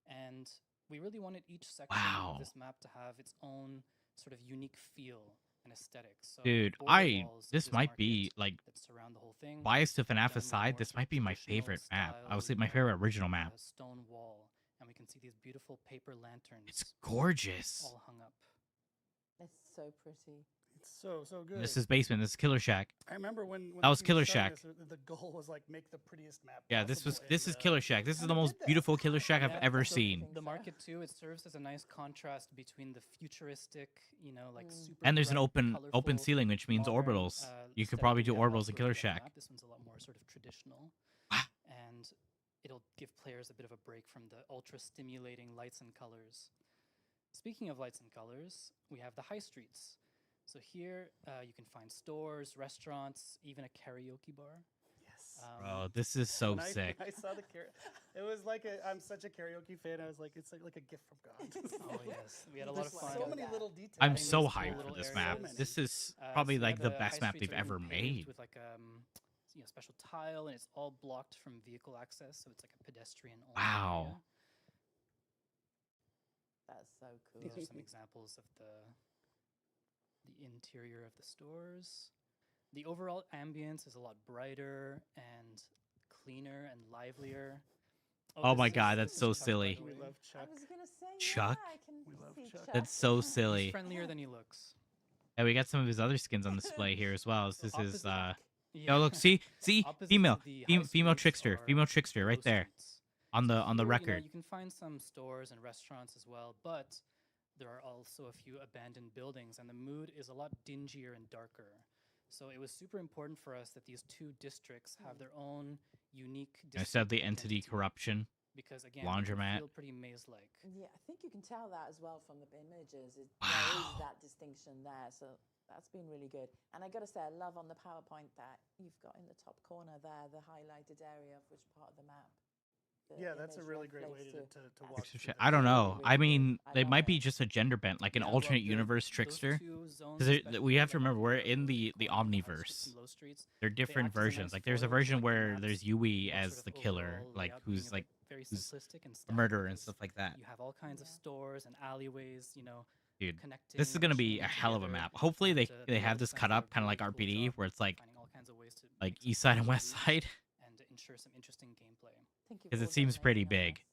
and we really wanted each section Wow. of this map to have its own sort of unique feel and aesthetic. So Dude, the border walls of this might be market like that surround the whole thing, biased to are done FNAF with aside, more this sort might of be my traditional favorite map. I would style say my with favorite original map. a stone wall, and we can see these beautiful paper lanterns. It's gorgeous. all hung up. It's so pretty. It's so good. This is basement. This is Killer Shack. I remember when That the was team Killer showing Shack. us, the goal was like make the prettiest map. Yeah, possible, this is and, Killer Shack. This is kinda the most did that. beautiful Killer Shack I've Yeah, ever so seen. The market too, it serves as a nice contrast between the futuristic, like super And there's an bright, open colorful, ceiling, which means modern, orbitals. You could aesthetic probably we do have orbitals in elsewhere Killer on the Shack. map. This one's a lot more sort of traditional, Ah. and it'll give players a bit of a break from the ultra stimulating lights and colors. Speaking of lights and colors, we have the high streets. So here you can find stores, restaurants, even a karaoke bar. Yes. Bro, this is so When sick. I saw the it was like I'm such a karaoke fan. I was like, it's like a gift from God. Oh yes, we had a lot of There's fun. so many little details. I'm adding so these cool hyped for little this areas. map. So many. This is So probably yeah, like the high best map streets they've are ever even paved made. with like special tile, and it's all blocked from vehicle access, so it's like a pedestrian only Wow. area. That's so cool. These are some examples of the interior of the stores. The overall ambience is a lot brighter and cleaner and livelier. Oh my this God, is- that's this is so Chuck, by silly. the We way. love I Chuck. was gonna say, Chuck? Yeah, I can We love see Chuck. Chuck. That's so He's silly. friendlier than he looks. Yeah, we got some of his other skins on display here as well. This is opposite- Oh look, see, Opposite to female, the high female streets trickster, are female trickster, right low there streets. on the Here, record. you can find some stores and restaurants as well, but there are also a few abandoned buildings, and the mood is a lot dingier and darker. So it was super important for us that these two districts have their own unique. Instead of the distinct entity identity, corruption. because again, they can laundromat. feel pretty maze-like. Yeah, I think you can tell that as well from the images. There is that distinction there, so that's been really good. And I got to say, I love on the PowerPoint that you've got in the top corner there the highlighted area of which part of the map. the Yeah, that's a image really great way relates to That's walk. Trickster through Shack. that. I don't know. really I good. mean, I they love might be it. just a gender bent, like an Yeah, well, alternate the- universe those trickster. two zones Because especially, we have to like remember, we're the in the corner of high streets omniverse. and low streets, They're they different act as a versions. nice Like there's a forward to, version like, the where map's there's Yui sort as of the killer, overall like layout being who's a like bit very who's simplistic and the static murderer and because stuff like that. You have all kinds of Yeah. stores and alleyways, Dude, connecting. this is and gonna be a chaining hell of a together, map. Hopefully they and, they the have this artists cut have done up a kind of like really cool RPD, job where it's like finding all kinds of ways to like make some east side and cool west relief side. and to ensure some interesting gameplay. Thank you 'Cause for it seems pretty organizing big. this.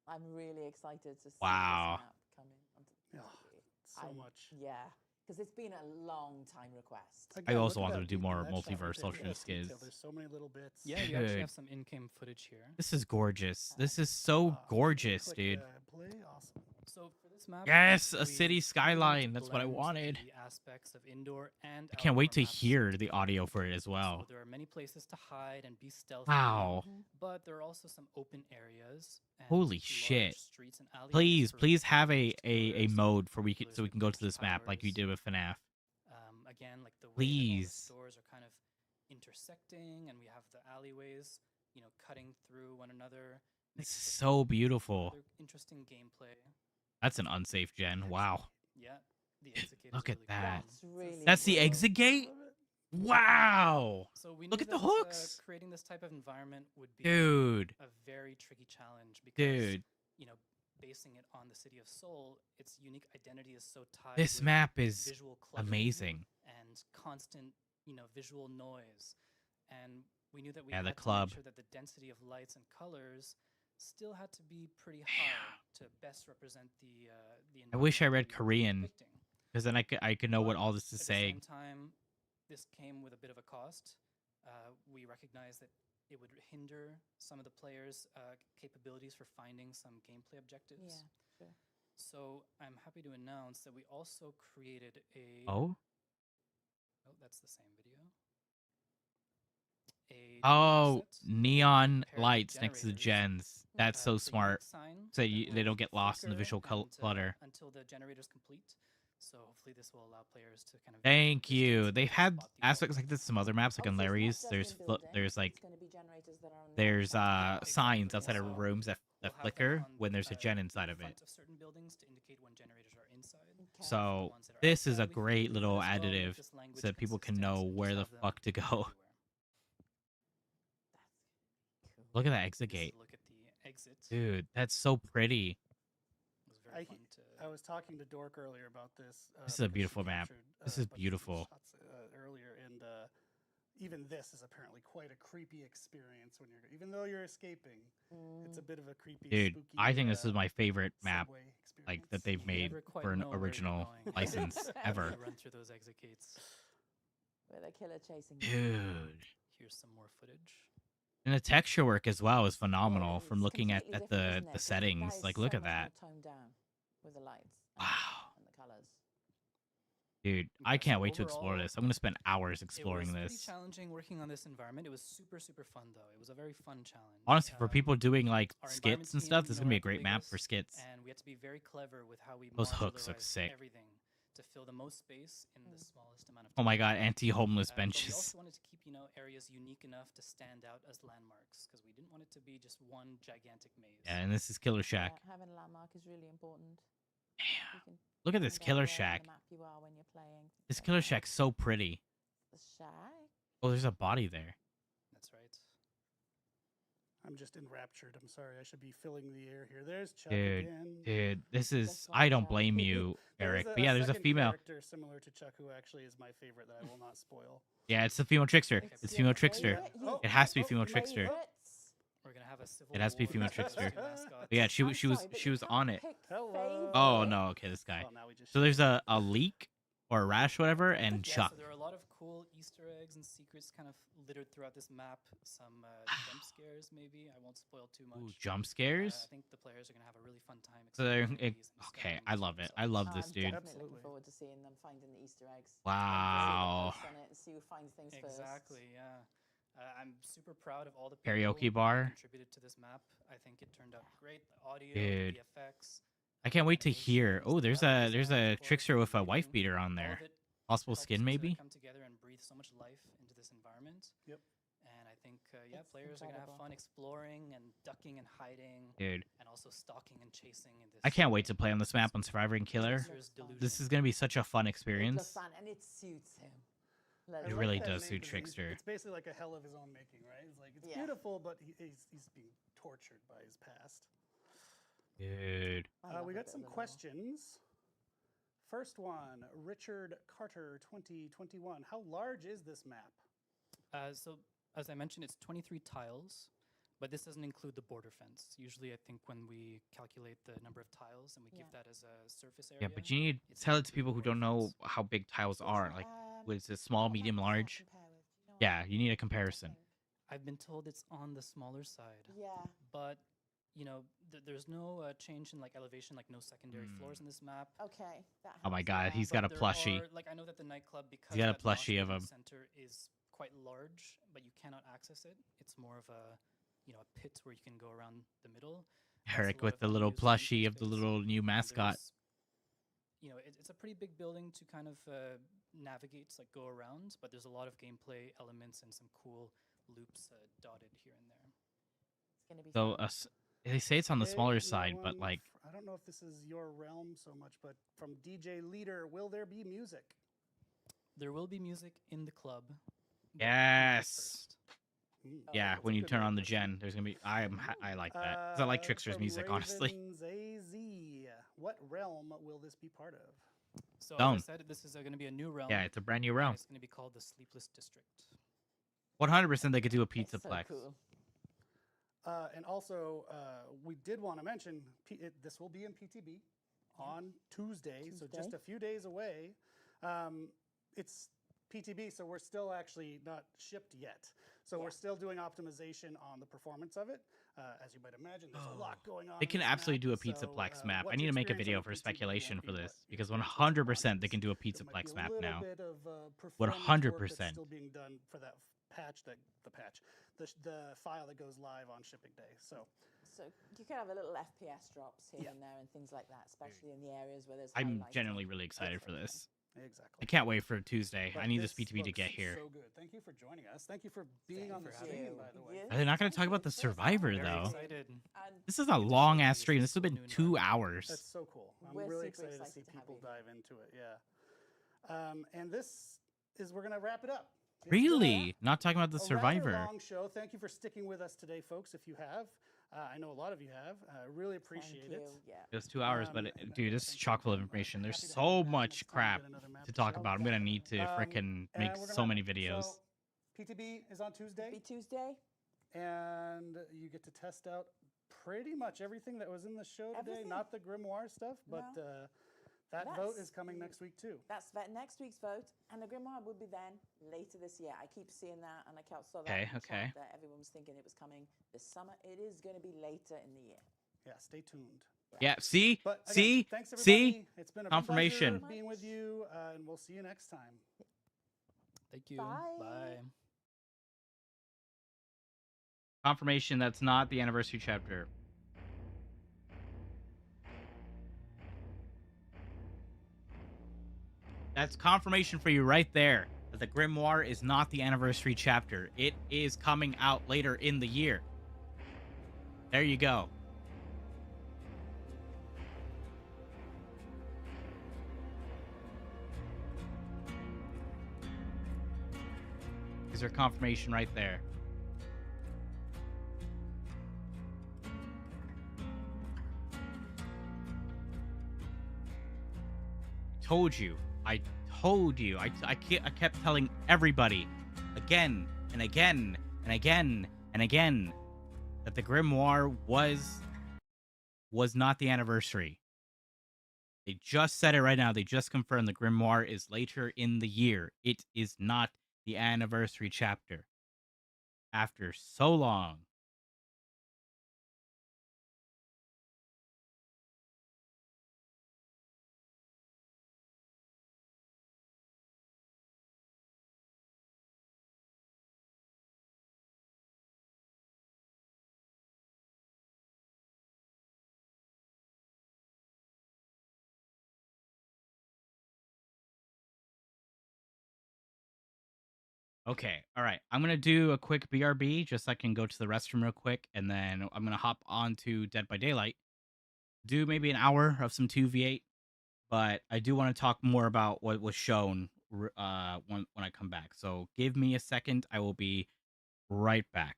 I'm really excited to see Wow. this map coming onto the Oh, TV. so much. Yeah, because it's been a long time request. Again, also look at wanted that to do deep- more that shot right multiverse there, look at alternate that detail. skins. There's so many little bits. Yeah, you actually Dude. have some in-game footage here. This is gorgeous. This is so Ah, gorgeous, click, dude. Play, awesome. So for this map, Yes, a we city really skyline. wanted to That's what I blend wanted. The aspects of indoor and I can't wait outdoor to maps hear the together. audio for it as So well. there are many places to hide and be stealthy. Wow. But there are also some open areas. And Holy large shit. Streets and alleyways Please, for please have a explorers, mode for we those so we with can go to ninja this map like you powers. did with FNAF. Again, like the way that all the Please. stores are kind of intersecting, and we have the alleyways, cutting through one another. This makes is for so beautiful. rather interesting gameplay. That's an unsafe gen. Wow. Yeah, the exit gate Look is at really that. cool. That's really That's the cool. exit gate? Wow. So we Look knew at the that, hooks. creating this type of environment would be Dude. a very tricky challenge because Dude. Basing it on the city of Seoul, its unique identity is so tied. This with map is visual cluttering amazing. and constant, visual noise. And we knew that we Yeah, had the to club. make sure that the density of lights and colors still had to be pretty high to best represent the I wish I environment read that we were Korean, depicting. because then I could know what But all this is at the saying. same time, this came with a bit of a cost. We recognized that it would hinder some of the players' capabilities for finding some gameplay objectives. Yeah, sure. So I'm happy to announce that we also created a. Oh? Oh, that's the same video. A Oh, set neon paired with lights next to the generators gens. That's so the unique smart. sign So that they will don't get lost in the flicker visual and, clutter. until the generator is complete. So hopefully this will allow players to kind of Thank distance you. and They've had spot the aspects like this in some other maps, like on Also, it's not Larry's. just There's in buildings, there's like it's going to be generators that are on the there's outside. signs Exactly. outside of So rooms that we'll have them flicker on when there's a gen in inside of it. front of certain buildings to indicate when generators are inside. Okay. So ones that are this is a outside, we can great do little that as well, make additive this language so that people can consistent know and just where the have them fuck to go. everywhere. Cool. Look at that exit This is gate. a look at the exit. Dude, that's so pretty. It was very I- fun to. I was talking to Dork earlier about this. This is a because she beautiful map. captured, This a is bunch of beautiful. shots, earlier, and even this is apparently quite a creepy experience when you're, even though you're escaping, it's a bit of a creepy. Dude, spooky, I think this is my favorite map subway like experience. that they've You made never quite for an know where you're original going. license when ever. you run through those exit gates. With a killer chasing you. Dude. Here's some more footage. And the texture work as well is Yeah, phenomenal it's from looking at, completely at different, the isn't it? 'Cause settings. is Like, so look at much more that. toned down with the lights. Wow. And the colors. Dude, Yeah, I can't so wait to explore overall, this. I'm going to spend hours exploring It was this. pretty challenging working on this environment. It was super, super fun, though. It was a very fun challenge. Honestly, for people doing like our skits environment and team, stuff, this is going to be a Nora great map for Gallegos, skits. And we had to be very clever with how we Those hooks look modularized sick. everything to fill the most space in the smallest amount of Oh time. my god, anti-homeless But we benches. also wanted to keep, areas unique enough to stand out as landmarks because we didn't want it to be just one gigantic maze. Yeah, and this is Killer Shack. Yeah, having a landmark is really important. Damn. You can Look at this find out Killer where on Shack. the map you are when you're playing. This So, Killer Shack's so pretty. The shack. Oh, there's a body there. That's right. I'm just enraptured. I'm sorry. I should be filling the air here. There's Chuck Dude, again. dude, this is. That's I one don't Chuck. blame you, There is Eric. But yeah, there's a second female. character similar to Chuck who actually is my favorite that I will not spoil. Yeah, it's the female trickster. It's your female trickster. favorite- Oh, It has to be oh, female maybe. trickster. Favorites. We're gonna have a civil It has to be war female between those trickster. two mascots. But yeah, she I'm was she was sorry, but she you was can't on it. pick Hello. Oh favorite. no, okay, this guy. Well, now we just So there's a leak or a rash, whatever, and Yeah, Chuck. so there are a lot of cool Easter eggs and secrets kind of littered throughout this map. Some jump scares, maybe. I won't spoil too much. Ooh, jump scares. I think the players are gonna have a really fun time. So they're exploring these and okay. discovering I these love it. themselves. I love Oh, this I'm dude. definitely Absolutely. looking forward to seeing them finding the Easter eggs. Wow. See and see who finds things first. Exactly. Yeah. I'm super proud of all the Karaoke people bar. who contributed to this map. I think it turned out great. The audio, Dude. the effects. I can't wait to animations, hear. Oh, the there's level there's design, a of course, trickster with a the wife lighting, beater on all there. of it Possible helped skin, to maybe. come together and breathe so much life into this environment. Yep. And I think yeah, It's players are gonna have incredible. fun exploring and ducking and hiding, Dude, and also stalking and chasing in this. I can't wait to play on this map on Survivor and Killer. Trickster's Looks fun. Delusion. This is gonna be such a fun It experience. looks fun and it suits him. Let's I It like really that does name suit 'cause Trickster. It's basically like a hell of his own making, right? It's like it's Yeah. beautiful, but he's being tortured by his past. Dude, I love We a got bit some of the lore. questions. First one, Richard Carter, 2021. How large is this map? So as I mentioned, it's 23 tiles, but this doesn't include the border fence. Usually, I think when we calculate the number of tiles and we give Yeah. that as a surface area. yeah, but you need to it's tell it not to people who border don't know fence. how big tiles What's are. that, Like, was it small, what medium, map does that large? compare with? Do you know Yeah, what you need a map? comparison. I think. I've been told it's on the smaller side, Yeah. but there's no change in like elevation, like no secondary floors in this map. Okay. That Oh my helps, god, yeah. he's got a But there plushie. are- like I know that the nightclub, because got a that mosh plushie of pit in the him. center is quite large, but you cannot access it. It's more of a a pit where you can go around the middle. That's a Eric lot with of the little unused living plushie of the space. little new And mascot. there's, it's a pretty big building to kind of navigate, like go around, but there's a lot of gameplay elements and some cool loops dotted here and there. It's gonna be So fun. they say it's on the Okay, smaller another side, but one like, I don't know if this is your realm so much, but from DJ Leader, will there be music? There will be music in the club. but not yes. first. Mm. Yeah, that's when a you good turn way on to the put it. gen, there's gonna be. I like that. 'Cause I like Trickster's From music, honestly. Ravens AZ, what realm will this be part of? So Dome. as I said, this is going to be a new realm. Yeah, it's a brand new and realm. It's going to be called the Sleepless District. 100% they could do a It's pizza so plex. cool. And also, we did want to mention this will be in PTB on Tuesday, so just Tuesday. a few days away. It's PTB, so we're still actually not shipped yet. So we're still doing optimization on the performance of it. As you might imagine, there's a lot going on. They in can this absolutely map, do a pizza so, plex map. what I you need to make a experience video on for PTB speculation won't for be this what you because experience on 100% they Quantum. can do a pizza There might be plex a map little now. bit of, performance work that's 100%. still being done for that patch, the file that goes live on shipping day. So So you could have a little FPS drops here Yeah. and there and things like that, especially in the areas where there's. I'm highlighting. genuinely really excited for this. Exactly. I can't wait for Tuesday. But I need this BTB to looks get here. So good. Thank you for joining us. Thank you for being Thank on you the for having stream, me. by the way. Are they not going to talk about the Survivor, Very though? excited. And This is a long ass stream. This has been 2 hours. That's so cool. I'm We're really super excited to see excited to have people you. dive into it. Yeah. And this is we're gonna wrap it up. It's Really? Not talking about the been a rather Survivor. long show. Thank you for sticking with us today, folks. If you have, I know a lot of you have. I really appreciate Thank it. you. Yeah. It was 2 hours, but and dude, this is thank you. chock full of I'm information. There's happy to have so you back much next time we crap get another map to talk show. about. I'm gonna need to frickin' And make we're so gonna- many videos. So, PTB is on Tuesday. Be Tuesday. And you get to test out pretty much everything that was in the show today. Everything. Not the grimoire stuff, but that vote is That's coming next week too. That's next week's vote, and the Grimoire will be then later this year. I keep seeing that, and I saw that. Okay, in the okay. chat that everyone was thinking it was coming this summer. It is going to be later in the year. Yeah, stay tuned. Yeah, see? But again, See? thanks everybody. See? It's been a Confirmation. pleasure being with you, and we'll see you next time. Thank you. Bye. Bye. Confirmation that's not the anniversary chapter. That's confirmation for you right there that the Grimoire is not the anniversary chapter. It is coming out later in the year. There you go. Is there confirmation right there? Told you. I told you. I kept telling everybody again and again and again and again that the Grimoire was not the anniversary. They just said it right now. They just confirmed the Grimoire is later in the year. It is not the anniversary chapter. After so long. Okay, all right. I'm gonna do a quick BRB just so I can go to the restroom real quick, and then I'm gonna hop on to Dead by Daylight. Do maybe an hour of some 2v8, but I do want to talk more about what was shown when I come back. So give me a second. I will be right back.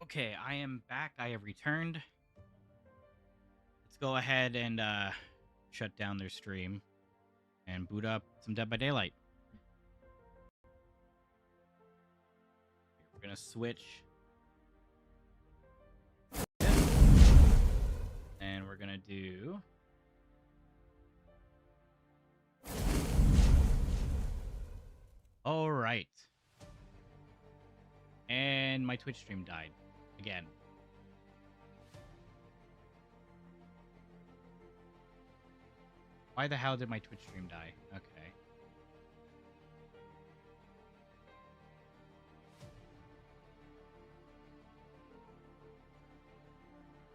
Okay, I am back. I have returned. Let's go ahead and shut down their stream and boot up some Dead by Daylight. We're gonna switch. And we're gonna do all right. And my Twitch stream died again. Why the hell did my Twitch stream die? Okay.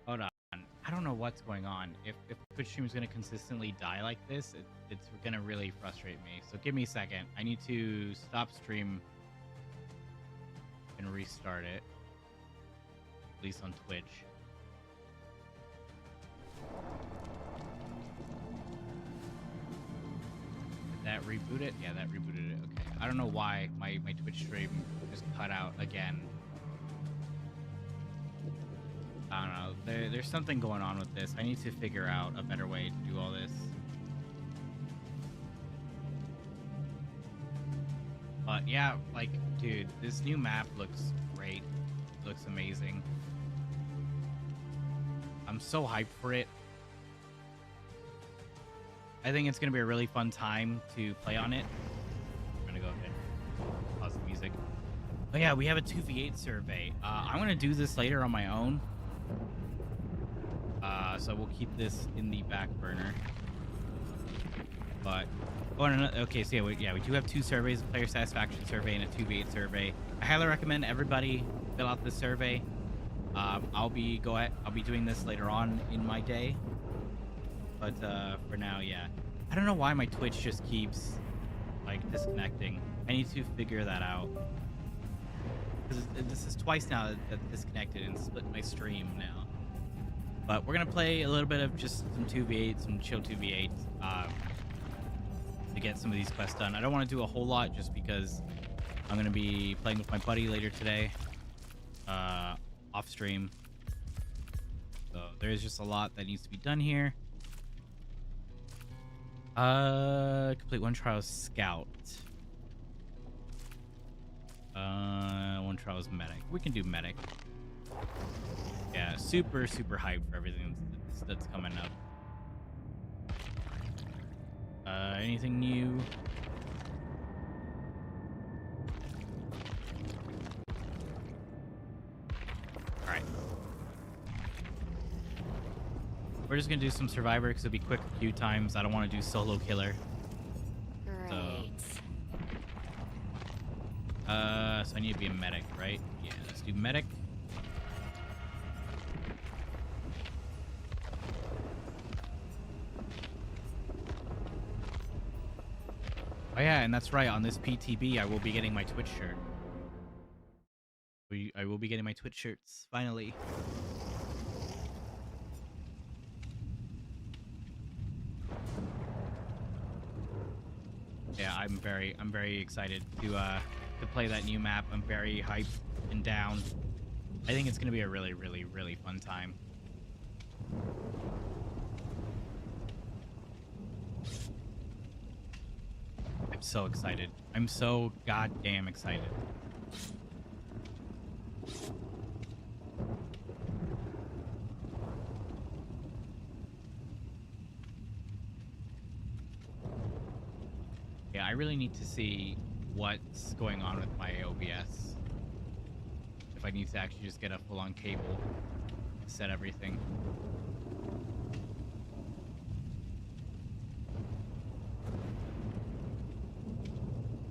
Hold on. I don't know what's going on. If Twitch stream is going to consistently die like this, it's going to really frustrate me. So give me a second. I need to stop stream and restart it. At least on Twitch. Did that reboot it? Yeah, that rebooted it. Okay. I don't know why my Twitch stream just cut out again. I don't know. There's something going on with this. I need to figure out a better way to do all this. But yeah, like, dude, this new map looks great. It looks amazing. I'm so hyped for it. I think it's going to be a really fun time to play on it. I'm going to go ahead and pause the music. Oh yeah, we have a 2v8 survey. I'm going to do this later on my own. So we'll keep this in the back burner. But, okay, so yeah, we do have 2 surveys, a player satisfaction survey and a 2v8 survey. I highly recommend everybody fill out this survey. I'll be doing this later on in my day. But for now, yeah. I don't know why my Twitch just keeps like disconnecting. I need to figure that out. Because this is twice now that it's disconnected and split my stream now. But we're gonna play a little bit of just some 2v8, some chill 2v8, to get some of these quests done. I don't want to do a whole lot just because I'm gonna be playing with my buddy later today, off stream. So there's just a lot that needs to be done here. Complete 1 trial scout. 1 trial is medic. We can do medic. Yeah, super hyped for everything that's coming up. Anything new? All right. We're just gonna do some survivor because it'll be quick queue times. I don't want to do solo killer. Great. So I need to be a medic, right? Yeah, let's do medic. Oh yeah, and that's right. On this PTB, I will be getting my Twitch shirt. I will be getting my Twitch shirts finally. Yeah, I'm very excited to play that new map. I'm very hyped and down. I think it's gonna be a really fun time. I'm so excited. I'm so goddamn excited. Yeah, I really need to see what's going on with my OBS. If I need to actually just get a full-on cable to set everything.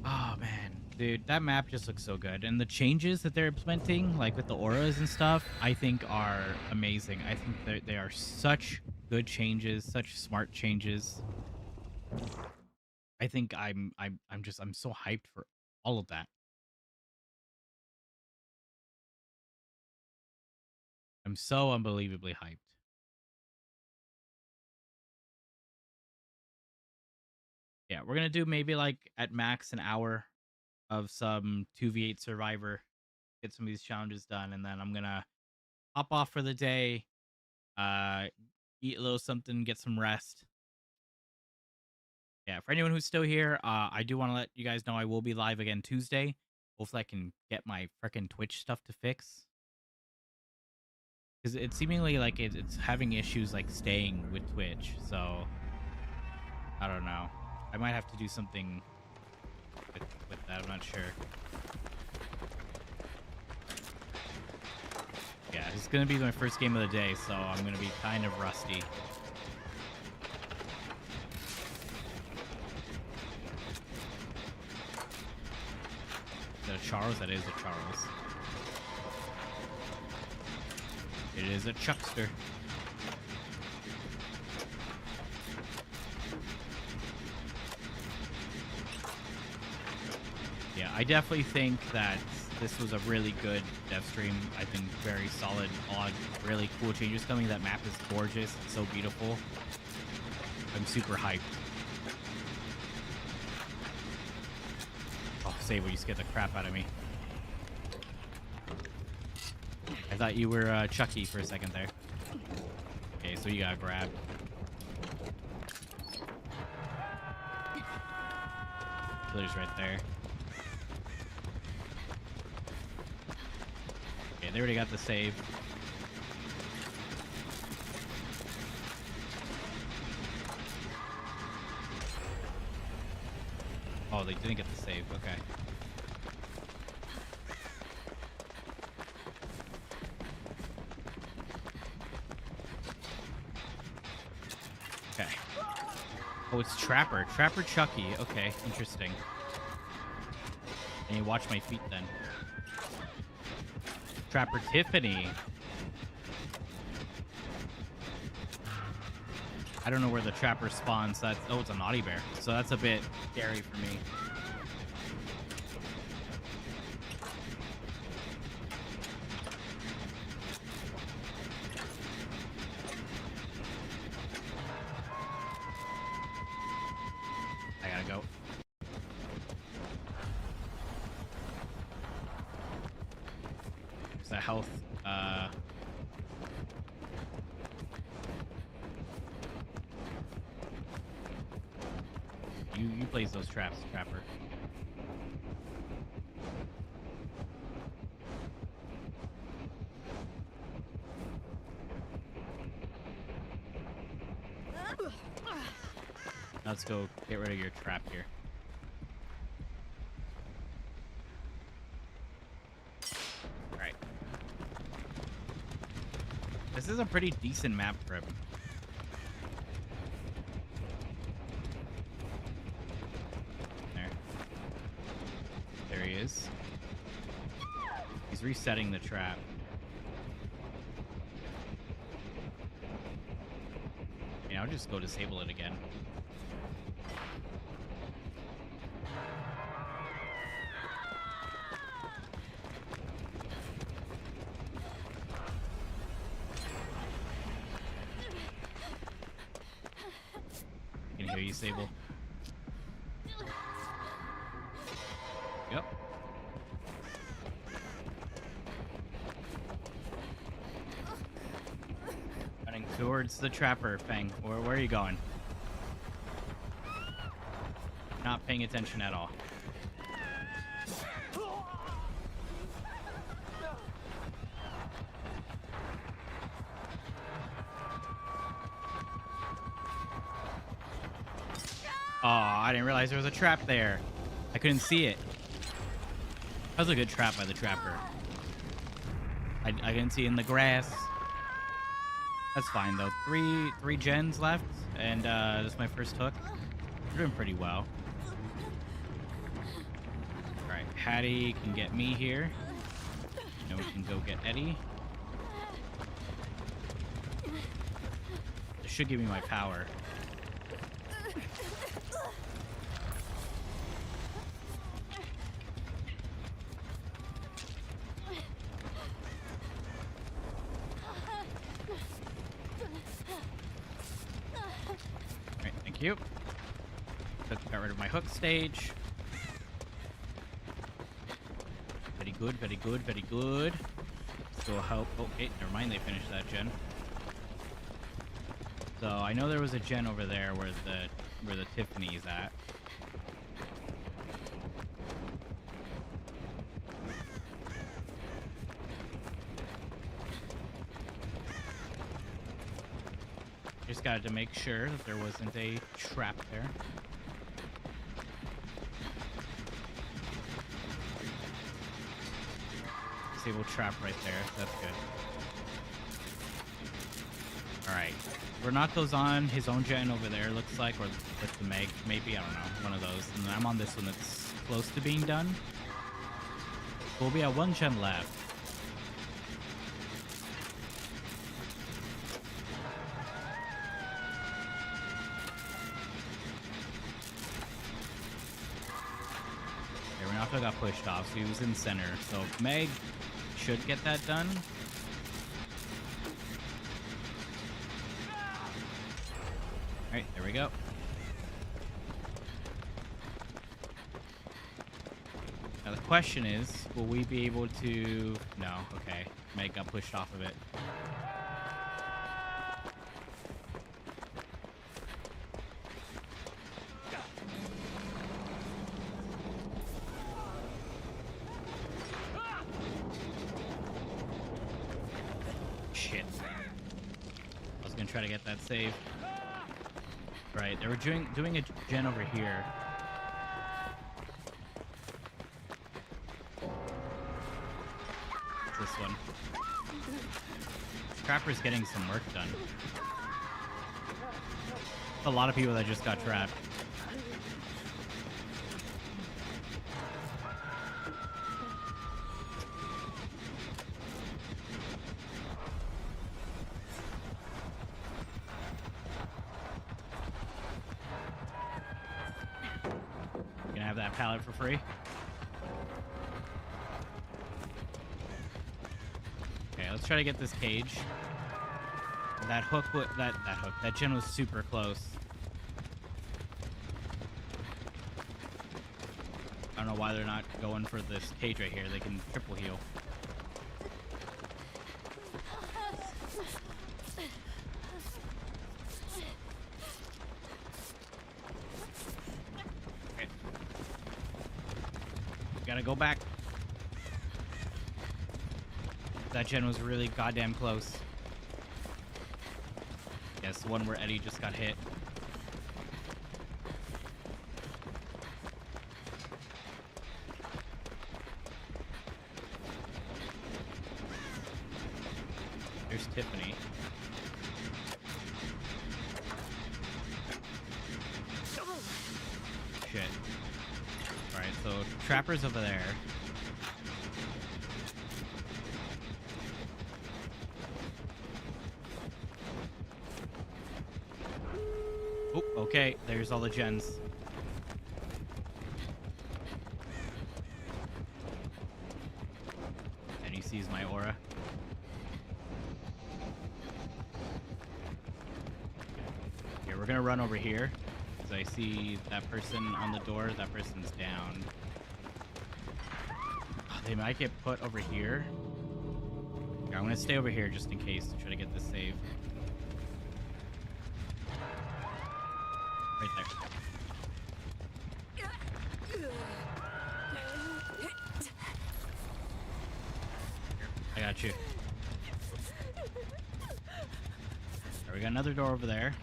Oh man, dude, that map just looks so good. And the changes that they're implementing, like with the auras and stuff, I think are amazing. I think they are such good changes, such smart changes. I think I'm so hyped for all of that. I'm so unbelievably hyped. Yeah, we're gonna do maybe like at max an hour of some 2v8 survivor. get some of these challenges done, and then I'm gonna hop off for the day. Eat a little something, get some rest. Yeah, for anyone who's still here, I do want to let you guys know I will be live again Tuesday. Hopefully, I can get my frickin' Twitch stuff to fix. Because it's seemingly like it's having issues like staying with Twitch. So, I don't know. I might have to do something with that. I'm not sure. Yeah, it's going to be my first game of the day, so I'm going to be kind of rusty. Is that a Charles? That is a Charles. It is a Chuckster. Yeah, I definitely think that this was a really good dev stream. I think very solid, odd, really cool changes coming. That map is gorgeous. It's so beautiful. I'm super hyped. Oh, Sable, you scared the crap out of me. I thought you were Chucky for a second there. Okay, so you got grabbed. Killer's right there. Okay, they already got the save. Oh, they didn't get the save. Okay. Okay. Oh, it's Trapper. Trapper Chucky. Okay, interesting. And you watch my feet then. Trapper Tiffany. I don't know where the Trapper spawns. That's, oh, it's a Naughty Bear. So that's a bit scary for me. I gotta go. There's that health. You place those traps, Trapper. Let's go get rid of your trap here. Alright. This is a pretty decent map for him. There he is. He's resetting the trap. Yeah, I'll just go disable it again. I can hear you, Sable. Yep. Running towards the Trapper, Fang. Where are you going? Not paying attention at all. Oh, I didn't realize there was a trap there. I couldn't see it. That was a good trap by the Trapper. I didn't see it in the grass. That's fine though. Three gens left, and this is my first hook. We're doing pretty well. All right, Hattie can get me here. Now we can go get Eddie. This should give me my power. Thank you. Got rid of my hook stage. Pretty good, very good, very good. Still help. Okay, never mind. They finished that gen. So I know there was a gen over there where the Tiffany's at. Just got to make sure that there wasn't a trap there. Disable trap right there. That's good. Alright. Renato's on his own gen over there, looks like, or with the Meg, maybe, I don't know, one of those. And then I'm on this one that's close to being done. We'll be at 1 gen left. Renato got pushed off, so he was in center. So Meg should get that done. Alright, there we go. Now the question is, will we be able to... No, okay. Meg got pushed off of it. Shit. I was gonna try to get that save. Right, they were doing a gen over here. This one. Trapper's getting some work done. A lot of people that just got trapped. Gonna have that pallet for free. Okay, let's try to get this cage. That hook, that gen was super close. I don't know why they're not going for this cage right here. They can triple heal. Okay. Gotta go back. That gen was really goddamn close. Yes, the one where Eddie just got hit. There's Tiffany. Shit. Alright, so Trapper's over there. Oh, okay, there's all the gens. And he sees my aura. Okay, we're gonna run over here. Because I see that person on the door, that person's down. Oh, they might get put over here. Okay, I'm gonna stay over here just in case to try to get this save. Right there. I got you. Alright, we got another door over there.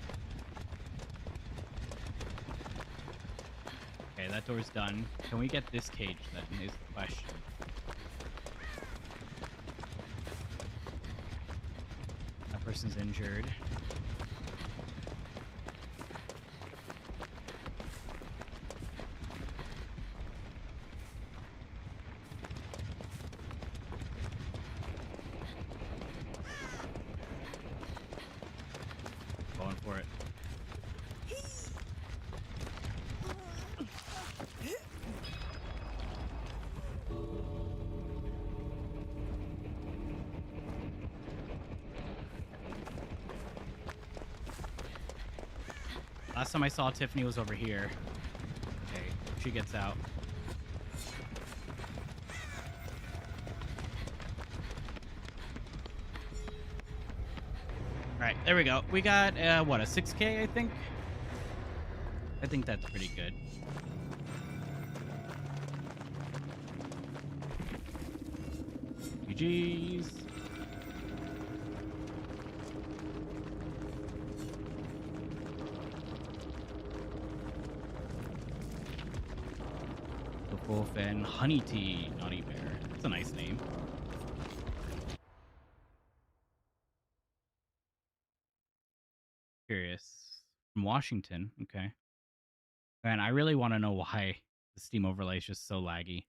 Okay, that door's done. Can we get this cage then, is the question. That person's injured. Going for it. Last time I saw Tiffany was over here. Okay, she gets out. right, there we go. We got, what, a 6K, I think? I think that's pretty good. GG's. The Wolf and Honey Tea Naughty Bear. That's a nice name. Curious. From Washington. Okay. Man, I really want to know why the Steam overlay is just so laggy.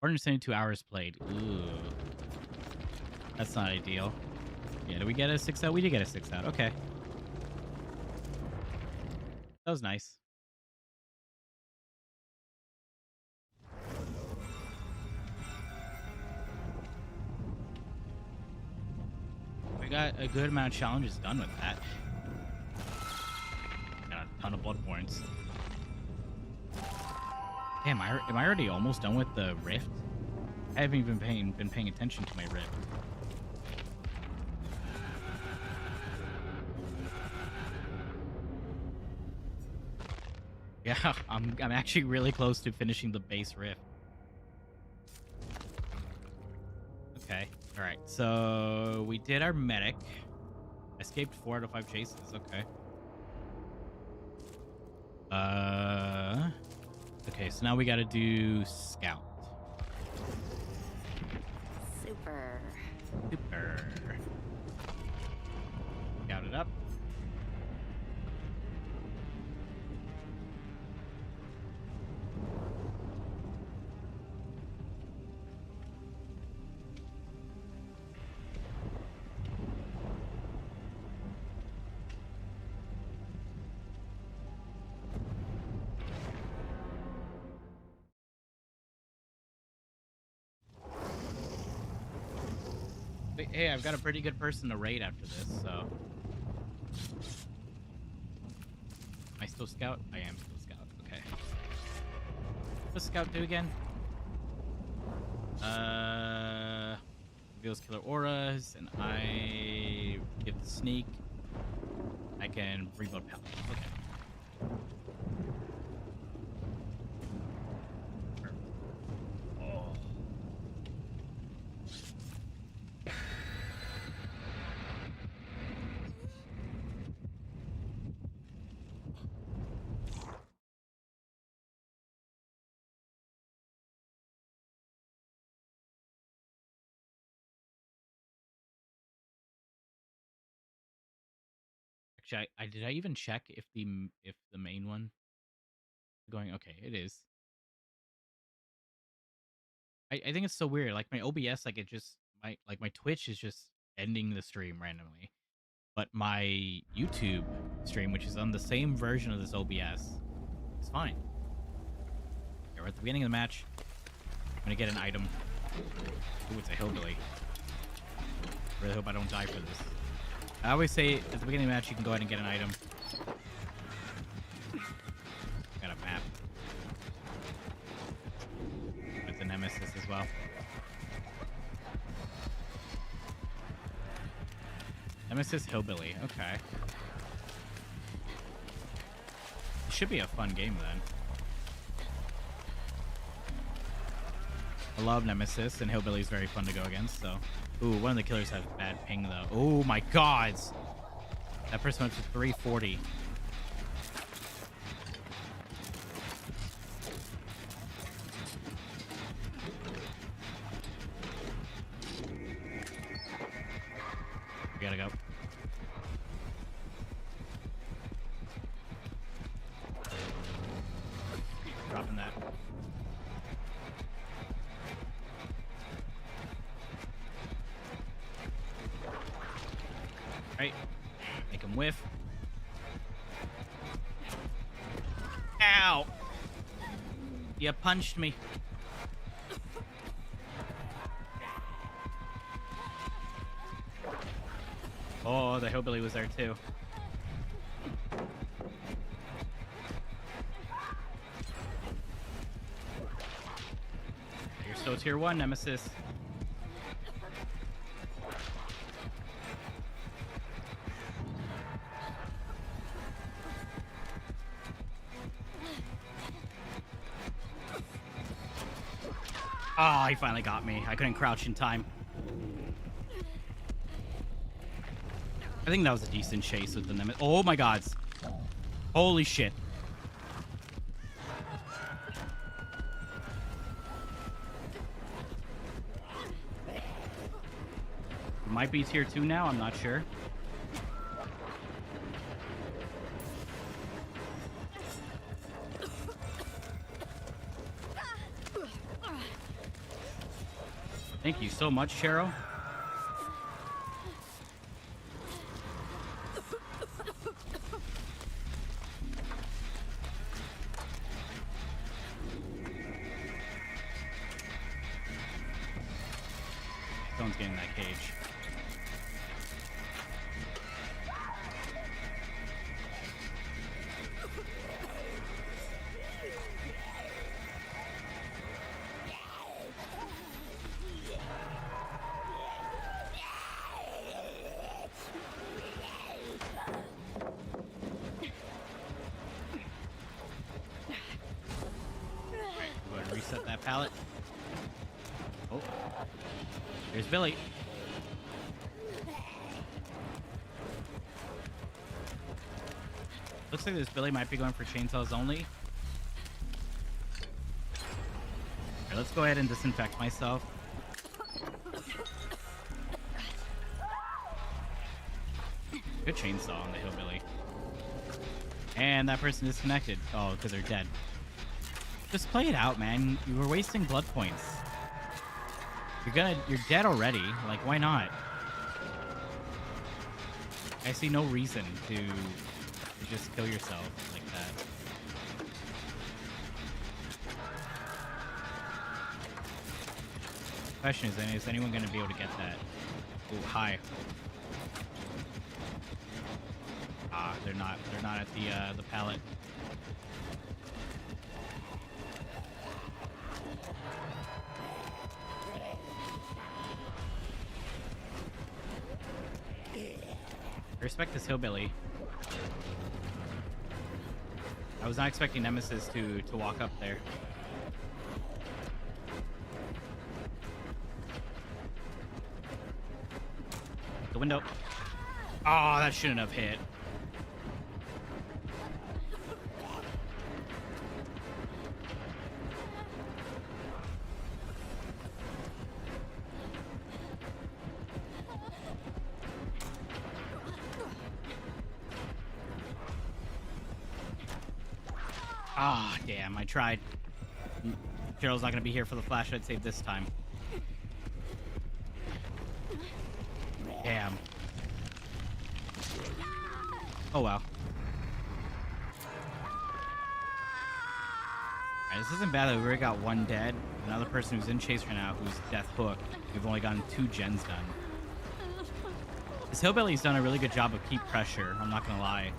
472 hours played. Ooh. That's not ideal. Yeah, did we get a 6 out? We did get a 6 out. Okay. That was nice. We got a good amount of challenges done with that. Got a ton of blood points. Damn, am I already almost done with the rift? I haven't even been paying attention to my rift. Yeah, I'm actually really close to finishing the base rift. Okay, all right. So we did our medic. Escaped 4 out of 5 chases. Okay. Okay, so now we got to do scout. Super. Scout it up. Hey, I've got a pretty good person to raid after this, so... Am I still scout? I am still scout, okay. What does scout do again? Reveals killer auras, and I give the sneak. I can reload pellets, okay. Actually, did I even check if the main one going? Okay, it is. I think it's so weird. Like my OBS, like it just my Twitch is just ending the stream randomly, but my YouTube stream, which is on the same version of this OBS, is fine. Okay, we're at the beginning of the match. I'm gonna get an item. Ooh, it's a hillbilly. Really hope I don't die for this. I always say at the beginning of the match, you can go ahead and get an item. Got a map. With the Nemesis as well. Nemesis Hillbilly, okay. It should be a fun game then. I love Nemesis, and Hillbilly is very fun to go against, so... Ooh, one of the killers has bad ping, though. Oh, my God! That person went to 340. We gotta go. Dropping that. Right. Make him whiff. Ow! You punched me. Oh, the hillbilly was there too. You're still tier 1, Nemesis. Oh, he finally got me. I couldn't crouch in time. I think that was a decent chase with the Nemesis. Oh my god. Holy shit. Might be tier 2 now, I'm not sure. Thank you so much, Cheryl. Someone's getting that cage. Go ahead and reset that pallet. Oh, there's Billy. Looks like this Billy might be going for chainsaws only. Alright, let's go ahead and disinfect myself. Good chainsaw on the hillbilly. And that person disconnected. Oh, because they're dead. Just play it out, man. You were wasting blood points. You're dead already. Like, why not? I see no reason to just kill yourself like that. Question is anyone going to be able to get that? Ooh, hi. Ah, they're not at the pallet. I respect this hillbilly. I was not expecting Nemesis to walk up there. The window. Oh, that shouldn't have hit. Ah, damn, I tried. Cheryl's not gonna be here for the flashlight save this time. Damn. Oh well. Alright, this isn't bad that we already got one dead. Another person who's in chase right now who's death hooked. We've only gotten 2 gens done. This hillbilly's done a really good job of keep pressure, I'm not gonna lie.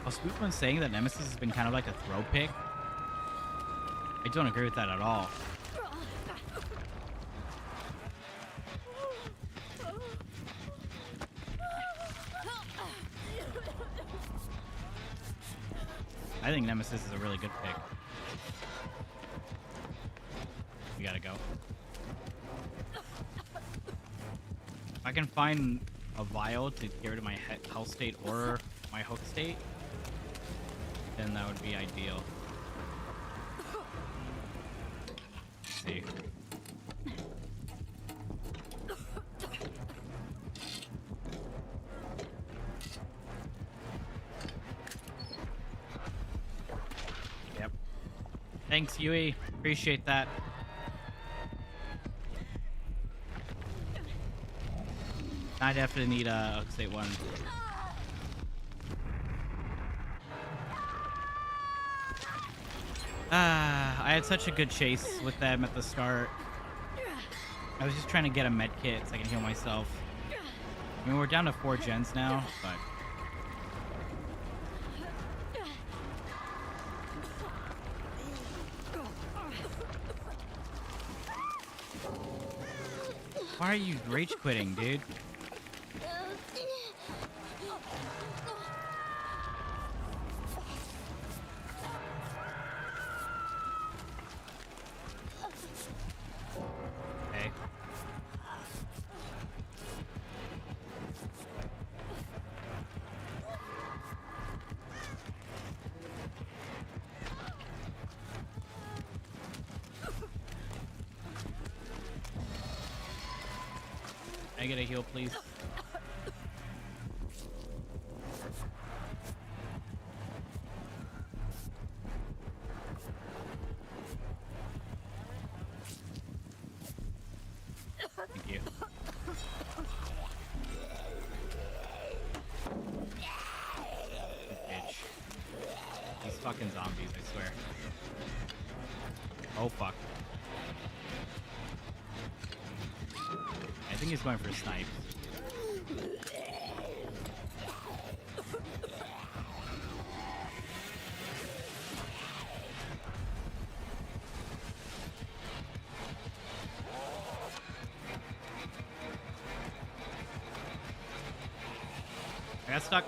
Was Spookman saying that Nemesis has been kind of like a throw pick? I don't agree with that at all. I think Nemesis is a really good pick. We gotta go. If I can find a vial to get rid of my health state or my hook state, then that would be ideal. Let's see. Yep. Thanks, Yui. Appreciate that. I definitely need a hook state 1. I had such a good chase with them at the start. I was just trying to get a med kit so I can heal myself. I mean, we're down to 4 gens now, but... Why are you rage quitting, dude? I get a heal, please? Thank you. Bitch. These fucking zombies, I swear. Oh, fuck. I think he's going for snipes. I got stuck.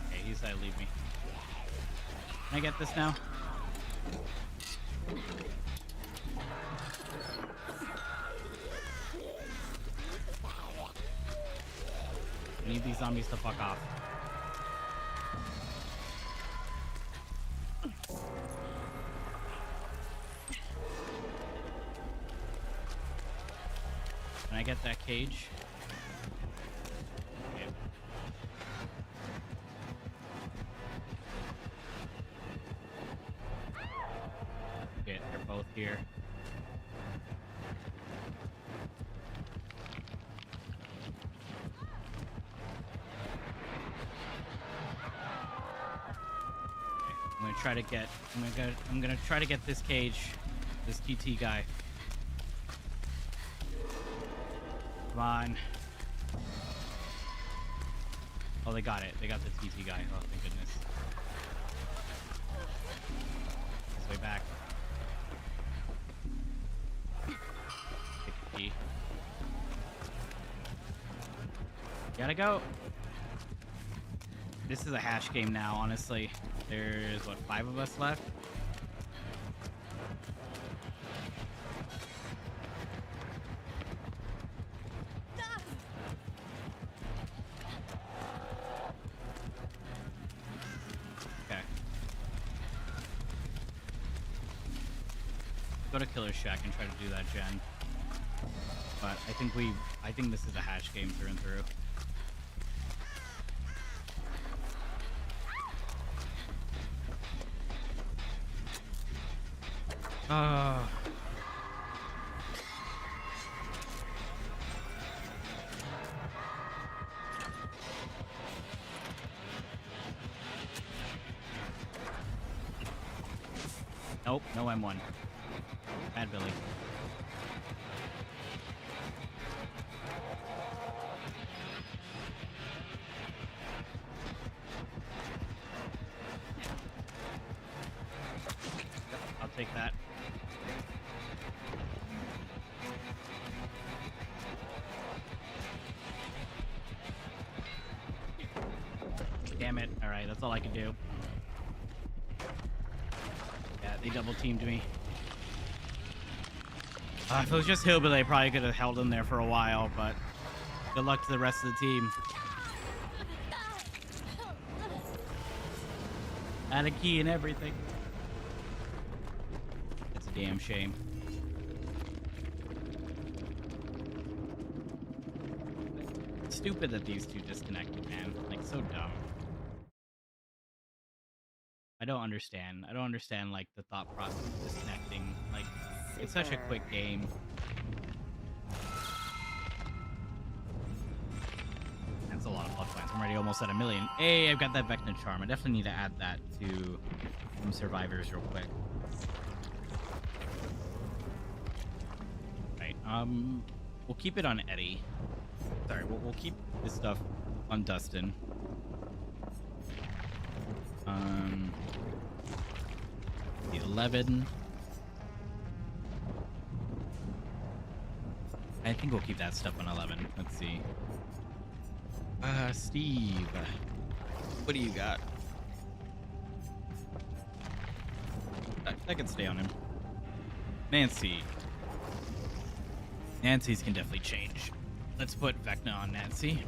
Okay, he said leave me. Can I get this now? I need these zombies to fuck off. Can I get that cage? Okay. Okay, they're both here. I'm gonna try to get. I'm gonna try to get this cage, this TT guy. Come on. Oh, they got it. They got the TT guy. Oh, thank goodness. His way back. Take the key. Gotta go. This is a hash game now, honestly. There's, what, 5 of us left? Okay. Go to Killer Shack and try to do that gen. But I think this is a hash game through and through. Nope, no M1. Bad Billy. I'll take that. Damn it. Alright, that's all I can do. Yeah, they double teamed me. If it was just Hillbilly, I probably could have held him there for a while, but good luck to the rest of the team. Had a key and everything. It's a damn shame. It's stupid that these two disconnected, man. Like, so dumb. I don't understand. I don't understand, like, the thought process of disconnecting. Like, it's such a quick game. That's a lot of blood points. I'm already almost at 1 million. Hey, I've got that Vecna Charm. I definitely need to add that to some survivors real quick. Right, we'll keep it on Eddie. Sorry, we'll keep this stuff on Dustin. The 11. I think we'll keep that stuff on 11. Let's see. Steve. What do you got? I can stay on him. Nancy. Nancy's can definitely change. Let's put Vecna on Nancy.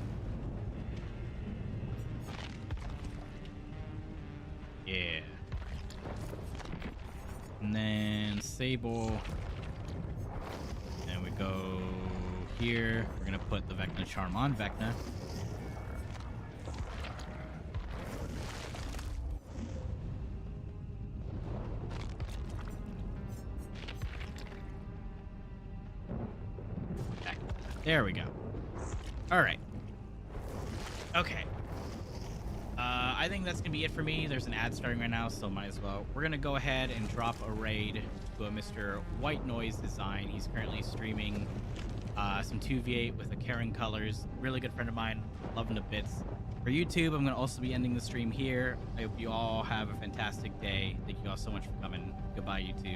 Yeah. And then Sable. And we go here. We're gonna put the Vecna charm on Vecna. There we go. All right. Okay. I think that's gonna be it for me. There's an ad starting right now, so might as well. We're gonna go ahead and drop a raid to a Mr. White Noise Design. He's currently streaming some 2v8 with a Karen Colors. Really good friend of mine. Love him to bits. For YouTube, I'm gonna also be ending the stream here. I hope you all have a fantastic day. Thank you all so much for coming. Goodbye, YouTube.